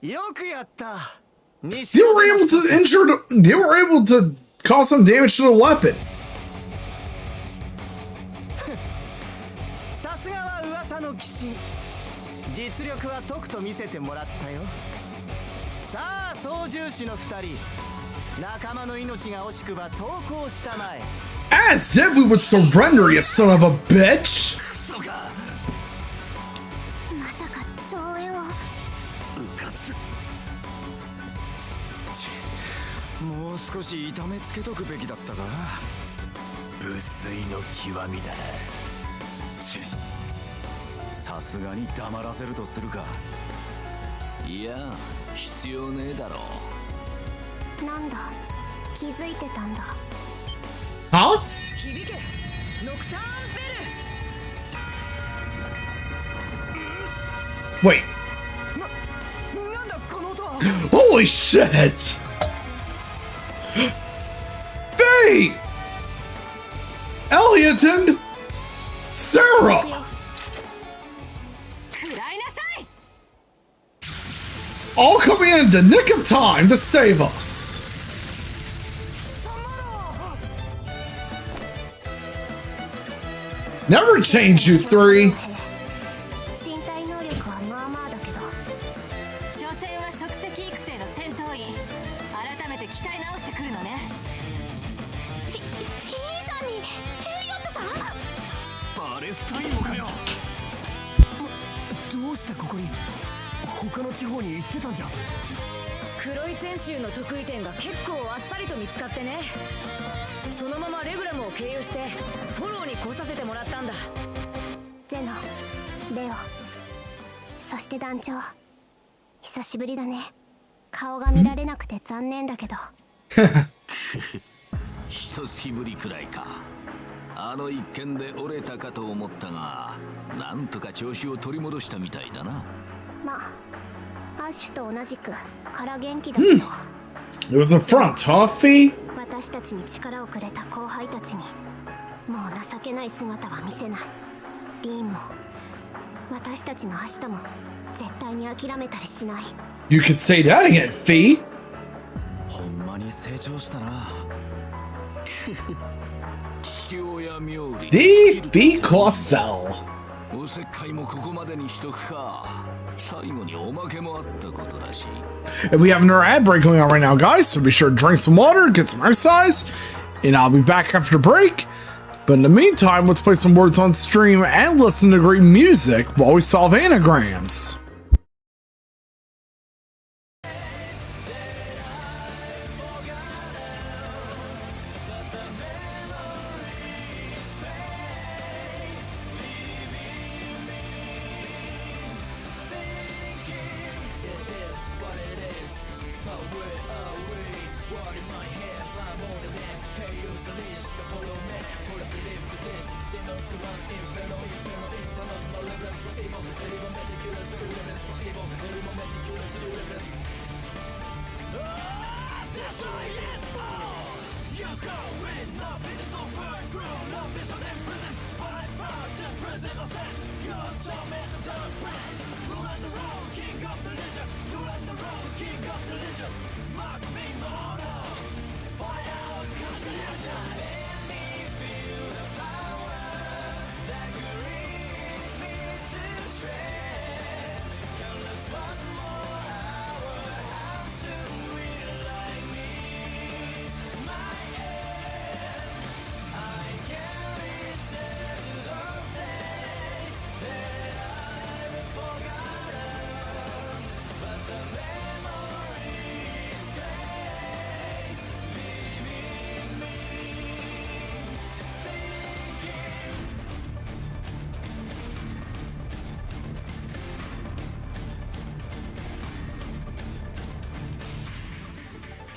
よくやった。They were able to injure. They were able to cause some damage to the weapon. さすがは噂の騎士。実力はとくと見せてもらったよ。さあ操縦士の2人、仲間の命が惜しくば投降したまえ。As if we would surrender, you son of a bitch! まさか増援を。もう少し痛めつけとくべきだったか。無粋の極みだな。さすがに黙らせるとするか。いや、必要ねえだろう。なんだ、気づいてたんだ。Huh? 響けノクターンベル。 Wait. なんだこの音は。 Holy shit! Faye! Elliot and Sarah! 食らいなさい。 All coming in the nick of time to save us. Never change, you three. 身体能力はまあまあだけど。所詮は即席育成の戦闘員。改めて鍛え直してくるのね。フィーさんにエリオットさん。バレスタインもかよ。どうしてここに。他の地方に行ってたんじゃ。黒い全州の得意点が結構あっさりと見つかってね。そのままレグラムを経由してフォローに来させてもらったんだ。ゼノ、レオ、そして団長、久しぶりだね。顔が見られなくて残念だけど。一月ぶりくらいか。あの一件で折れたかと思ったが、なんとか調子を取り戻したみたいだな。まあ、アッシュと同じくから元気だけど。It was a front, huh, Fee? 私たちに力をくれた後輩たちにもう情けない姿は見せない。リーンも私たちの明日も絶対に諦めたりしない。 You could say that again, Fee. ほんまに成長したな。父親冥利。 The Fee Clausel. おせっかいもここまでにしとくか。最後におまけもあったことだし。 And we have another ad break going on right now, guys, so be sure to drink some water, get some exercise, and I'll be back after the break. But in the meantime, let's play some words on stream and listen to great music while we solve anagrams.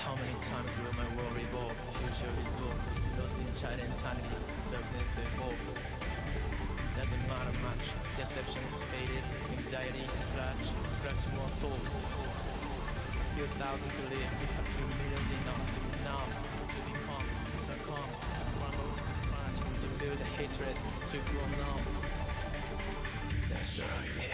How many times will my world revolve? Future is woke, lost in child eternity, darkness evolve. Doesn't matter much, deception faded, anxiety clutch more souls. Few thousand to live, a few millions enough. Now to become, to succumb, to crumble, to crunch, to feel the hatred, to grow numb. That's right.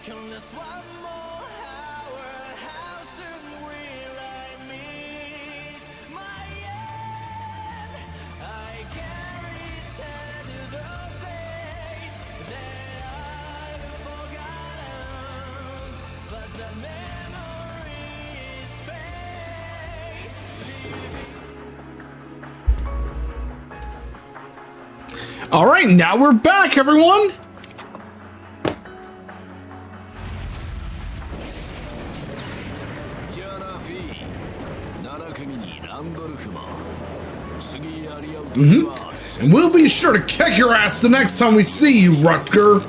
Just one more hour, how soon will I meet my end? I can return to those days that I've forgotten, but the memories fade. All right, now we're back, everyone. And we'll be sure to kick your ass the next time we see you, Rutger.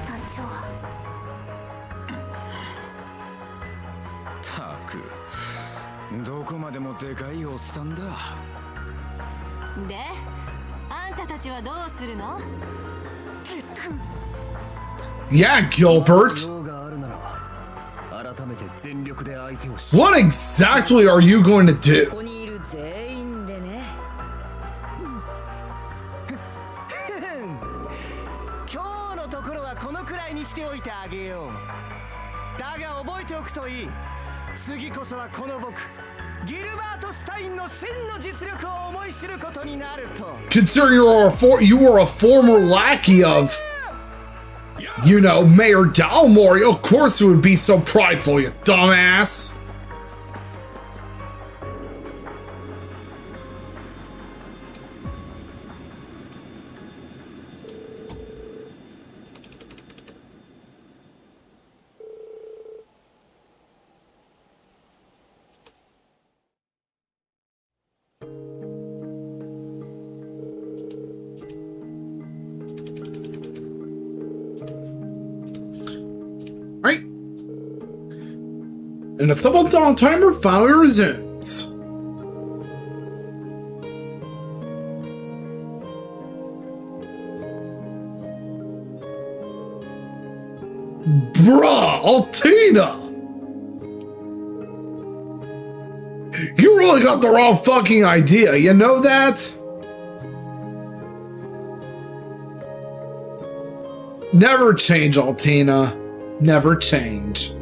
団長たくどこまでもでかいおっさんだ。であんたたちはどうするの？ Yeah, Gilbert. What exactly are you going to do? ここにいる全員でね。今日のところはこのくらいにしておいてあげよう。だが覚えておくといい。次こそはこの僕ギルバート・スタインの真の実力を思い知ることになると。 Considering you are a former lackey of, you know, Mayor Dalmore, of course you would be so prideful, you dumbass. Right. And the Subathon timer finally resumes. Bruh, Altina! You really got the wrong fucking idea, you know that? Never change, Altina. Never change.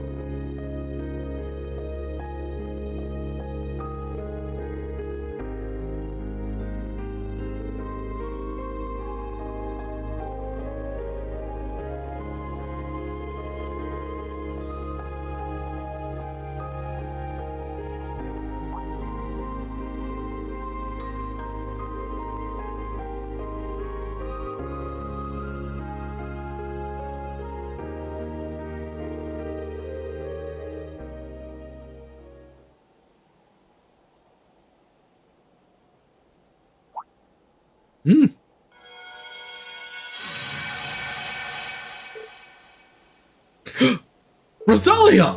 Rosalia!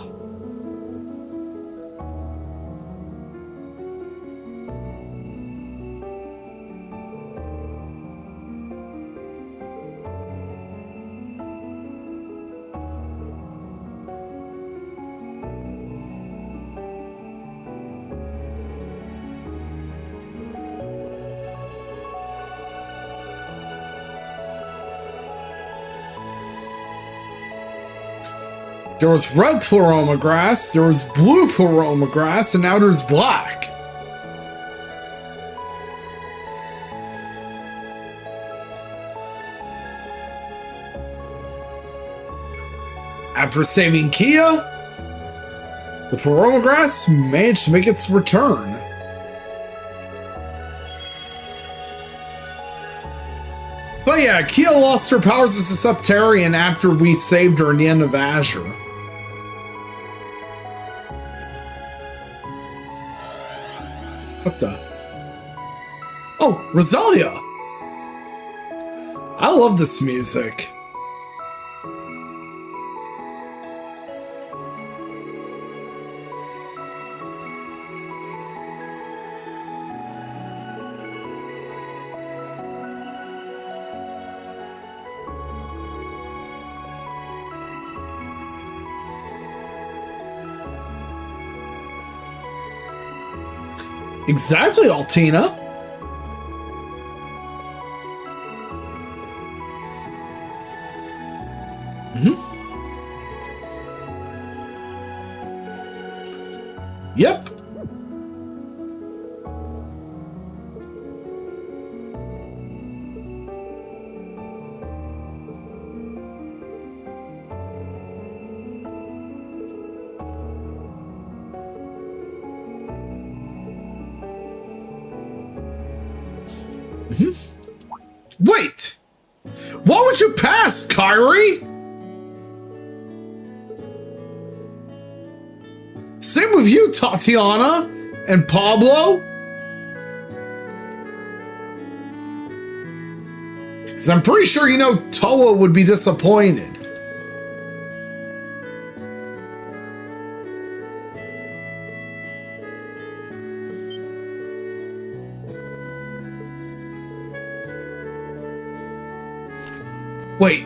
There was red pleroma grass, there was blue pleroma grass, and now there's black. After saving Kia, the pleroma grass managed to make its return. But yeah, Kia lost her powers as a Septarian after we saved her in the end of Azure. What the? Oh, Rosalia! I love this music. Exactly, Altina. Yep. Wait! Why would you pass, Kyrie? Same with you, Tatiana and Pablo. Because I'm pretty sure you know Toa would be disappointed. Wait.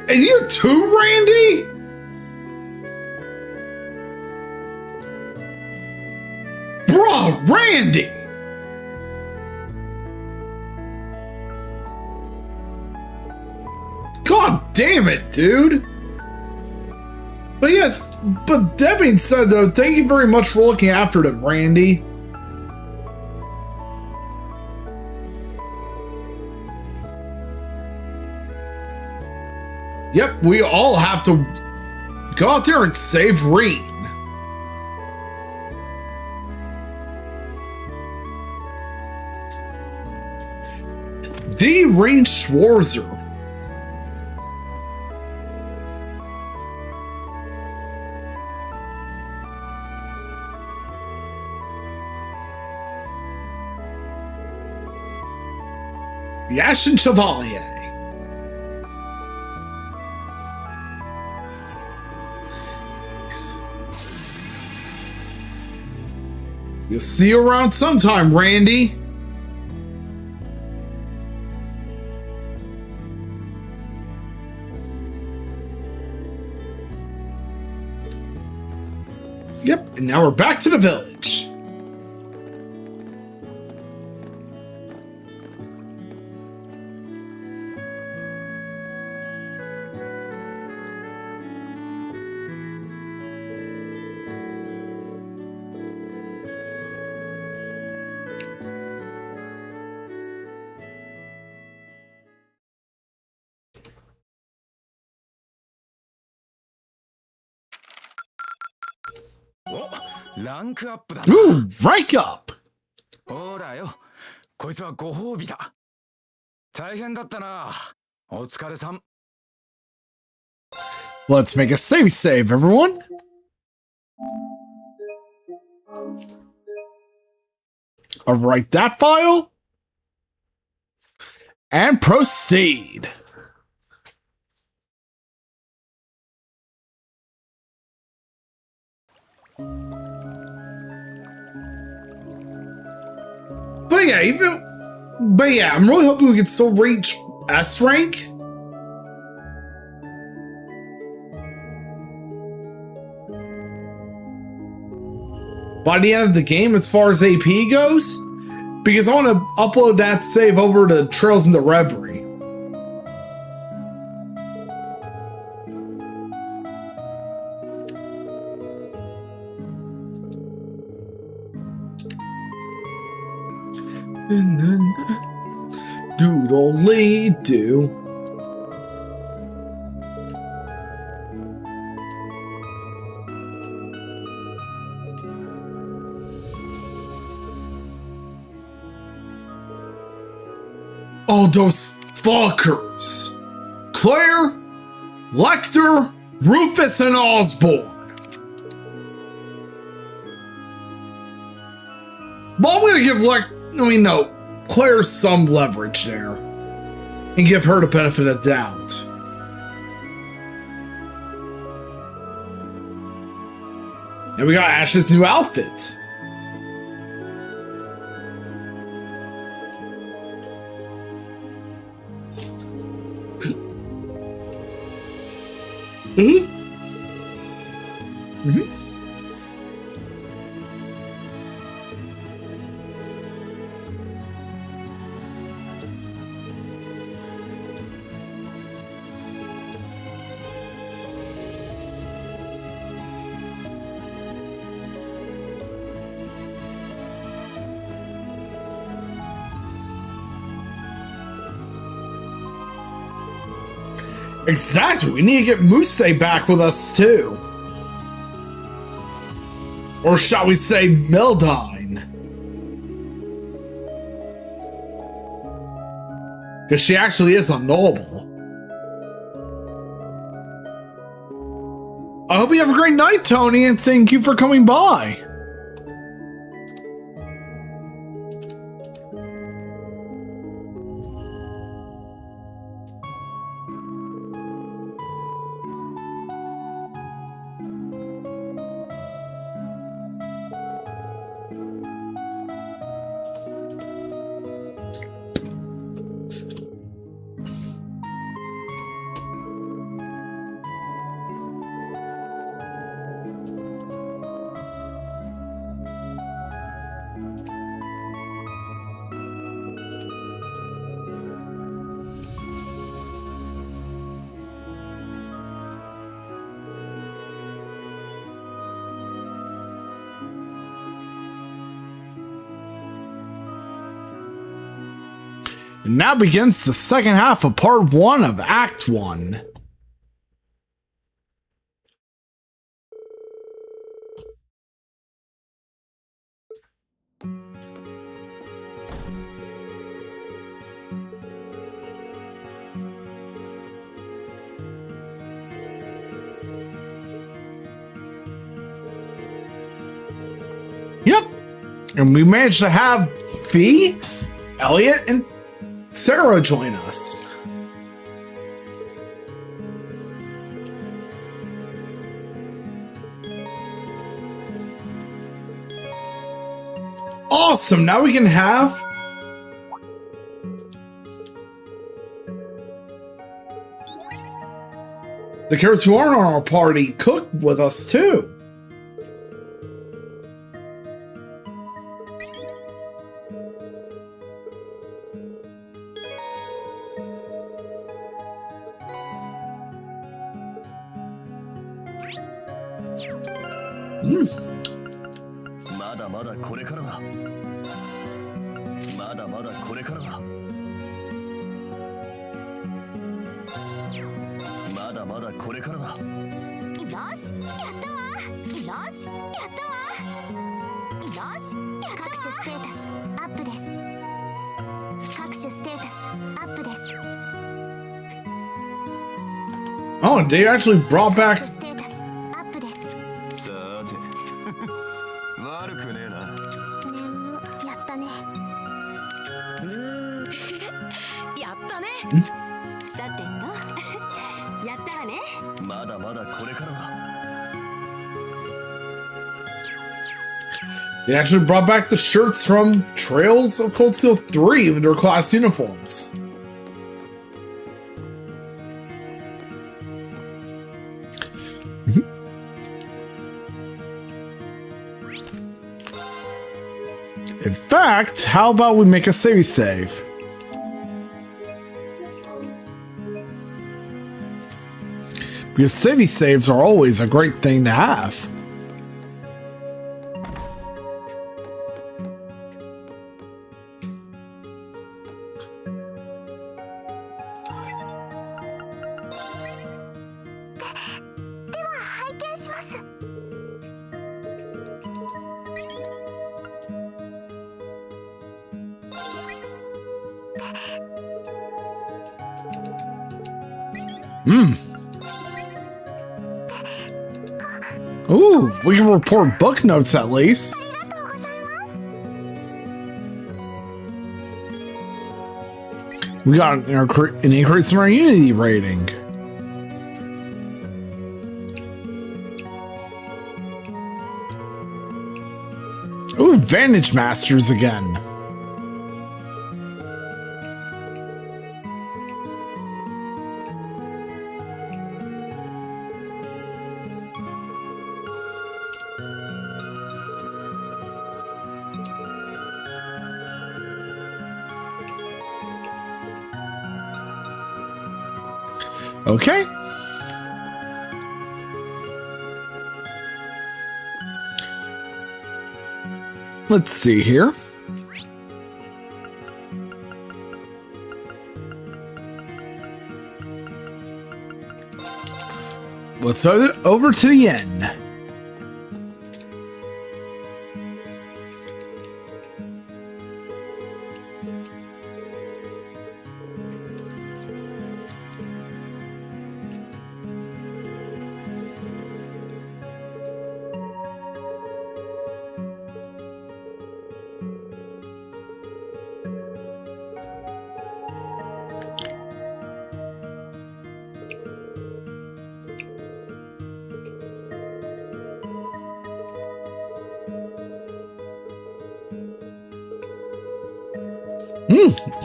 And you too, Randy? Bruh, Randy! God damn it, dude! But yes, but that being said though, thank you very much for looking after them, Randy. Yep, we all have to go out there and save Reen. The Reen Schwarzer. The Ashen Chevalier. You'll see you around sometime, Randy. Yep, and now we're back to the village. Ooh, rank up! ほらよ、こいつはご褒美だ。大変だったな。お疲れさん。Let's make a save, everyone. I'll write that file and proceed. But yeah, I'm really hoping we can still reach S rank. By the end of the game, as far as AP goes, because I want to upload that save over to Trails into Reverie. Doodle-lee-doo. Oh, those fuckers. Claire, Lecter, Rufus, and Osborne. Well, I'm gonna give Claire some leverage there. And give her the benefit of the doubt. And we got Ash's new outfit. Exactly, we need to get Muse back with us too. Or shall we say Mildine? Because she actually is a noble. I hope you have a great night, Tony, and thank you for coming by. And now begins the second half of part 1 of Act 1. Yep. And we managed to have Fee, Elliot, and Sarah join us. Awesome! Now we can have the characters who aren't on our party cook with us too. Oh, they actually brought back. さて悪くねえな。やったね。やったね。さてと、やったわね。まだまだこれからだ。 They actually brought back the shirts from Trails of Cold Steel 3 with their class uniforms. In fact, how about we make a save? Because saves are always a great thing to have. Ooh, we can report book notes at least. We got an increase in our Unity rating. Ooh, Vantage Masters again. Okay. Let's see here. let's over to the inn.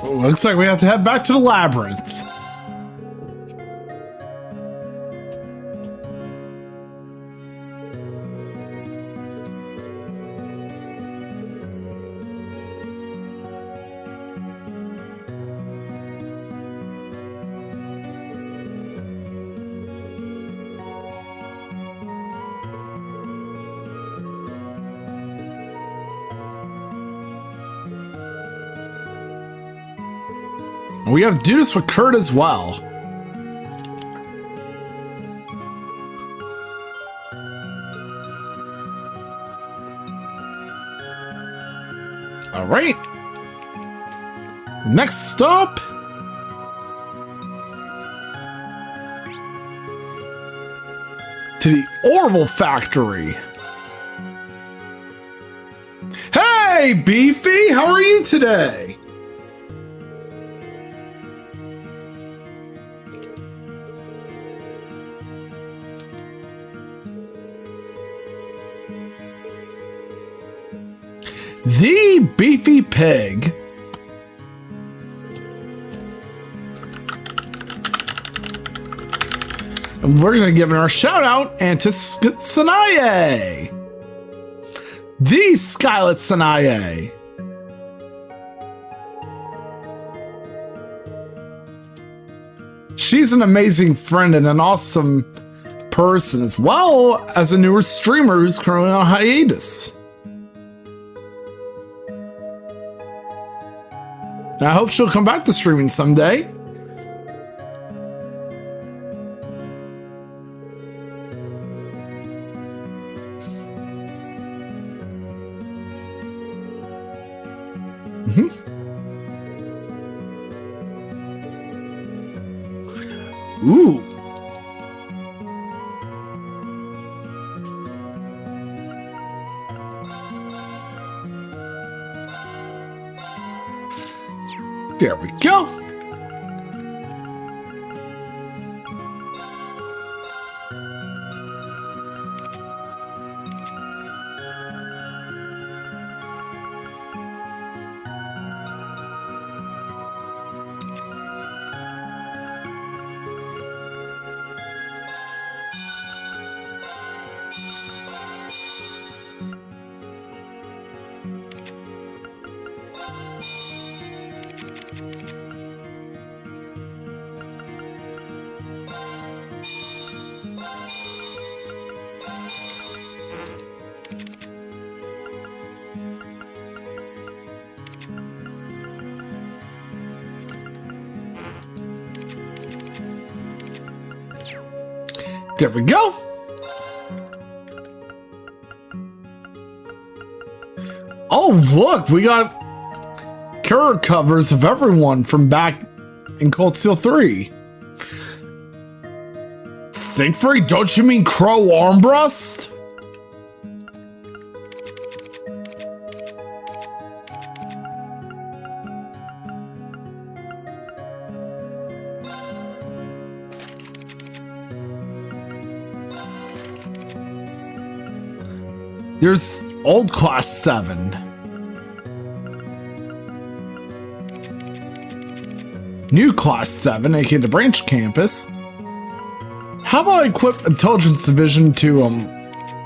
Looks like we have to head back to the labyrinth. We have to do this with Kurt as well. All right. Next stop. To the Orbital Factory. Hey, Beefy, how are you today? The Beefy Pig. And we're going to give our shout out and to Sanaye. The Skylet Sanaye. She's an amazing friend and an awesome person, as well as a newer streamer who's currently on hiatus. I hope she'll come back to streaming someday. Ooh. There we go. There we go. Oh, look, we got character covers of everyone from back in Cold Steel 3. Siegfried, don't you mean Crow Armbrust? There's Old Class 7. New Class 7, aka the Branch Campus. How about I equip Intelligence Division to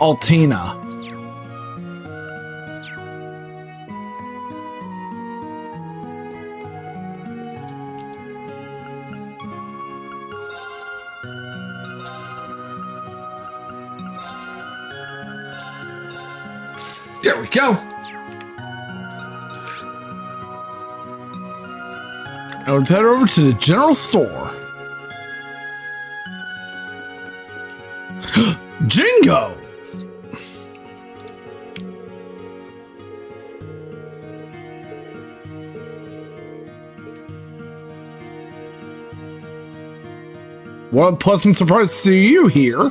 Altina? There we go. And let's head over to the general store. Jingo! What a pleasant surprise to see you here.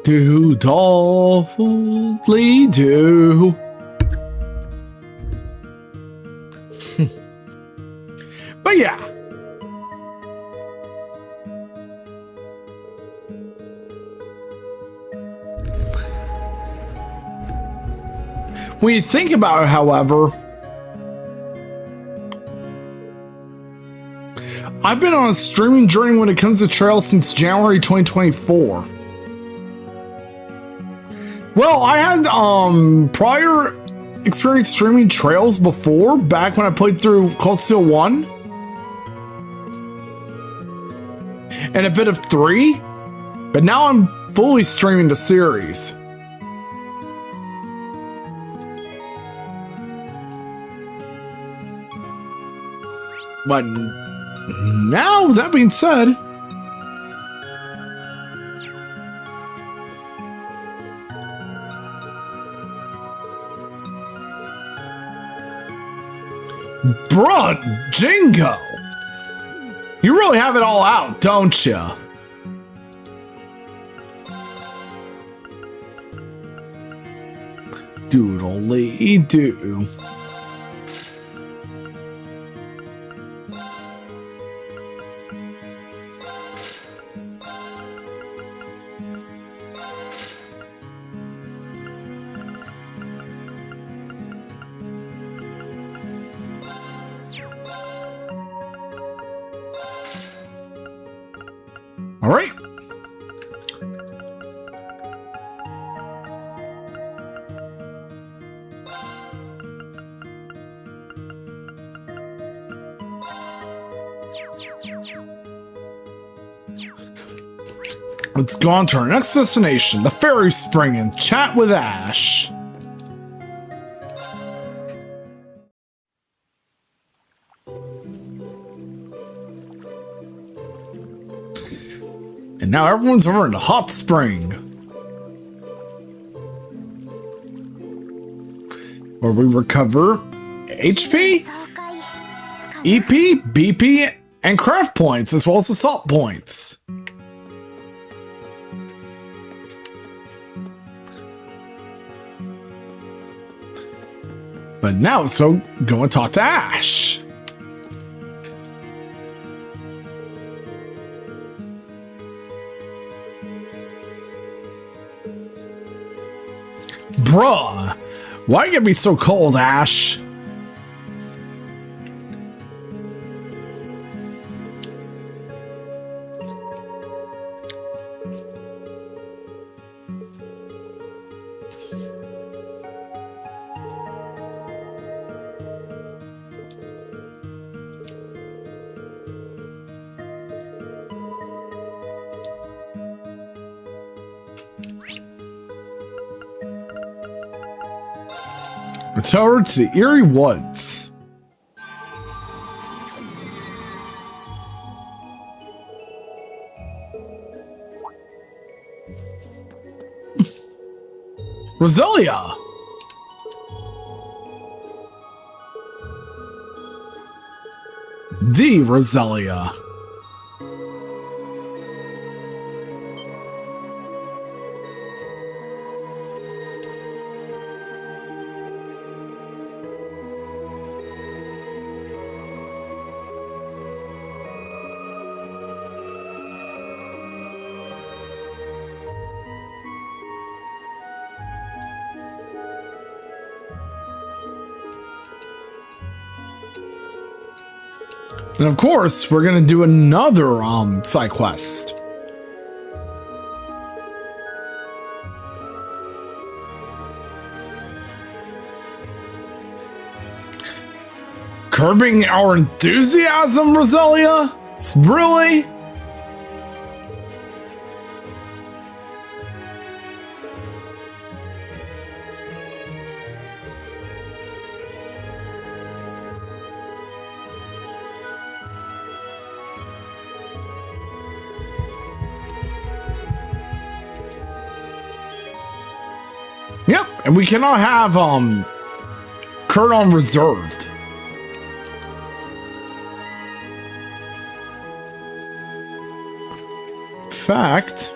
Do dolefully do. But yeah. When you think about it, however, I've been on a streaming journey when it comes to trails since January 2024. Well, I had prior experience streaming trails before, back when I played through Cold Steel 1. And a bit of 3. But now I'm fully streaming the series. But now, that being said, bruh, Jingo, you really have it all out, don't you? Doodly-doo. All right. Let's go on to our next destination, the Fairy Spring, and chat with Ash. And now everyone's over in the hot spring, where we recover HP, EP, BP, and craft points, as well as assault points. But now let's go and talk to Ash. Bruh, why get me so cold, Ash? Let's head over to the Eerie Woods. Roselia! The Roselia. And of course, we're gonna do another side quest. Curbing our enthusiasm, Roselia? Really? Yep, and we cannot have Kurt on reserved. Fact.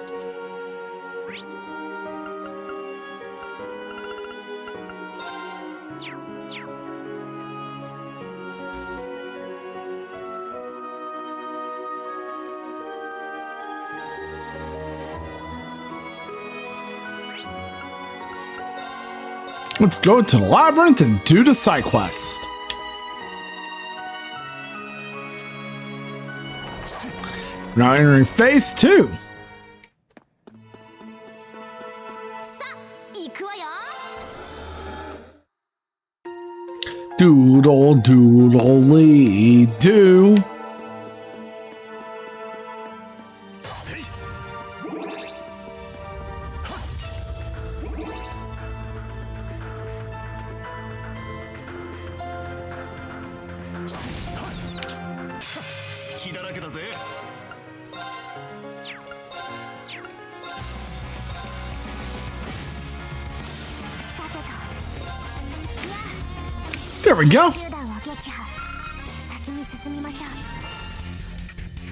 Let's go to the labyrinth and do the side quest. Now entering phase 2. さあ行くわよ Doodle doodly do. There we go. 集団を撃破先に進みましょ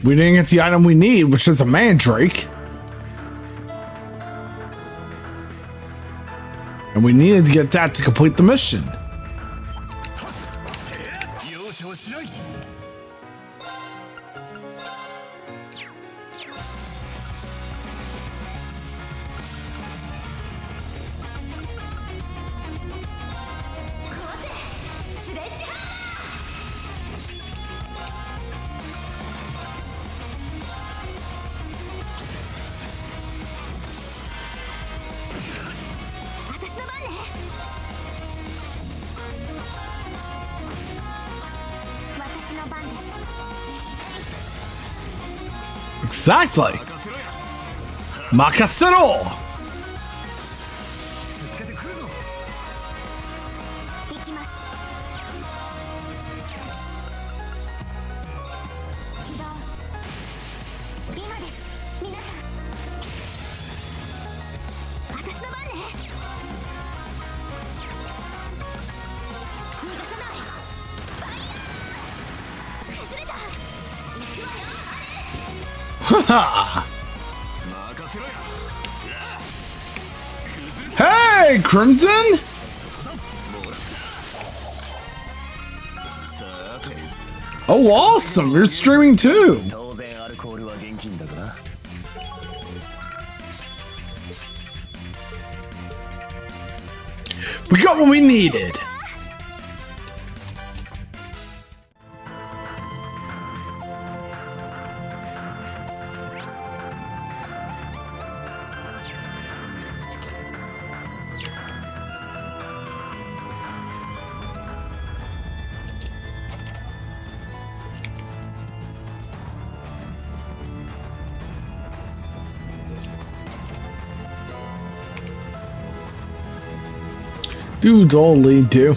う We didn't get the item we need, which is a mandrake. And we needed to get that to complete the mission. Exactly. Makasero. 行きます起動今です皆さん私の番ね逃がさないファイヤー崩れた行くわよ Hey, Crimson! Oh, awesome! You're streaming too! We got what we needed! Doodly do.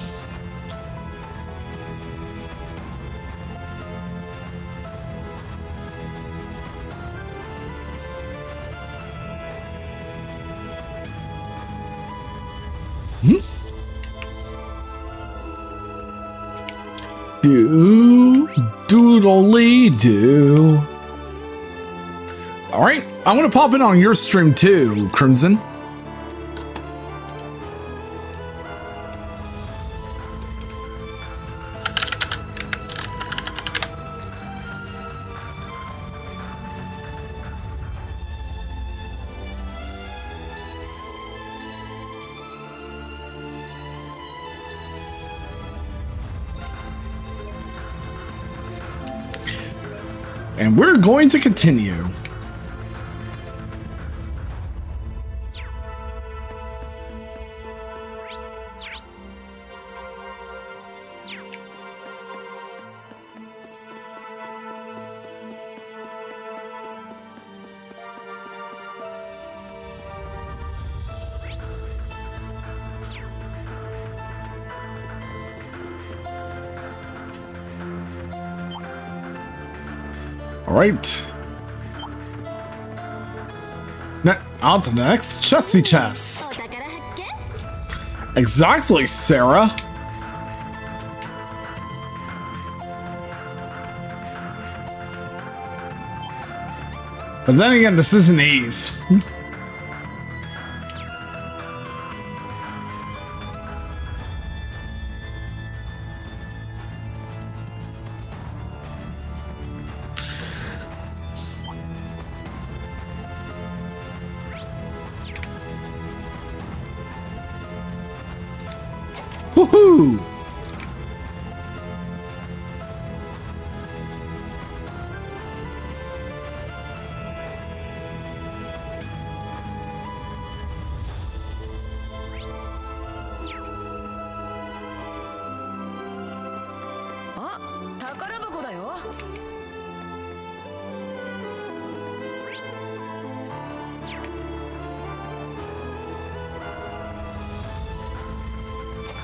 Doodly do. All right, I'm gonna pop in on your stream too, Crimson. And we're going to continue. All right. On to the next chesty chest. お宝発見 Exactly, Sarah. But then again, this isn't ease. Woohoo!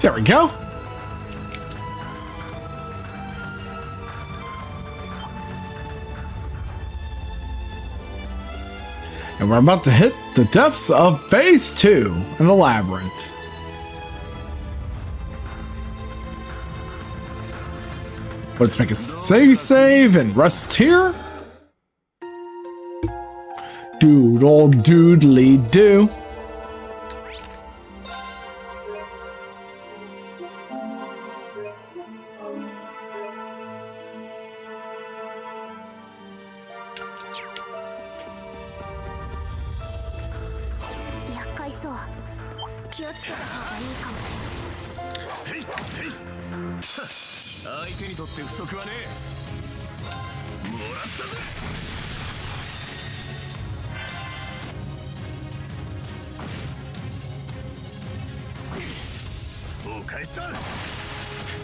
There we go. And we're about to hit the depths of Phase 2 in the Labyrinth. Let's make a save and rest here. Doodle doodly do.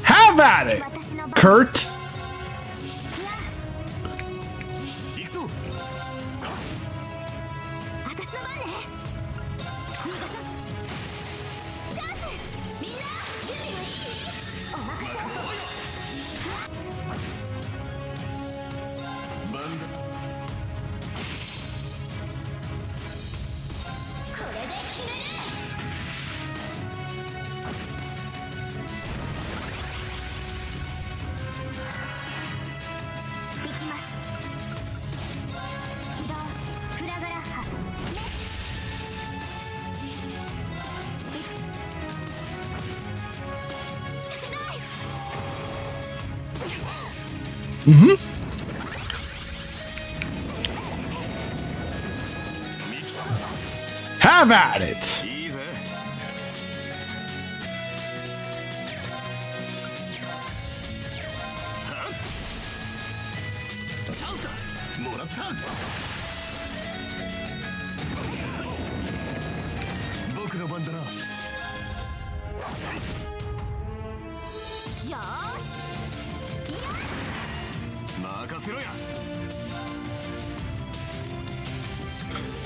Have at it, Kurt. Have at it.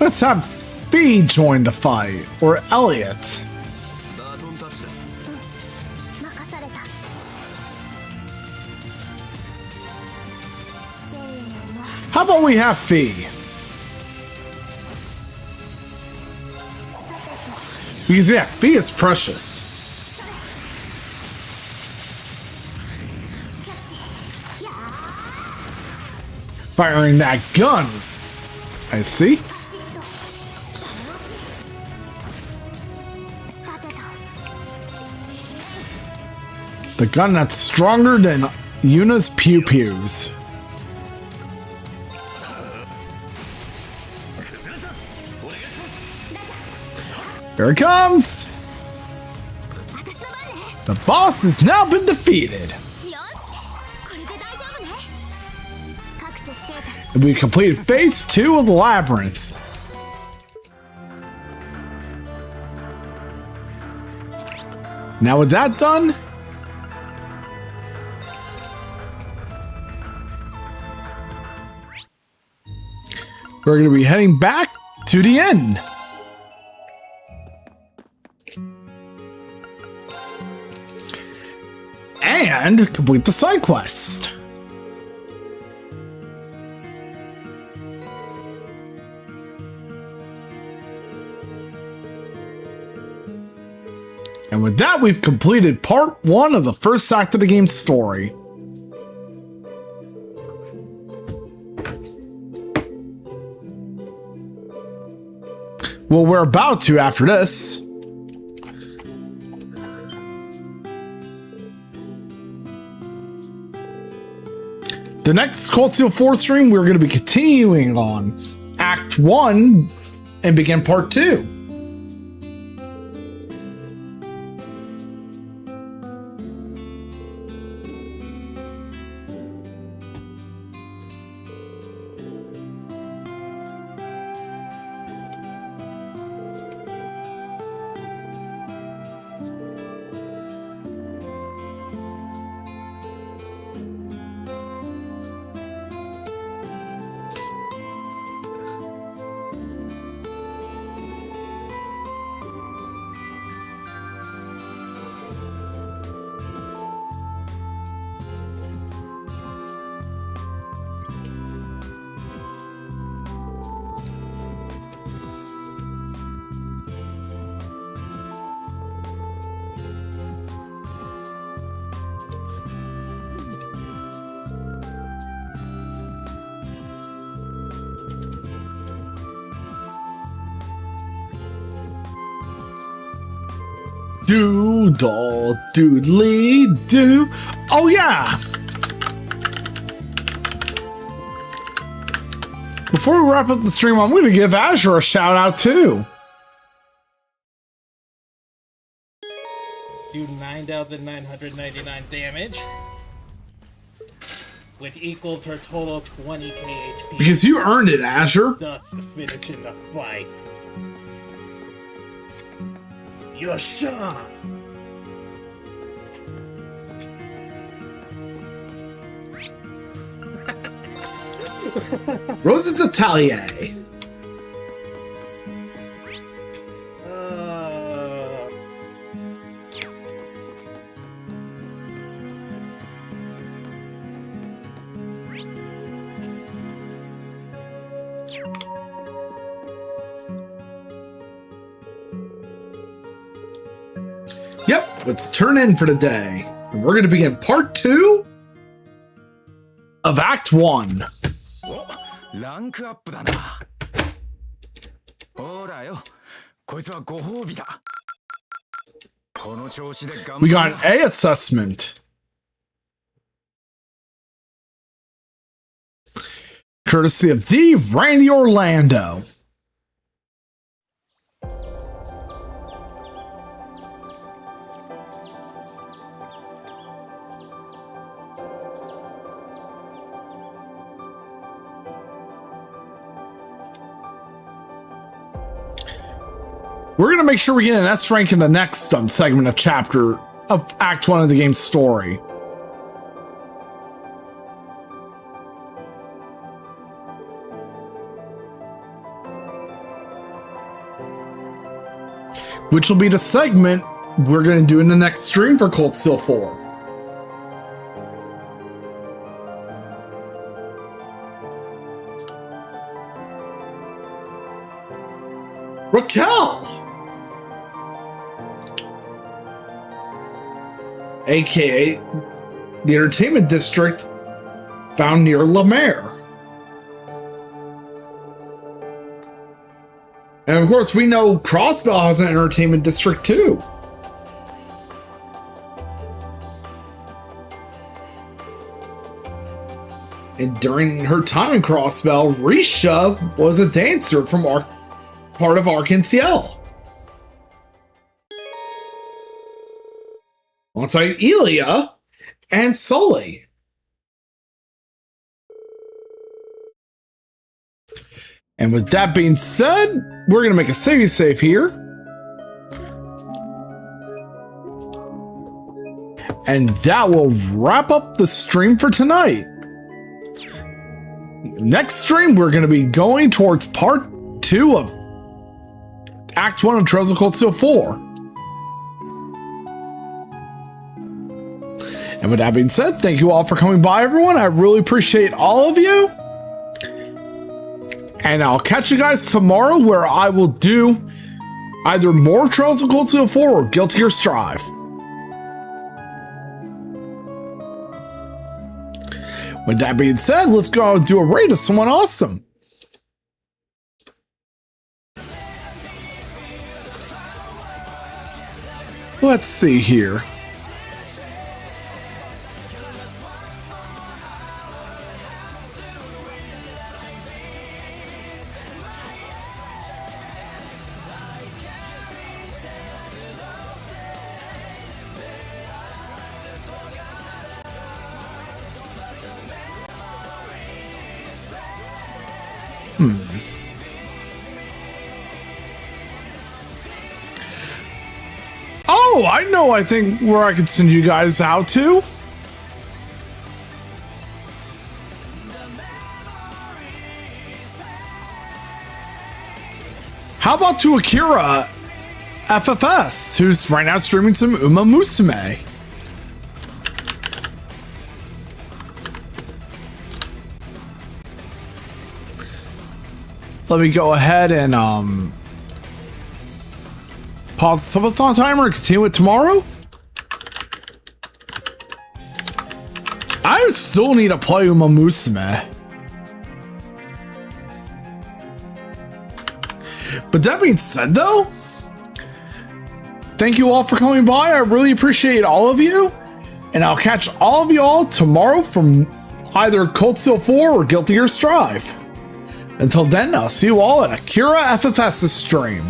Let's have Fee join the fight, or Elliot. How about we have Fee? Because yeah, Fee is precious. Firing that gun. I see. The gun that's stronger than Yuna's pew-pews. Here it comes! The boss has now been defeated. And we completed Phase 2 of the Labyrinth. Now with that done, we're going to be heading back to the inn. And complete the side quest. And with that, we've completed part 1 of the first act of the game's story. Well, we're about to after this. The next Cold Steel 4 stream, we're going to be continuing on Act 1 and begin Part 2. Doodle doodly doo. Oh yeah! Before we wrap up the stream, I'm going to give Azure a shout out too. Do 9,999 damage, which equals her total 20k HP. Because you earned it, Azure. Thus the finish in the fight. Yosha! Rose's Atelier. Yep, let's turn in for the day. And we're going to begin part 2 of Act 1. ランクアップだな。ほらよ、こいつはご褒美だ。この調子で頑張る。We got an A assessment. Courtesy of the Randy Orlando. We're going to make sure we get an S rank in the next segment of chapter of Act 1 of the game's story. Which will be the segment we're going to do in the next stream for Cold Steel 4. Raquel! AKA the entertainment district found near La Mer. And of course, we know Crossbell has an entertainment district too. And during her time in Crossbell, Risha was a dancer from part of Arc-en-Ciel. Alongside Elia and Sully. And with that being said, we're going to make a savey save here. And that will wrap up the stream for tonight. Next stream, we're going to be going towards part 2 of Act 1 of Trails of Cold Steel 4. And with that being said, thank you all for coming by, everyone. I really appreciate all of you. And I'll catch you guys tomorrow where I will do either more Trails of Cold Steel 4 or Guilty Gear Strive. With that being said, let's go out and do a raid of someone awesome. Let's see here. Oh, I know, I think where I could send you guys out to. How about to Akira FFS, who's right now streaming some Uma Musume? Let me go ahead and pause the Subathon timer and continue it tomorrow. I still need to play Uma Musume. But that being said though, thank you all for coming by. I really appreciate all of you. And I'll catch all of you all tomorrow from either Cold Steel 4 or Guilty Gear Strive. Until then, I'll see you all at Akira FFS's stream.